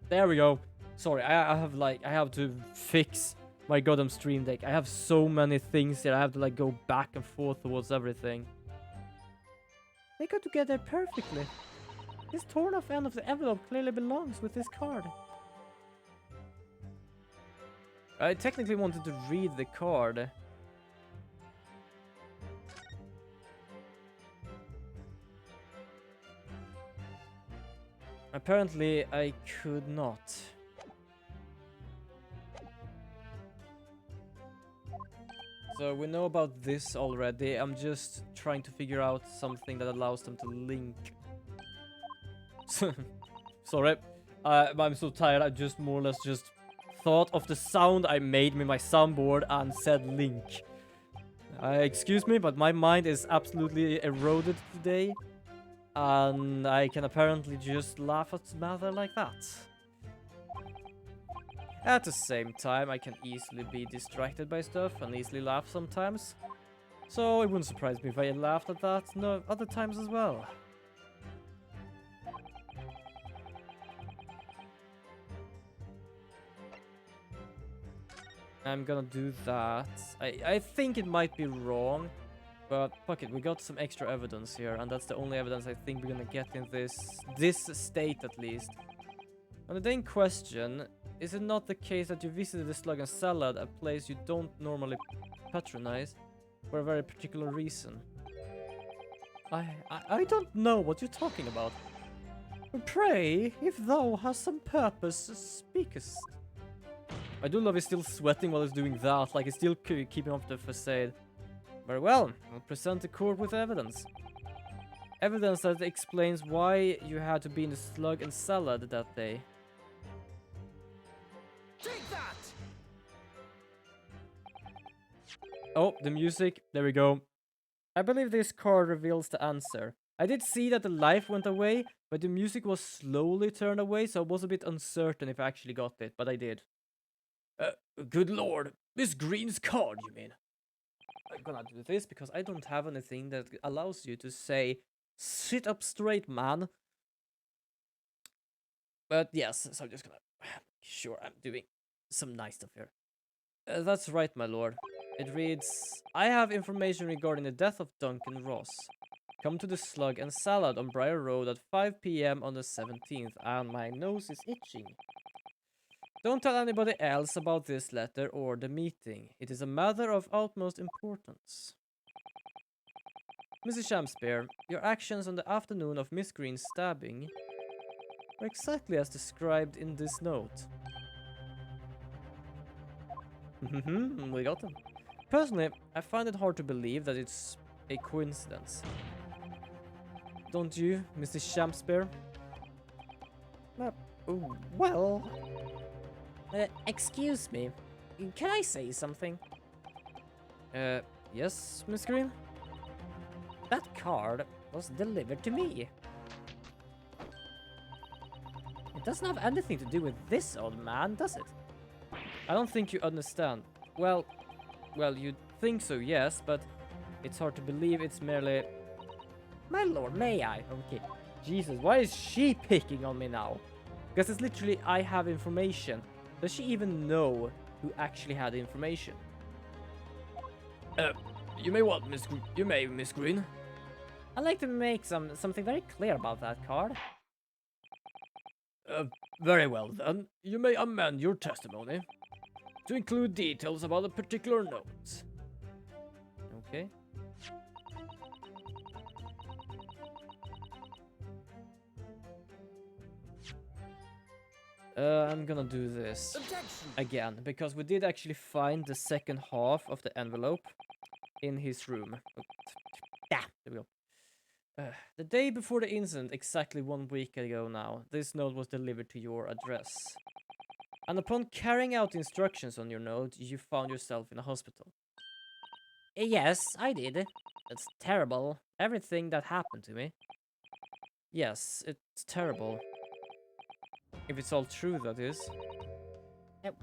There we go. Sorry, I have to fix my goddamn stream deck. I have so many things here. I have to like go back and forth towards everything. They go together perfectly. This torn off end of the envelope clearly belongs with this card. I technically wanted to read the card. Apparently, I could not. So we know about this already. I'm just trying to figure out something that allows them to link. Sorry, I'm so tired. I just more or less just thought of the sound I made with my soundboard and said link. Excuse me, but my mind is absolutely eroded today. And I can apparently just laugh at matter like that. At the same time, I can easily be distracted by stuff and easily laugh sometimes. So it wouldn't surprise me if I laughed at that other times as well. I'm gonna do that. I think it might be wrong, but fuck it, we got some extra evidence here, and that's the only evidence I think we're gonna get in this state at least. On the day in question, is it not the case that you visited the Slug and Salad, a place you don't normally patronize, for a very particular reason? I don't know what you're talking about. Pray, if thou hast some purpose, speakest. I do love he's still sweating while he's doing that, like he's still keeping up the facade. Very well, I'll present the court with evidence. Evidence that explains why you had to be in the Slug and Salad that day. Take that! Oh, the music. There we go. I believe this card reveals the answer. I did see that the life went away, but the music was slowly turned away, so I was a bit uncertain if I actually got it, but I did. Good lord. Miss Green's card, you mean? I'm gonna do this because I don't have anything that allows you to say, sit up straight, man. But yes, so I'm just gonna sure I'm doing some nice stuff here. That's right, my lord. It reads, I have information regarding the death of Duncan Ross. Come to the Slug and Salad on Briar Road at 5 p.m. on the 17th, and my nose is itching. Don't tell anybody else about this letter or the meeting. It is a matter of utmost importance. Mrs. Shamspeare, your actions on the afternoon of Miss Green's stabbing are exactly as described in this note. We got them. Personally, I find it hard to believe that it's a coincidence. Don't you, Mrs. Shamspeare? Well... excuse me. Can I say something? Yes, Miss Green? That card was delivered to me. It doesn't have anything to do with this old man, does it? I don't think you understand. Well, you'd think so, yes, but it's hard to believe it's merely... My lord, may I? Okay. Jesus, why is she picking on me now? Because it's literally, I have information. Does she even know who actually had the information? You may what, Miss Green? You may, Miss Green. I'd like to make something very clear about that card. Very well then. You may amend your testimony to include details about a particular note. Okay. I'm gonna do this Objection! again, because we did actually find the second half of the envelope in his room. Yeah, there we go. The day before the incident, exactly 1 week ago now, this note was delivered to your address. And upon carrying out the instructions on your note, you found yourself in a hospital. Yes, I did. It's terrible. Everything that happened to me. Yes, it's terrible. If it's all true, that is.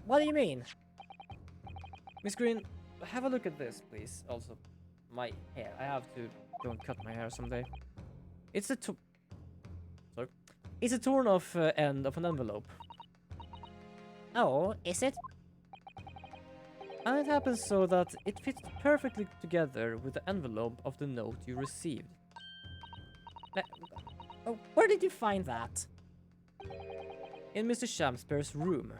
What do you mean? Miss Green, have a look at this, please. Also, my hair. I have to go and cut my hair someday. It's a It's a torn off end of an envelope. Oh, is it? And it happens so that it fits perfectly together with the envelope of the note you received. Where did you find that? In Mr. Shamspeare's room.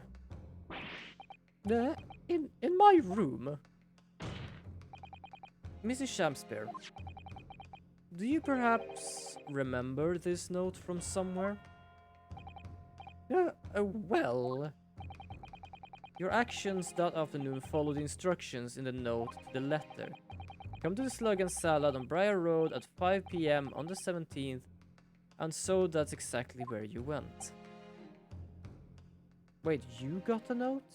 In my room? Mrs. Shamspeare, do you perhaps remember this note from somewhere? Well... Your actions that afternoon followed the instructions in the note to the letter. Come to the Slug and Salad on Briar Road at 5 p.m. on the 17th, and so that's exactly where you went. Wait, you got the note?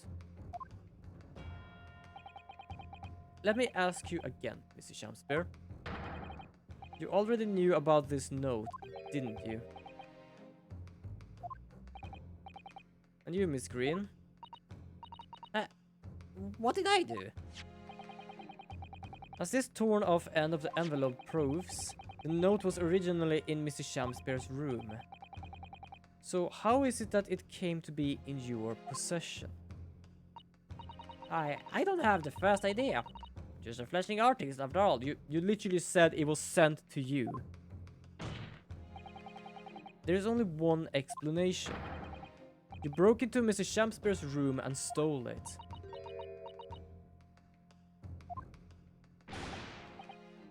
Let me ask you again, Mrs. Shamspeare. You already knew about this note, didn't you? And you, Miss Green? What did I do? As this torn off end of the envelope proves, the note was originally in Mrs. Shamspeare's room. So how is it that it came to be in your possession? I don't have the first idea. Just a flashing artist after all. You literally said it was sent to you. There is only one explanation. You broke into Mrs. Shampspeare's room and stole it.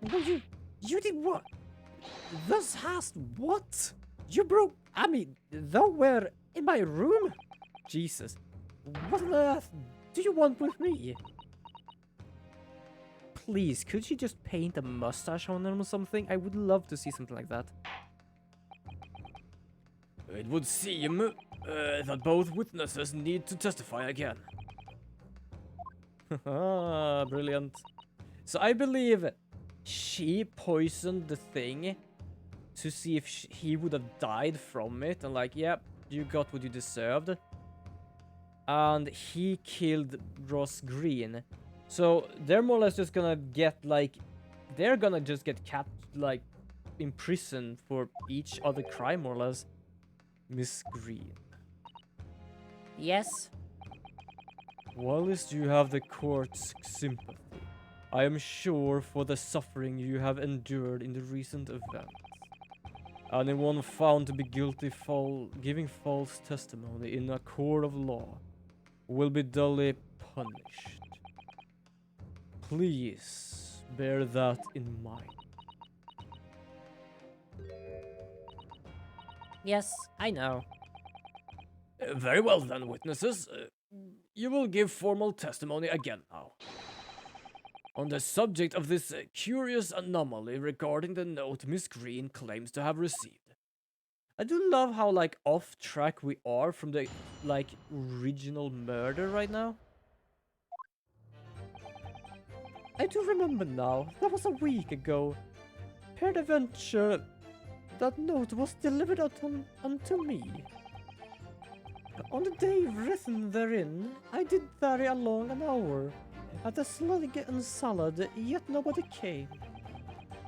Well, you did what? Thus hast what? You broke, I mean, thou were in my room? Jesus. What on earth do you want with me? Please, could she just paint a mustache on him or something? I would love to see something like that. It would seem that both witnesses need to testify again. Ah, brilliant. So I believe she poisoned the thing to see if he would have died from it. And like, yep, you got what you deserved. And he killed Ross Green. So they're more or less just gonna get like, they're gonna just get like imprisoned for each other crime more or less. Miss Green. Yes. Whilst you have the court's sympathy, I am sure for the suffering you have endured in the recent events. Anyone found to be guilty giving false testimony in a court of law will be duly punished. Please bear that in mind. Yes, I know. Very well then, witnesses. You will give formal testimony again now. On the subject of this curious anomaly regarding the note Miss Green claims to have received. I do love how like off track we are from the like original murder right now. I do remember now. That was a week ago. Peradventure, that note was delivered unto me. On the day written therein, I did tarry along an hour at a slug and salad, yet nobody came.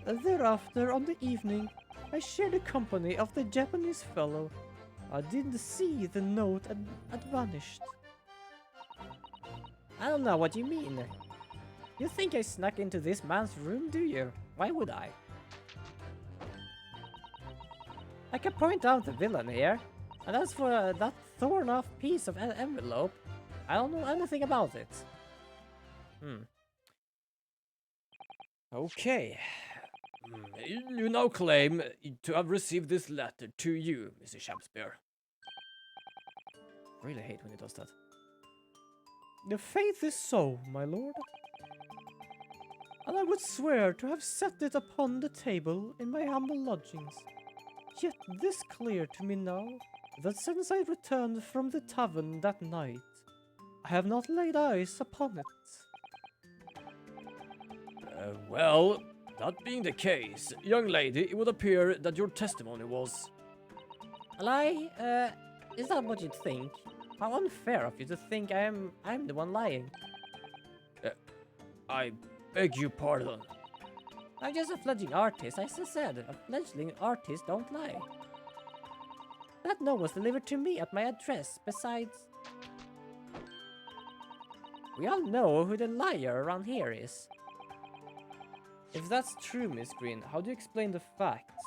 Thereafter, on the evening, I shared the company of the Japanese fellow. I didn't see the note had vanished. I don't know what you mean. You think I snuck into this man's room, do you? Why would I? I can point out the villain here. And as for that torn-off piece of envelope, I don't know anything about it. Okay. You now claim to have received this letter to you, Mrs. Shampspeare. I really hate when he does that. The faith is so, my lord. And I would swear to have set it upon the table in my humble lodgings. Yet this clear to me now, that since I returned from the tavern that night, I have not laid eyes upon it. Well, that being the case, young lady, it would appear that your testimony was... A lie? Is that what you think? How unfair of you to think I'm the one lying. I beg your pardon. I'm just a fledgling artist, as I said. A fledgling artist don't lie. That note was delivered to me at my address. Besides, we all know who the liar around here is. If that's true, Miss Green, how do you explain the facts?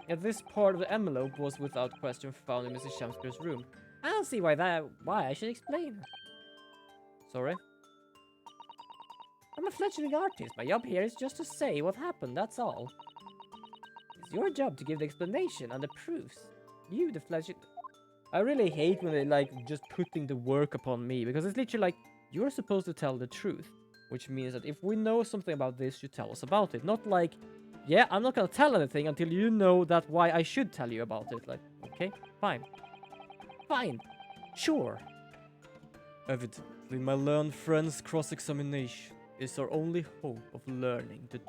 That this part of the envelope was without question found in Mrs. Shampspeare's room. I don't see why I should explain. Sorry? I'm a fledgling artist. My job here is just to say what happened, that's all. It's your job to give the explanation and the proofs. You, the fledgling... I really hate when they like just putting the work upon me, because it's literally like, you're supposed to tell the truth. Which means that if we know something about this, you tell us about it. Not like, yeah, I'm not gonna tell anything until you know that why I should tell you about it. Like, okay, fine. Fine. Sure. Evidently, my learned friend's cross-examination is our only hope of learning the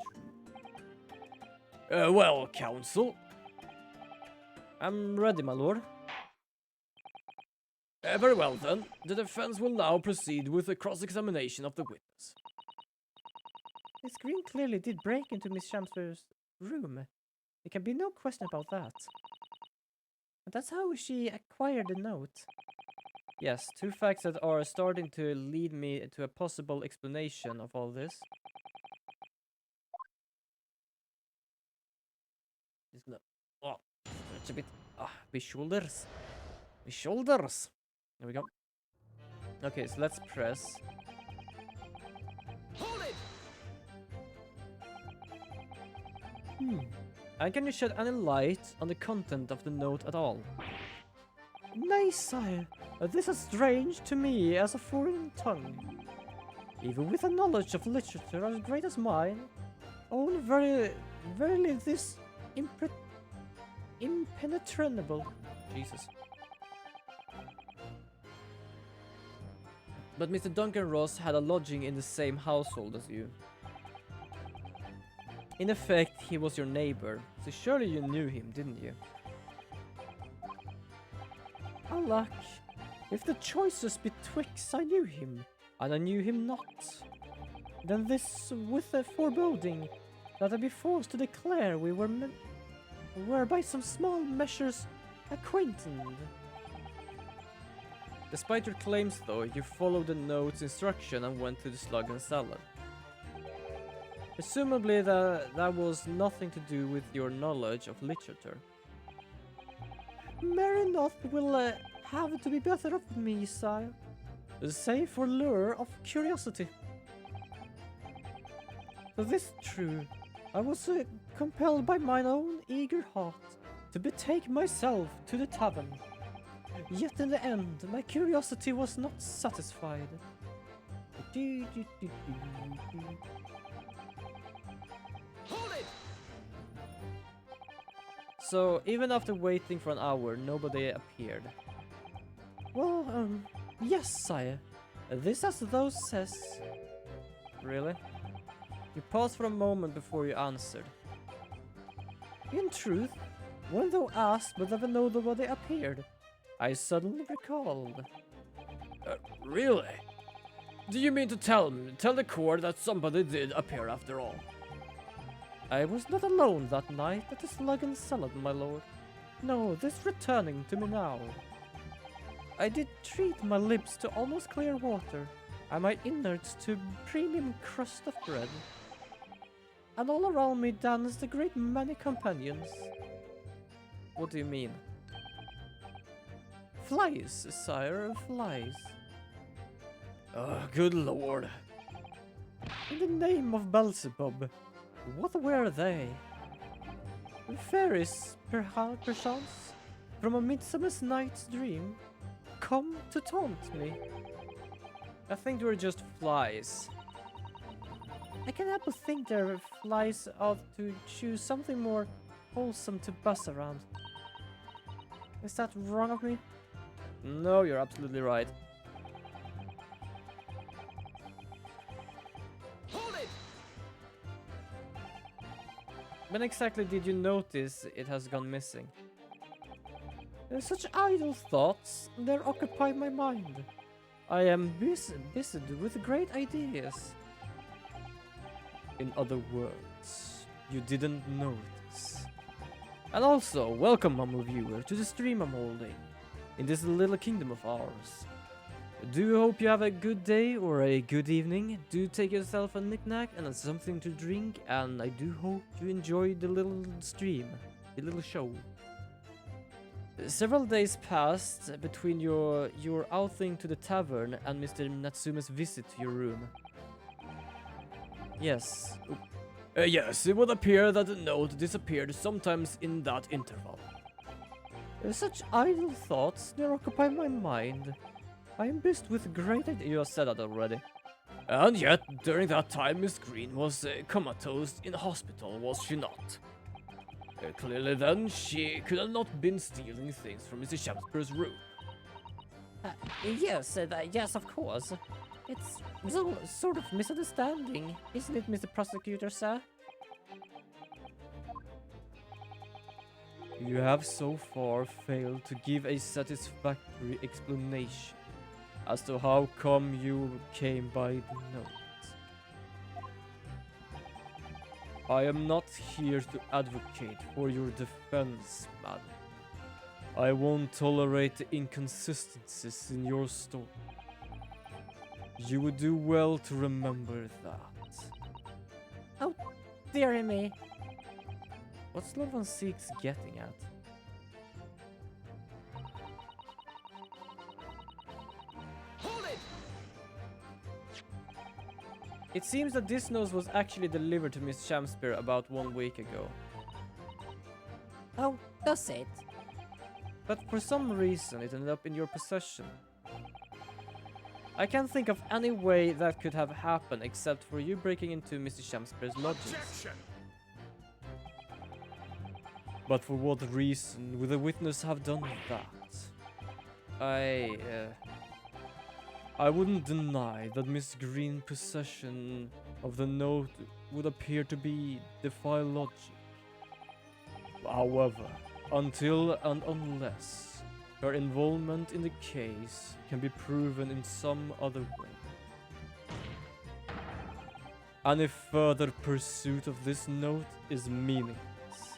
truth. Well, counsel. I'm ready, my lord. Very well then. The defense will now proceed with the cross-examination of the witness. Miss Green clearly did break into Miss Shampspeare's room. There can be no question about that. And that's how she acquired the note. Yes, two facts that are starting to lead me to a possible explanation of all this. Just gonna stretch a bit my shoulders. My shoulders. There we go. Okay, so let's press. Hold it! And can you shed any light on the content of the note at all? Nay, sire. This is strange to me as a foreign tongue. Even with a knowledge of literature as great as mine, only verily this impenetrable. Jesus. But Mr. Duncan Ross had a lodging in the same household as you. In effect, he was your neighbor, so surely you knew him, didn't you? Alack, if the choice was betwixt I knew him, and I knew him not, then this with a foreboding that I be forced to declare we were by some small measures acquainted. Despite your claims though, you followed the note's instruction and went to the slug and salad. Presumably that was nothing to do with your knowledge of literature. Marinoth will have to be better of me, sire. Save for lure of curiosity. For this true, I was compelled by mine own eager heart to betake myself to the tavern. Yet in the end, my curiosity was not satisfied. Hold it! So, even after waiting for an hour, nobody appeared. Well, yes, sire. This as thou says. Really? You paused for a moment before you answered. In truth, when thou asked whether nobody appeared, I suddenly recalled. Really? Do you mean to tell the court that somebody did appear after all? I was not alone that night at the slug and salad, my lord. No, this returning to me now. I did treat my lips to almost clear water, and my innards to premium crust of bread. And all around me danced a great many companions. What do you mean? Flies, sire, flies. Oh, good lord. In the name of Beelzebub, what were they? Fairies, perchance, from a midsummer's night's dream, come to taunt me. I think they were just flies. I can help but think they're flies out to choose something more wholesome to buzz around. Is that wrong of me? No, you're absolutely right. Hold it! When exactly did you notice it has gone missing? Such idle thoughts, they occupy my mind. I am busy with great ideas. In other words, you didn't notice. And also, welcome, Mumble viewer, to the stream I'm holding in this little kingdom of ours. Do hope you have a good day or a good evening. Do take yourself a knick-knack and something to drink, and I do hope you enjoy the little stream, the little show. Several days passed between your outing to the tavern and Mr. Natsume's visit to your room. Yes. Yes, it would appear that the note disappeared sometimes in that interval. Such idle thoughts, they occupy my mind. I am busy with great ideas. You have said that already. And yet, during that time, Miss Green was comatose in hospital, was she not? Clearly then, she could have not been stealing things from Mr. Shakespeare's room. Yes, yes, of course. It's sort of misunderstanding, isn't it, Mr. Prosecutor, sir? You have so far failed to give a satisfactory explanation as to how come you came by the note. I am not here to advocate for your defense, madam. I won't tolerate the inconsistencies in your story. You would do well to remember that. Dear me. What's Lord Van Sieg's getting at? It seems that this note was actually delivered to Miss Shamspeare about 1 week ago. Oh, does it? But for some reason it ended up in your possession. I can't think of any way that could have happened except for you breaking into Mrs. Shamspeare's lodgings. Objection! But for what reason would the witness have done that? I wouldn't deny that Miss Green's possession of the note would appear to defy logic. However, until and unless her involvement in the case can be proven in some other way, any further pursuit of this note is meaningless.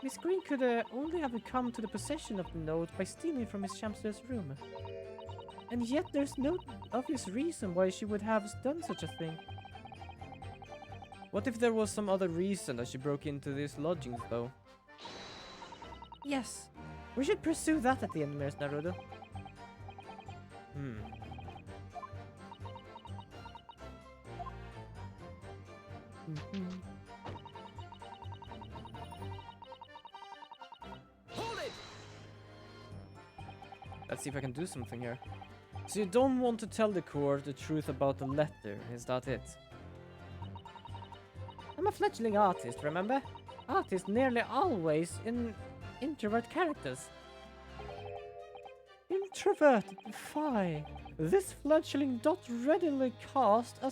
Miss Green could only have come to the possession of the note by stealing from Miss Shamspeare's room. And yet there's no obvious reason why she would have done such a thing. What if there was some other reason that she broke into these lodgings, though? Yes, we should pursue that at the end, Miss Naruto. Hold it! Let's see if I can do something here. So you don't want to tell the court the truth about the letter, is that it? I'm a fledgling artist, remember? Artists nearly always introvert characters. Introverted, fie. This fledgling dot readily cast a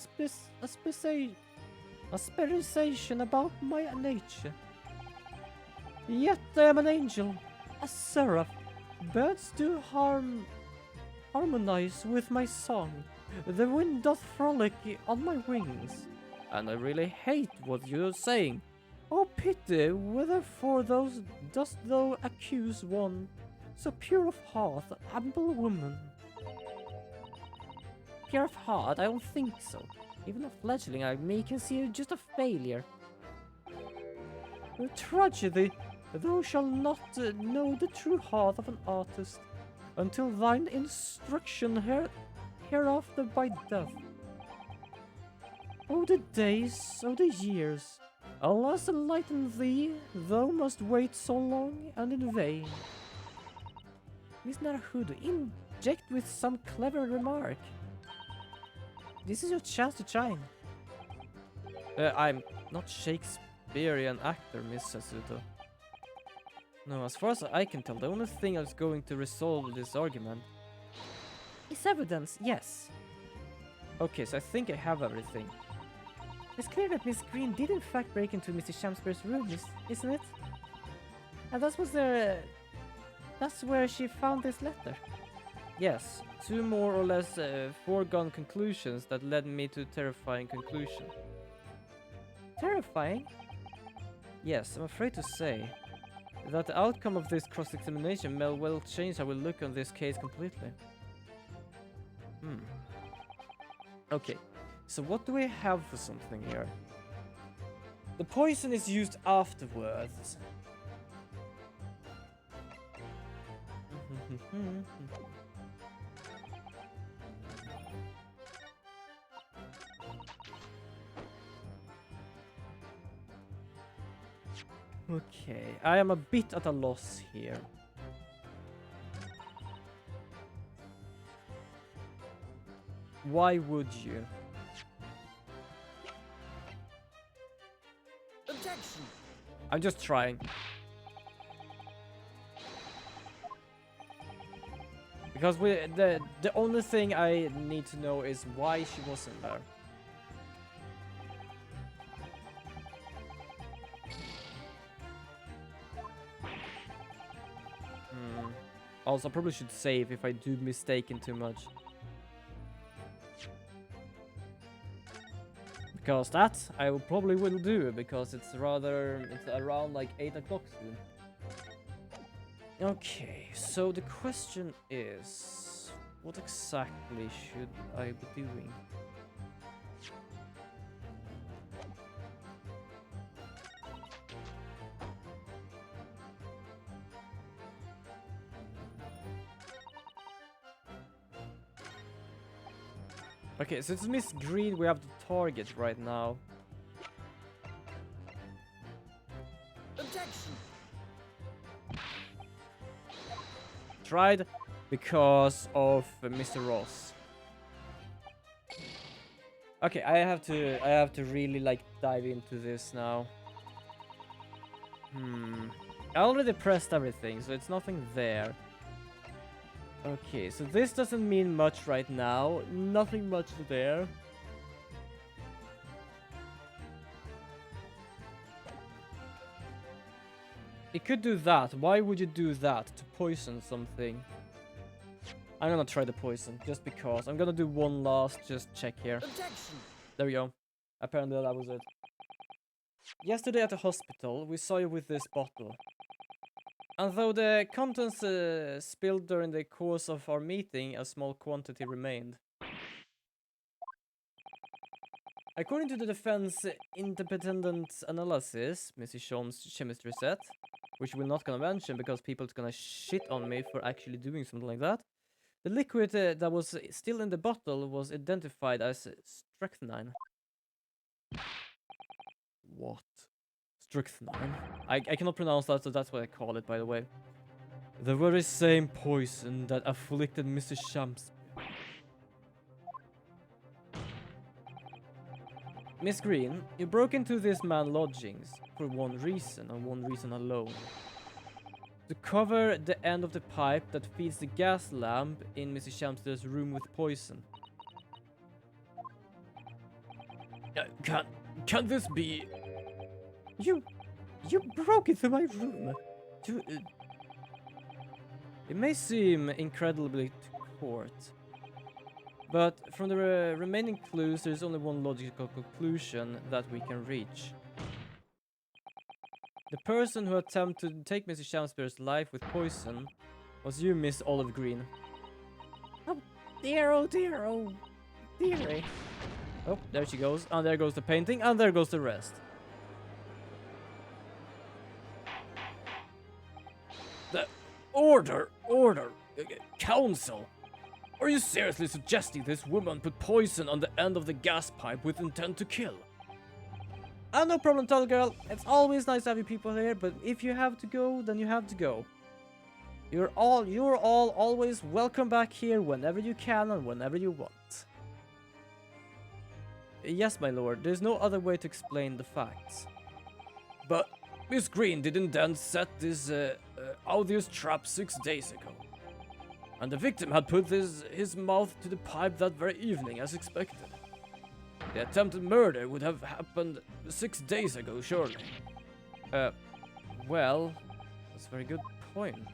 speculation about my nature. Yet I am an angel, a seraph. Birds do harmonize with my song. The wind doth frolic on my wings. And I really hate what you're saying. Oh pity, wherefore those dost thou accuse one, so pure of heart, humble woman? Pure of heart? I don't think so. Even a fledgling like me can see you just a failure. A tragedy, thou shalt not know the true heart of an artist, until thine instruction hereafter by death. Oh the days, oh the years, alas enlighten thee, thou must wait so long and in vain. Miss Naruto, inject with some clever remark. This is your chance to shine. I'm not Shakespearean actor, Miss Sasuto. No, as far as I can tell, the only thing that's going to resolve this argument Is evidence, yes. Okay, so I think I have everything. It's clear that Miss Green did in fact break into Mr. Shamspeare's room, isn't it? And that's where she found this letter. Yes, two more or less foregone conclusions that led me to a terrifying conclusion. Terrifying? Yes, I'm afraid to say that the outcome of this cross-examination may well change how we look on this case completely. Okay, so what do we have for something here? The poison is used afterwards. Okay, I am a bit at a loss here. Why would you? Objection! I'm just trying. Because the only thing I need to know is why she wasn't there. Also, I probably should save if I do mistaken too much. Because that I probably will do, because it's around like 8 o'clock soon. Okay, so the question is, what exactly should I be doing? Okay, so it's Miss Green we have to target right now. Objection! Tried because of Mr. Ross. Okay, I have to really like dive into this now. I already pressed everything, so it's nothing there. Okay, so this doesn't mean much right now. Nothing much there. It could do that. Why would you do that? To poison something? I'm gonna try the poison, just because. I'm gonna do one last just check here. Objection! There we go. Apparently that was it. Yesterday at the hospital, we saw you with this bottle. And though the contents spilled during the course of our meeting, a small quantity remained. According to the defense independent analysis, Mrs. Sholm's chemistry set, which we're not gonna mention because people are gonna shit on me for actually doing something like that, the liquid that was still in the bottle was identified as strychnine. What? Strychnine? I cannot pronounce that, so that's what I call it, by the way. The very same poison that afflicted Mr. Shams. Miss Green, you broke into this man's lodgings for one reason and one reason alone. To cover the end of the pipe that feeds the gas lamp in Mrs. Shamster's room with poison. Can this be? You broke into my room. It may seem incredibly to court, but from the remaining clues, there's only one logical conclusion that we can reach. The person who attempted to take Mrs. Shamspeare's life with poison was you, Miss Olive Green. Oh dear, dearie. Oh, there she goes. And there goes the painting, and there goes the rest. Order! Council! Are you seriously suggesting this woman put poison on the end of the gas pipe with intent to kill? No problem, tall girl. It's always nice to have you people here, but if you have to go, then you have to go. You're all always welcome back here whenever you can and whenever you want. Yes, my lord, there's no other way to explain the facts. But Miss Green didn't then set this odious trap 6 days ago. And the victim had put his mouth to the pipe that very evening as expected. The attempted murder would have happened 6 days ago, surely. Well, that's a very good point.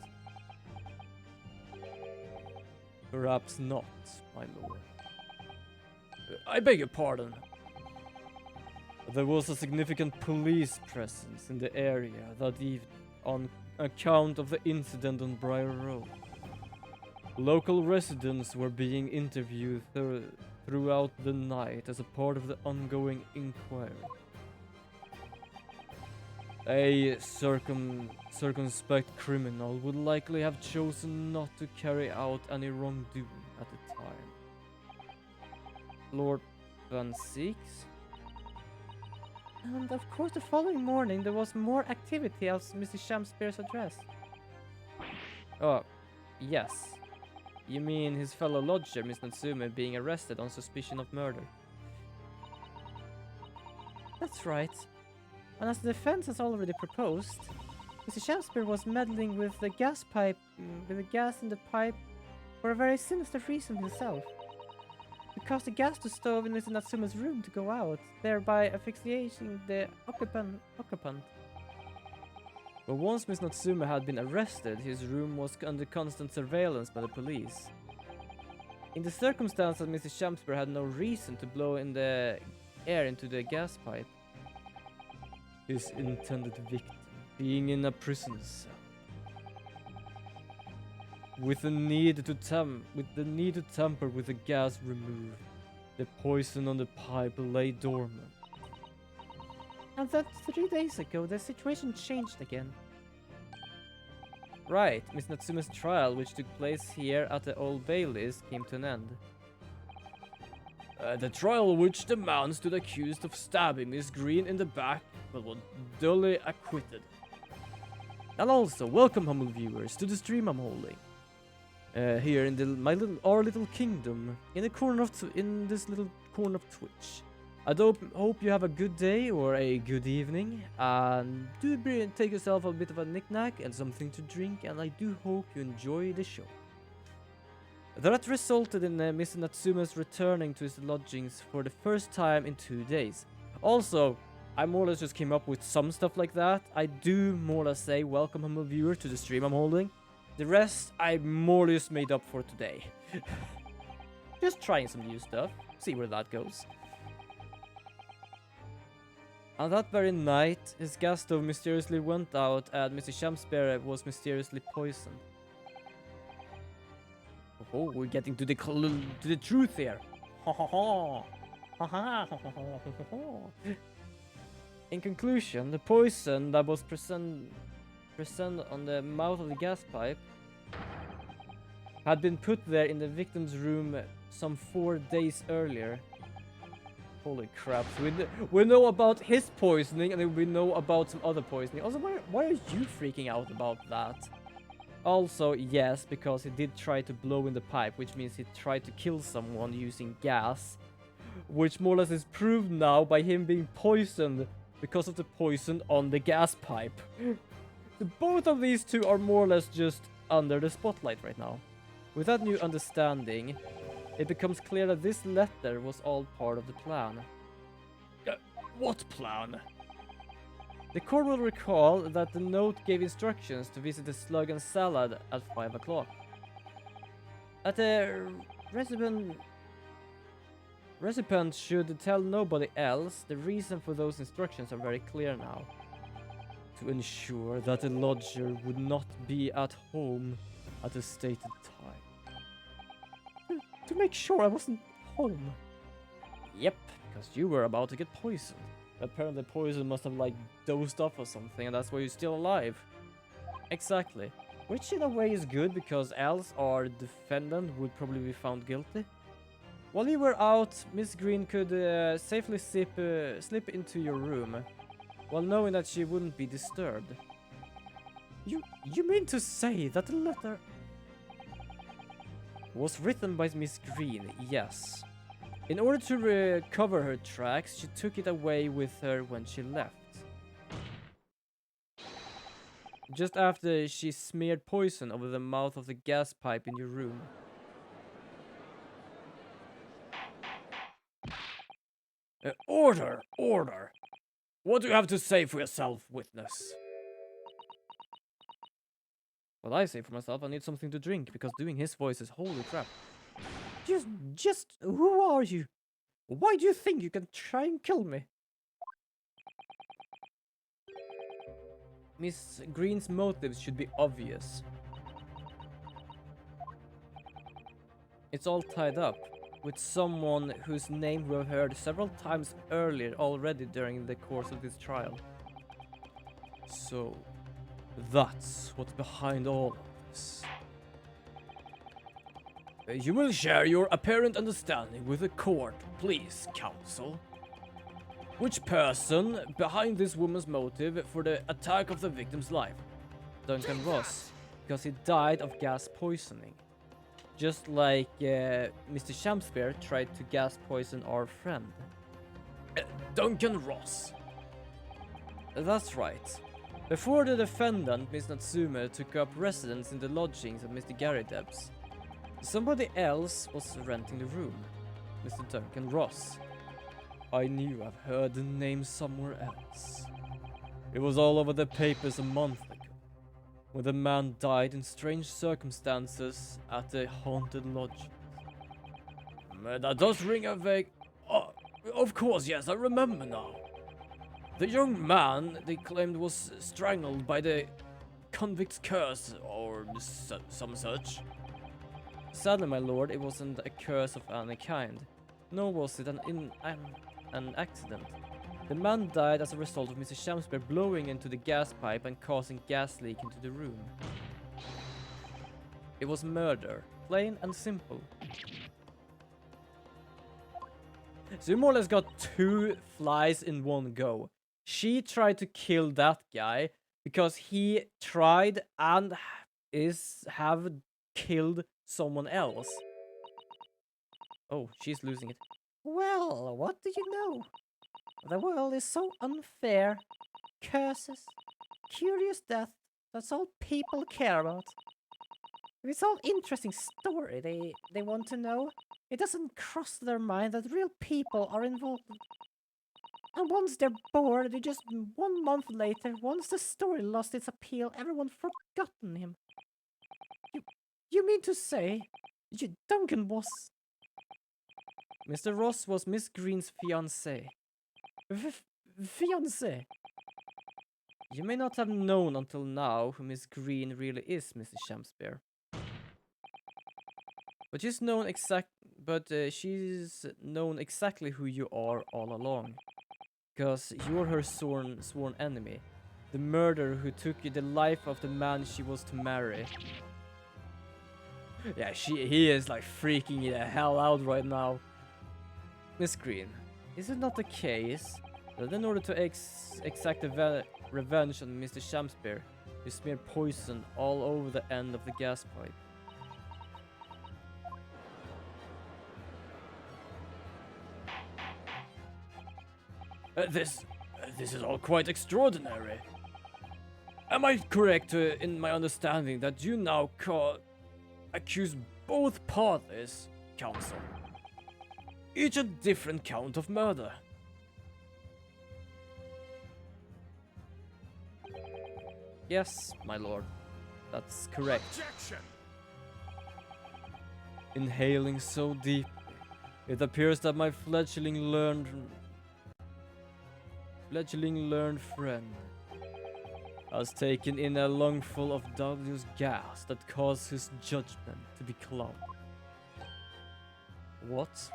Perhaps not, my lord. I beg your pardon. There was a significant police presence in the area that evening on account of the incident on Briar Road. Local residents were being interviewed throughout the night as a part of the ongoing inquiry. A circumspect criminal would likely have chosen not to carry out any wrongdoing at the time. Lord Van Six? And of course the following morning there was more activity as Mrs. Shamspeare's address. Oh, yes. You mean his fellow lodger, Miss Natsume, being arrested on suspicion of murder? That's right. And as the defense has already proposed, Mr. Shamspeare was meddling with the gas pipe, with the gas in the pipe, for a very sinister reason himself. He caused the gas to stove in Mr. Natsume's room to go out, thereby asphyxiating the occupant. But once Miss Natsume had been arrested, his room was under constant surveillance by the police. In the circumstance that Mrs. Shamspeare had no reason to blow in the air into the gas pipe, his intended victim being in a prison cell, with the need to tamper with the gas removed, the poison on the pipe lay dormant. And that 3 days ago the situation changed again. Right, Miss Natsume's trial, which took place here at the Old Bailey's, came to an end. The trial which the man stood accused of stabbing Miss Green in the back but was duly acquitted. And also, welcome humble viewers to the stream I'm holding. Here in our little kingdom, in this little corner of Twitch. I hope you have a good day or a good evening, and take yourself a bit of a knick-knack and something to drink, and I do hope you enjoy the show. That resulted in Mr. Natsume's returning to his lodgings for the first time in 2 days. Also, I more or less just came up with some stuff like that. I do more or less say welcome humble viewer to the stream I'm holding. The rest I more or less made up for today. Just trying some new stuff, see where that goes. On that very night, his gas stove mysteriously went out and Mr. Shamsberry was mysteriously poisoned. Oh, we're getting to the truth here. In conclusion, the poison that was present on the mouth of the gas pipe had been put there in the victim's room some 4 days earlier. Holy crap, we know about his poisoning and then we know about some other poisoning. Also, why are you freaking out about that? Also, yes, because he did try to blow in the pipe, which means he tried to kill someone using gas. Which more or less is proved now by him being poisoned because of the poison on the gas pipe. So both of these two are more or less just under the spotlight right now. With that new understanding, it becomes clear that this letter was all part of the plan. What plan? The court will recall that the note gave instructions to visit the Slug and Salad at 5 o'clock. At the recipient should tell nobody else. The reason for those instructions are very clear now. To ensure that the lodger would not be at home at the stated time. To make sure I wasn't home. Yep, because you were about to get poisoned. Apparently the poison must have like dozed off or something, and that's why you're still alive. Exactly. Which in a way is good, because else our defendant would probably be found guilty. While you were out, Miss Green could safely slip into your room, while knowing that she wouldn't be disturbed. You mean to say that the letter was written by Miss Green? Yes. In order to recover her tracks, she took it away with her when she left. Just after she smeared poison over the mouth of the gas pipe in your room. Order! Order! What do you have to say for yourself, witness? Well, I say for myself, I need something to drink, because doing his voice is holy crap. Who are you? Why do you think you can try and kill me? Miss Green's motives should be obvious. It's all tied up with someone whose name we have heard several times earlier already during the course of this trial. So, that's what's behind all of this. You will share your apparent understanding with the court, please, counsel. Which person behind this woman's motive for the attack of the victim's life? Duncan Ross, because he died of gas poisoning. Just like Mr. Shamspeare tried to gas poison our friend. Duncan Ross. That's right. Before the defendant, Miss Natsume, took up residence in the lodgings of Mr. Garrideb's, somebody else was renting the room. Mr. Duncan Ross. I knew I've heard the name somewhere else. It was all over the papers a month ago, when the man died in strange circumstances at the haunted lodge. That does ring a vague... of course, yes, I remember now. The young man, they claimed, was strangled by the convict's curse, or some such. Sadly, my lord, it wasn't a curse of any kind. Nor was it an accident. The man died as a result of Mr. Shamspeare blowing into the gas pipe and causing gas leak into the room. It was murder, plain and simple. So you more or less got 2 flies in one go. She tried to kill that guy because he tried and have killed someone else. Oh, she's losing it. Well, what do you know? The world is so unfair. Curses, curious death, that's all people care about. If it's all interesting story they want to know, it doesn't cross their mind that real people are involved. And once they're bored, they just 1 month later, once the story lost its appeal, everyone forgotten him. You mean to say, Duncan was... Mr. Ross was Miss Green's fiancé. Fiancé? You may not have known until now who Miss Green really is, Mr. Shakespeare. But she's known exactly who you are all along. Because you're her sworn enemy. The murderer who took the life of the man she was to marry. Yeah, he is like freaking the hell out right now. Miss Green, is it not the case that in order to exact revenge on Mr. Shakespeare, you smeared poison all over the end of the gas pipe? This is all quite extraordinary. Am I correct in my understanding that you now accuse both parties, counsel? Each a different count of murder. Yes, my lord. That's correct. Objection! Inhaling so deeply, it appears that my fledgling learned friend has taken in a lungful of dangerous gas that caused his judgment to be clouded. What?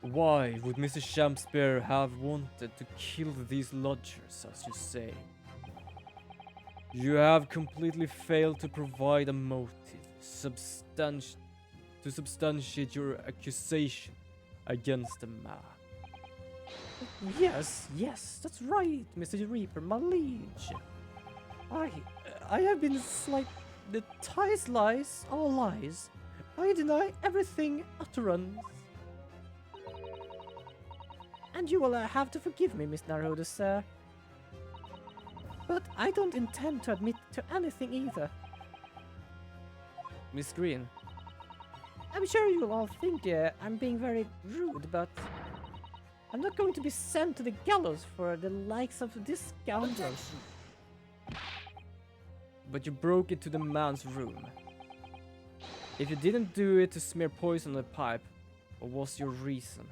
Why would Mr. Shakespeare have wanted to kill these lodgers, as you say? You have completely failed to provide a motive to substantiate your accusation against the man. Yes, that's right, Mr. Reaper, my liege. I have been the ties lies, all lies. I deny everything utterance. And you will have to forgive me, Miss Naruto, sir. But I don't intend to admit to anything either. Miss Green, I'm sure you'll all think I'm being very rude, but I'm not going to be sent to the gallows for the likes of this scoundrel. but you broke into the man's room. If you didn't do it to smear poison on the pipe, what was your reason?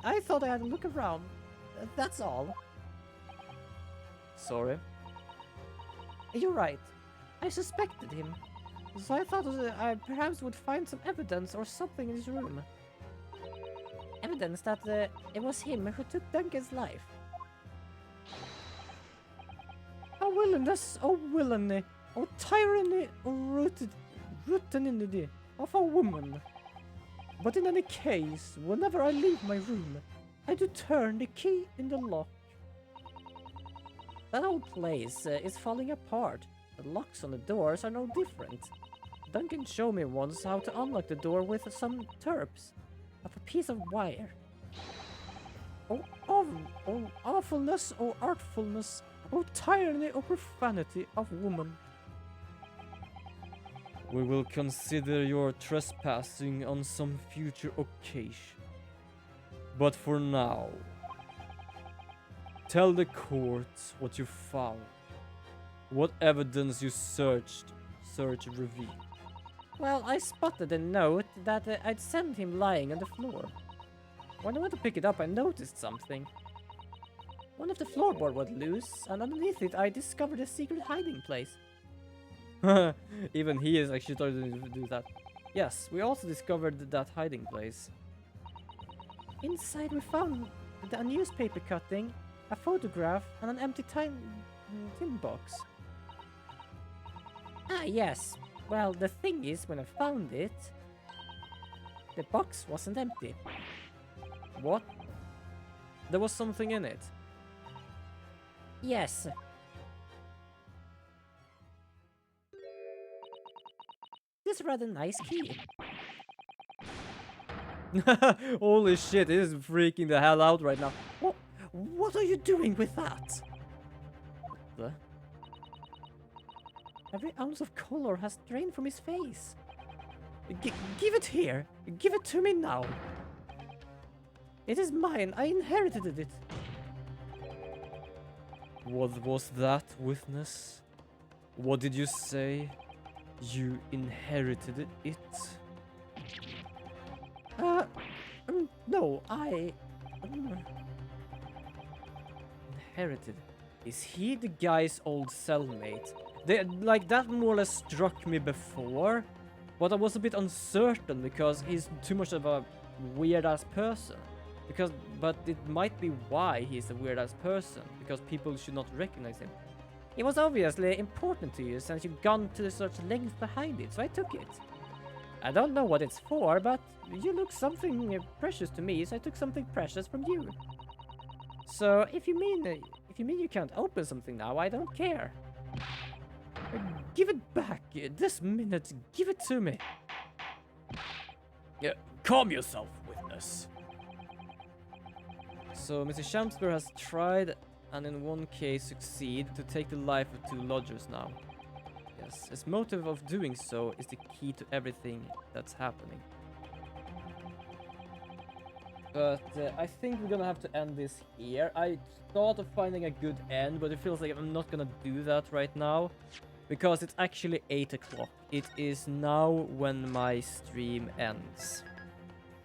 I thought I had a look around. That's all. Sorry? You're right. I suspected him. So I thought I perhaps would find some evidence or something in his room. Evidence that it was him who took Duncan's life. Oh willingness, oh villainy, oh tyranny, oh rutiny of a woman. But in any case, whenever I leave my room, I do turn the key in the lock. That old place is falling apart. The locks on the doors are no different. Duncan showed me once how to unlock the door with some terps of a piece of wire. Oh awfulness, oh artfulness, oh tyranny, oh profanity of woman. We will consider your trespassing on some future occasion. But for now, tell the court what you found. What evidence you search revealed. Well, I spotted a note that I'd sent him lying on the floor. When I went to pick it up, I noticed something. One of the floorboard was loose, and underneath it I discovered a secret hiding place. Even he is actually starting to do that. Yes, we also discovered that hiding place. Inside we found a newspaper cutting, a photograph, and an empty tin box. Ah yes, Well, the thing is, when I found it, the box wasn't empty. What? There was something in it. Yes. This is a rather nice key. Holy shit, it is freaking the hell out right now. What are you doing with that? The? Every ounce of color has drained from his face. Give it here. Give it to me now. It is mine. I inherited it. What was that, witness? What did you say? You inherited it? No, Inherited? Is he the guy's old cellmate? Like, that more or less struck me before, but I was a bit uncertain because he's too much of a weird-ass person. But it might be why he's a weird-ass person, because people should not recognize him. It was obviously important to you since you've gone to such length behind it, so I took it. I don't know what it's for, but you look something precious to me, so I took something precious from you. So if you mean you can't open something now, I don't care. Give it back this minute. Give it to me. Yeah, calm yourself, witness. So Mr. Shamsper has tried, and in one case succeed, to take the life of 2 lodgers now. Yes, his motive of doing so is the key to everything that's happening. But I think we're gonna have to end this here. I thought of finding a good end, but it feels like I'm not gonna do that right now. Because it's actually 8 o'clock. It is now when my stream ends.